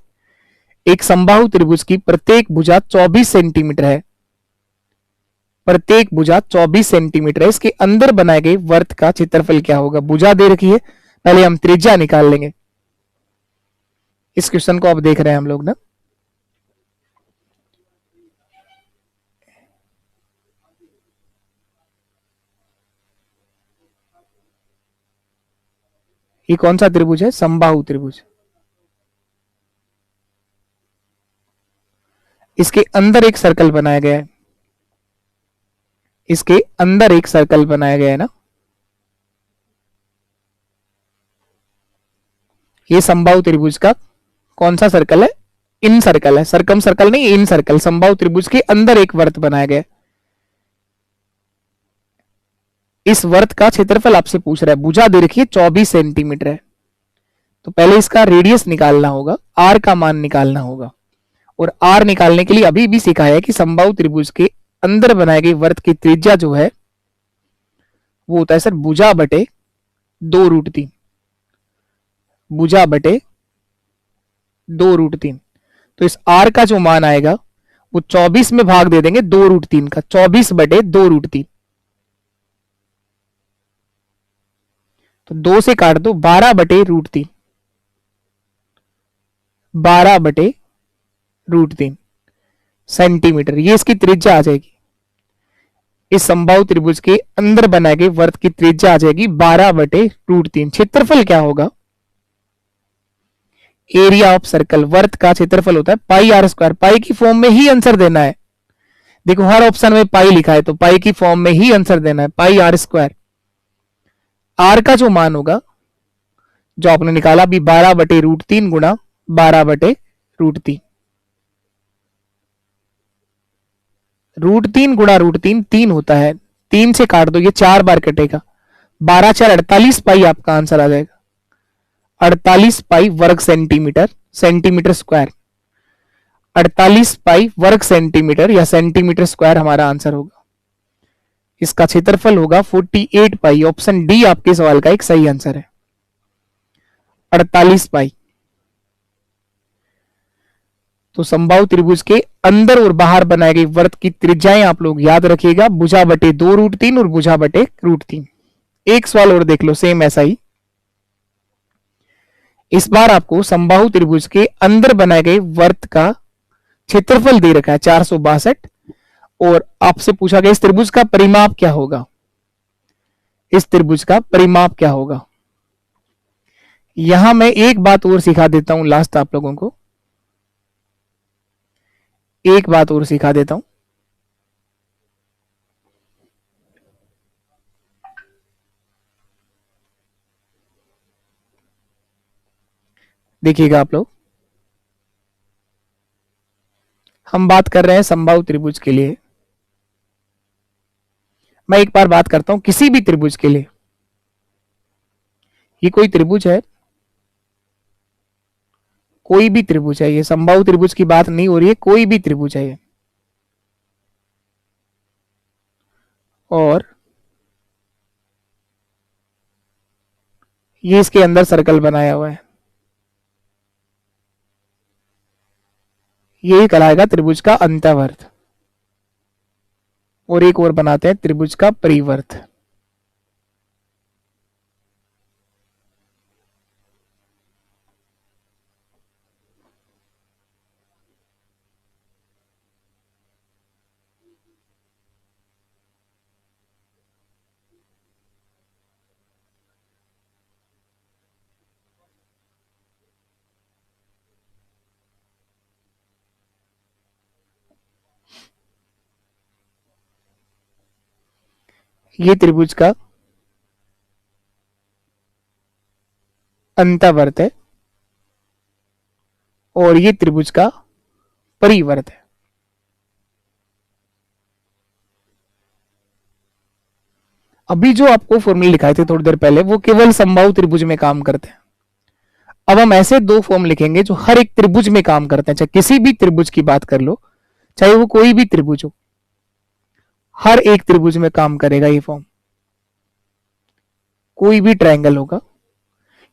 एक समबाहु त्रिभुज की प्रत्येक भुजा 24 सेंटीमीटर है। प्रत्येक भुजा 24 सेंटीमीटर है। इसके अंदर बनाए गए वर्त का क्षेत्रफल क्या होगा? भुजा दे रखी है, पहले हम त्रिज्या निकाल लेंगे। इस क्वेश्चन को अब देख रहे हैं हम लोग ना। ये कौन सा त्रिभुज है? समबाहु त्रिभुज। इसके अंदर एक सर्कल बनाया गया है। इसके अंदर एक सर्कल बनाया गया है ना, ये समबाहु त्रिभुज का कौन सा सर्कल है? इन सर्कल है, सरकम सर्कल नहीं, इन सर्कल। समबाहु त्रिभुज के अंदर एक वर्त बनाया गया है। इस वर्त का क्षेत्रफल आपसे पूछ रहा है, भुजा दे रखी है 24 सेंटीमीटर है, तो पहले इसका रेडियस निकालना होगा, आर का मान निकालना होगा। और आर निकालने के लिए अभी भी सिखाया है कि समबाहु त्रिभुज के अंदर बनाए गए वर्त की त्रिज्या जो है वो होता है सर भुजा बटे 2√3, भुजा बटे 2√3। तो इस आर का जो मान आएगा वो 24 में भाग दे देंगे 2√3 का, 24 बटे 2√3, तो 2 से काट दो, 12 बटे √3, 12 बटे √3 सेंटीमीटर, ये इसकी त्रिज्या आ जाएगी। इस समबाहु त्रिभुज के अंदर बनाए गए वर्त की त्रिज्या आ जाएगी 12 बटे √3। क्षेत्रफल क्या होगा? एरिया ऑफ सर्कल, वर्त का क्षेत्रफल होता है पाई आर स्क्वायर। पाई की फॉर्म में ही आंसर देना है, देखो हर ऑप्शन में पाई लिखा है तो पाई की फॉर्म में ही आंसर देना है, पाई आर स्क्वायर। आर का जो मान होगा जो आपने निकाला अभी 12 बटे √3 गुणा 12 बटे √3, √3 गुणा √3 3 होता है, 3 से काट दो, ये 4 बार कटेगा, 12 4 48 पाई आपका आंसर आ जाएगा, 48 पाई वर्ग सेंटीमीटर, सेंटीमीटर स्क्वायर, 48 पाई वर्ग सेंटीमीटर या सेंटीमीटर स्क्वायर हमारा आंसर होगा। इसका क्षेत्रफल होगा 48 पाई। ऑप्शन डी आपके सवाल का एक सही आंसर है, 48 पाई। तो समबाहु त्रिभुज के अंदर और बाहर बनाए गए वर्त की त्रिज्याएं आप लोग याद रखिएगा, भुजा बटे 2√3 और भुजा बटे √3। एक सवाल और देख लो सेम ऐसा ही। इस बार आपको समबाहु त्रिभुज के अंदर बनाए गए वर्त का क्षेत्रफल दे रखा है 462, और आपसे पूछा गया इस त्रिभुज का परिमाप क्या होगा, इस त्रिभुज का परिमाप क्या होगा। यहां मैं एक बात और सिखा देता हूं लास्ट आप लोगों को, एक बात और सिखा देता हूं। देखिएगा आप लोग, हम बात कर रहे हैं समबाहु त्रिभुज के लिए। मैं एक बार बात करता हूं किसी भी त्रिभुज के लिए। ये कोई त्रिभुज है, कोई भी त्रिभुज है, ये समबाहु त्रिभुज की बात नहीं हो रही है, कोई भी त्रिभुज है ये, और ये इसके अंदर सर्कल बनाया हुआ है, यही कहलाएगा त्रिभुज का अंतःवर्त। और एक और बनाते हैं त्रिभुज का परिवर्त। ये त्रिभुज का अंतःवर्त है और ये त्रिभुज का परिवर्त है। अभी जो आपको फॉर्मूले लिखाए थे थोड़ी देर पहले वो केवल समबाहु त्रिभुज में काम करते हैं। अब हम ऐसे दो फॉर्म लिखेंगे जो हर एक त्रिभुज में काम करते हैं, चाहे किसी भी त्रिभुज की बात कर लो, चाहे वो कोई भी त्रिभुज हो, हर एक त्रिभुज में काम करेगा ये फॉर्म। कोई भी ट्रायंगल होगा,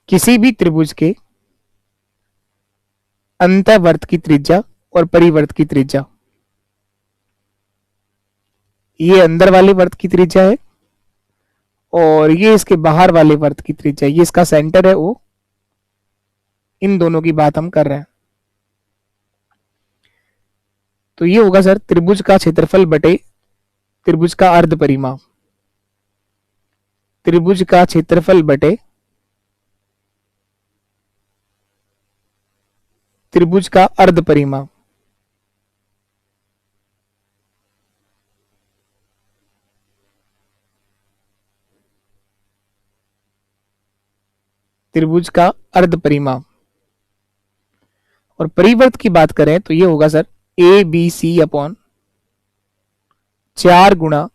किसी भी त्रिभुज के अंतःवर्त की त्रिज्या और परिवर्त की त्रिज्या, ये अंदर वाले वर्त की त्रिज्या है और ये इसके बाहर वाले वर्त की त्रिज्या, ये इसका सेंटर है वो, इन दोनों की बात हम कर रहे हैं। तो ये होगा सर त्रिभुज का क्षेत्रफल बटे त्रिभुज का अर्ध परिमाप, त्रिभुज का क्षेत्रफल बटे त्रिभुज का अर्ध परिमाप। त्रिभुज का अर्ध परिमाप। और परिवर्त की बात करें तो ये होगा sir A B C upon 4 गुणा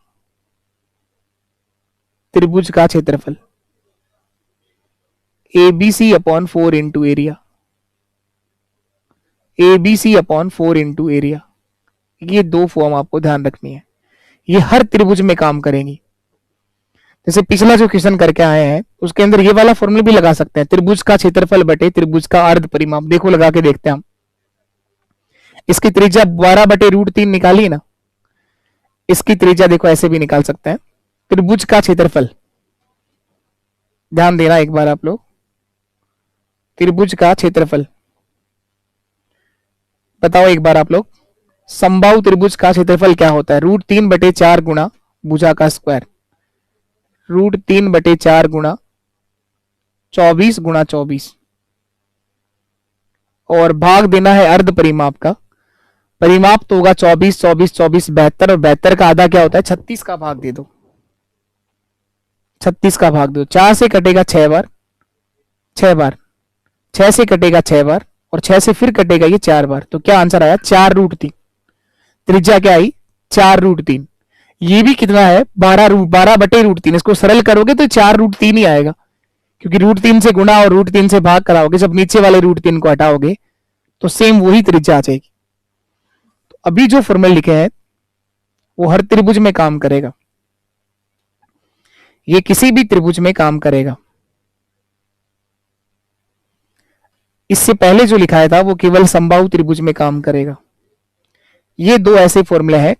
त्रिभुज का क्षेत्रफल, A B C upon 4 into area, A B C upon 4 into area. ये दो फॉर्म आपको ध्यान रखनी है, ये हर त्रिभुज में काम करेंगी। जैसे पिछला जो क्वेश्चन करके आए हैं उसके अंदर ये वाला फॉर्मूला भी लगा सकते हैं, त्रिभुज का क्षेत्रफल बटे त्रिभुज का अर्ध परिमाप। देखो लगा के देखते हैं हम। इसकी त्रिज्या 12/√3 निकाली ना, इसकी त्रिज्या देखो ऐसे भी निकाल सकते हैं। त्रिभुज का क्षेत्रफल, ध्यान देना एक बार आप लोग, त्रिभुज का क्षेत्रफल बताओ एक बार आप लोग, समबाहु त्रिभुज का क्षेत्रफल क्या होता है? √3/4 गुणा भुजा का स्क्वायर, √3/4 गुणा 24 गुणा 24, और भाग देना है अर्ध परिमाप का। परिमाप तो होगा 24 24 24 72, और 72 का आधा क्या होता है? 36 का भाग दे दो, 36 का भाग दो। 4 से कटेगा 6 बार, 6 बार, 6 से कटेगा 6 बार, और 6 से फिर कटेगा ये 4 बार। तो क्या आंसर आया? 4√3। त्रिज्या क्या आई? 4√3। ये भी कितना है? 12/√3। इसको सरल करोगे तो 4√3 ही आएगा, क्योंकि √3 से गुणा और √3 से भाग कराओगे, जब नीचे वाले √3 को हटाओगे तो सेम वही त्रिज्या आ जाएगी। तो अभी जो फॉर्मूला लिखे हैं वो हर त्रिभुज में काम करेगा, ये किसी भी त्रिभुज में काम करेगा। इससे पहले जो लिखाया था वो केवल समबाहु त्रिभुज में काम करेगा। ये दो ऐसे फॉर्मूले हैं।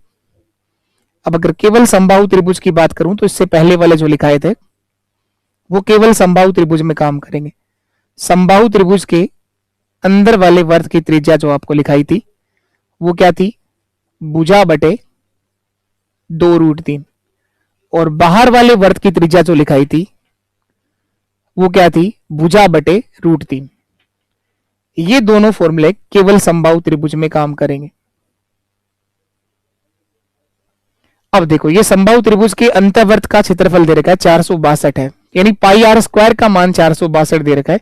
अब अगर केवल समबाहु त्रिभुज की बात करूं तो इससे पहले वाले जो लिखाए थे वो केवल समबाहु त्रिभुज में काम करेंगे। समबाहु त्रिभुज के अंदर वाले वर्त की त्रिज्या जो आपको लिखाई थी वो क्या थी? भुजा बटे 2√3। और बाहर वाले वर्त की त्रिज्या जो लिखाई थी वो क्या थी? भुजा बटे √3। ये दोनों फॉर्मूले केवल समबाहु त्रिभुज में काम करेंगे। अब देखो, ये समबाहु त्रिभुज के अंतर्वर्त का क्षेत्रफल दे रखा है 462 है, यानी πr² का मान 462 दे रखा है।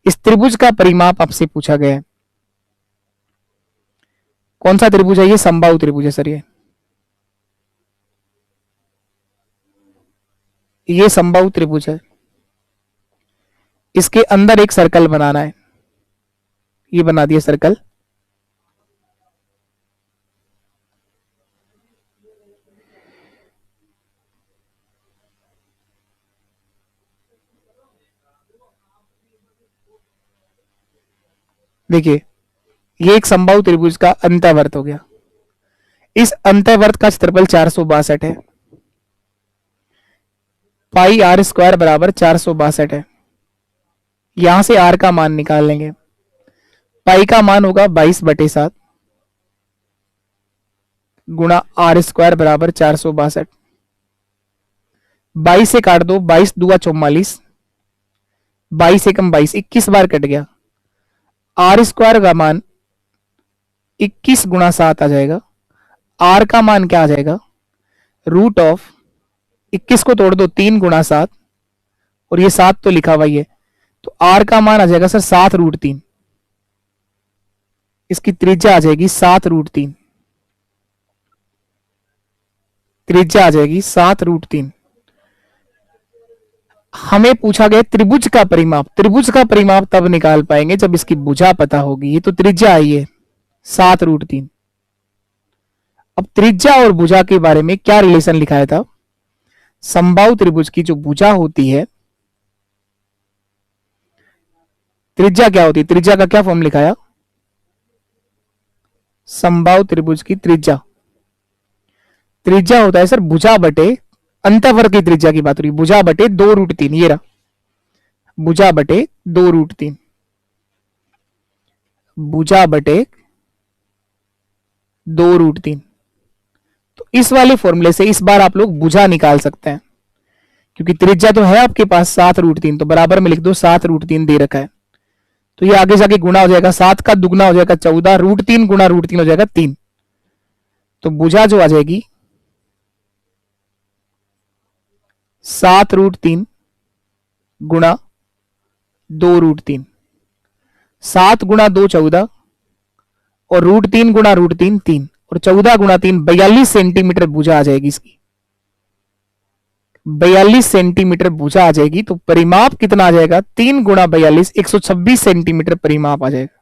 इस त्रिभुज का परिमाप आपसे पूछा गया है। कौन सा त्रिभुज है? ये समबाहु त्रिभुज है सर। ये समबाहु त्रिभुज है। इसके अंदर एक सर्कल बनाना है, ये बना दिया सर्कल। देखिए, ये एक समबाहु त्रिभुज का अंतःवर्त हो गया। इस अंतःवर्त का क्षेत्रफल 462 है, πr² बराबर 462 है। यहां से r का मान निकाल लेंगे। पाई का मान होगा 22/7 गुणा r² बराबर 462। 22 से काट दो, 22 दूआ 44, 22 एकम 22, 21 बार कट गया। r² का मान 21 गुणा 7 आ जाएगा। r का मान क्या आ जाएगा? √21 को तोड़ दो, 3 गुणा 7, और ये 7 तो लिखा हुआ ही है, तो r का मान आ जाएगा सर 7√3। इसकी त्रिज्या आ जाएगी 7√3, त्रिज्या आ जाएगी 7√3। हमें पूछा गया त्रिभुज का परिमाप। त्रिभुज का परिमाप तब निकाल पाएंगे जब इसकी भुजा पता होगी। ये तो त्रिज्या आई है 7√3। अब त्रिज्या और भुजा के बारे में क्या रिलेशन लिखाया था? समबाहु त्रिभुज की जो भुजा होती है, त्रिज्या क्या होती है? त्रिज्या का क्या फॉर्म लिखाया? समबाहु त्रिभुज की त्रिज्या, त्रिज्या होता है सर भुजा बटे, अंतःवर्त की त्रिज्या की बात हो रही, भुजा बटे 2√3। ये रहा, भुजा बटे 2√3, भुजा बटे 2√3। तो इस वाले फॉर्मूले से इस बार आप लोग भुजा निकाल सकते हैं, क्योंकि त्रिज्या तो है आपके पास 7√3, तो बराबर में लिख दो 7√3 दे रखा है। तो ये आगे जाके गुणा हो जाएगा, 7 का दुगना हो जाएगा 14, √3 गुणा √3 हो जाएगा 3। तो भुजा जो आ जाएगी 7√3 गुणा 2√3, 7 गुणा 2 14 और √3 गुणा √3 3 और 14 गुणा 3 42 सेंटीमीटर भुजा आ जाएगी इसकी, 42 सेंटीमीटर भुजा आ जाएगी। तो परिमाप कितना आ जाएगा? 3 गुणा 42 126 सेंटीमीटर परिमाप आ जाएगा।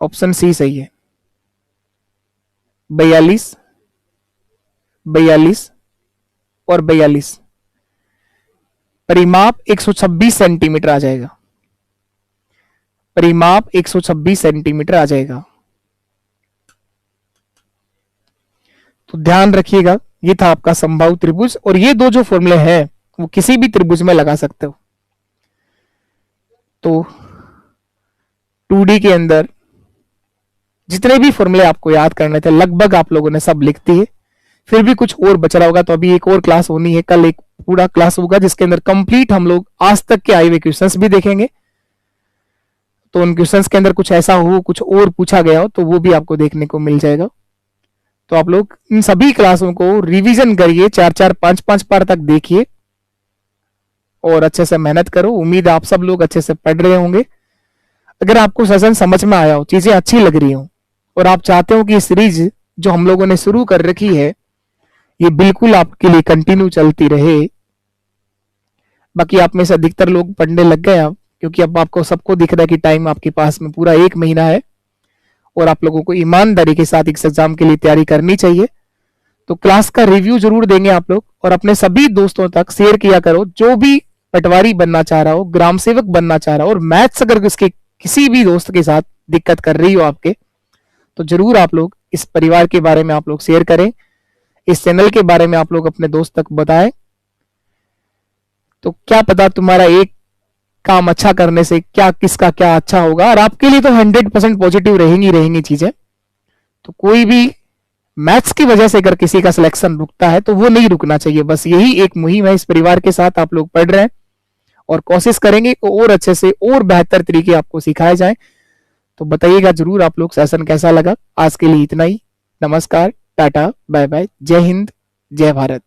ऑप्शन सी सही है। 42 42 और 42 परिमाप 126 सेंटीमीटर आ जाएगा। परिमाप 126 सेंटीमीटर आ जाएगा। तो ध्यान रखिएगा, ये था आपका समबाहु त्रिभुज और ये दो जो फॉर्मूले हैं वो किसी भी त्रिभुज में लगा सकते हो। तो 2D के अंदर जितने भी फॉर्मूले आपको याद करने थे लगभग आप लोगों ने सब लिख दिए। फिर भी कुछ और बच रहा होगा तो अभी एक और क्लास होनी है, कल एक पूरा क्लास होगा जिसके अंदर कंप्लीट हम लोग आज तक के आए हुए क्वेश्चंस भी देखेंगे। तो उन क्वेश्चंस के अंदर कुछ ऐसा हो, कुछ और पूछा गया हो तो वो भी आपको देखने को मिल जाएगा। तो आप लोग इन सभी क्लासों को रिवीजन करिए, 4-4 5-5 बार तक देखिए और अच्छे से मेहनत करो। उम्मीद आप सब लोग अच्छे से पढ़ रहे होंगे। अगर आपको सेशन समझ में आया हो, चीजें अच्छी लग रही हो और आप चाहते हो कि सीरीज जो हम लोगों ने शुरू कर रखी है ये बिल्कुल आपके लिए कंटिन्यू चलती रहे। बाकी आप में से अधिकतर लोग पढ़ने लग गए अब, क्योंकि अब आपको सबको दिख रहा है कि टाइम आपके पास में पूरा 1 महीना है और आप लोगों को ईमानदारी के साथ इस एग्जाम के लिए तैयारी करनी चाहिए। तो क्लास का रिव्यू जरूर देंगे आप लोग और अपने सभी दोस्तों तक शेयर किया करो। जो भी पटवारी बनना चाह रहा हो, ग्राम सेवक बनना चाह रहा हो और मैथ्स अगर उसके किसी भी दोस्त के साथ दिक्कत कर रही हो आपके, तो जरूर आप लोग इस परिवार के बारे में आप लोग शेयर करें, इस चैनल के बारे में आप लोग अपने दोस्त तक बताएं। तो क्या पता तुम्हारा एक काम अच्छा करने से क्या किसका क्या अच्छा होगा और आपके लिए तो 100% पॉजिटिव रहेंगी चीजें। तो कोई भी मैथ्स की वजह से अगर किसी का सिलेक्शन रुकता है तो वो नहीं रुकना चाहिए। बस यही एक मुहिम है, इस परिवार के साथ आप लोग पढ़ रहे हैं और कोशिश करेंगे और अच्छे से और बेहतर तरीके आपको सिखाए जाएं। तो बताइएगा जरूर आप लोग सेशन कैसा लगा। आज के लिए इतना ही। नमस्कार, टाटा, बाय बाय, जय हिंद, जय भारत।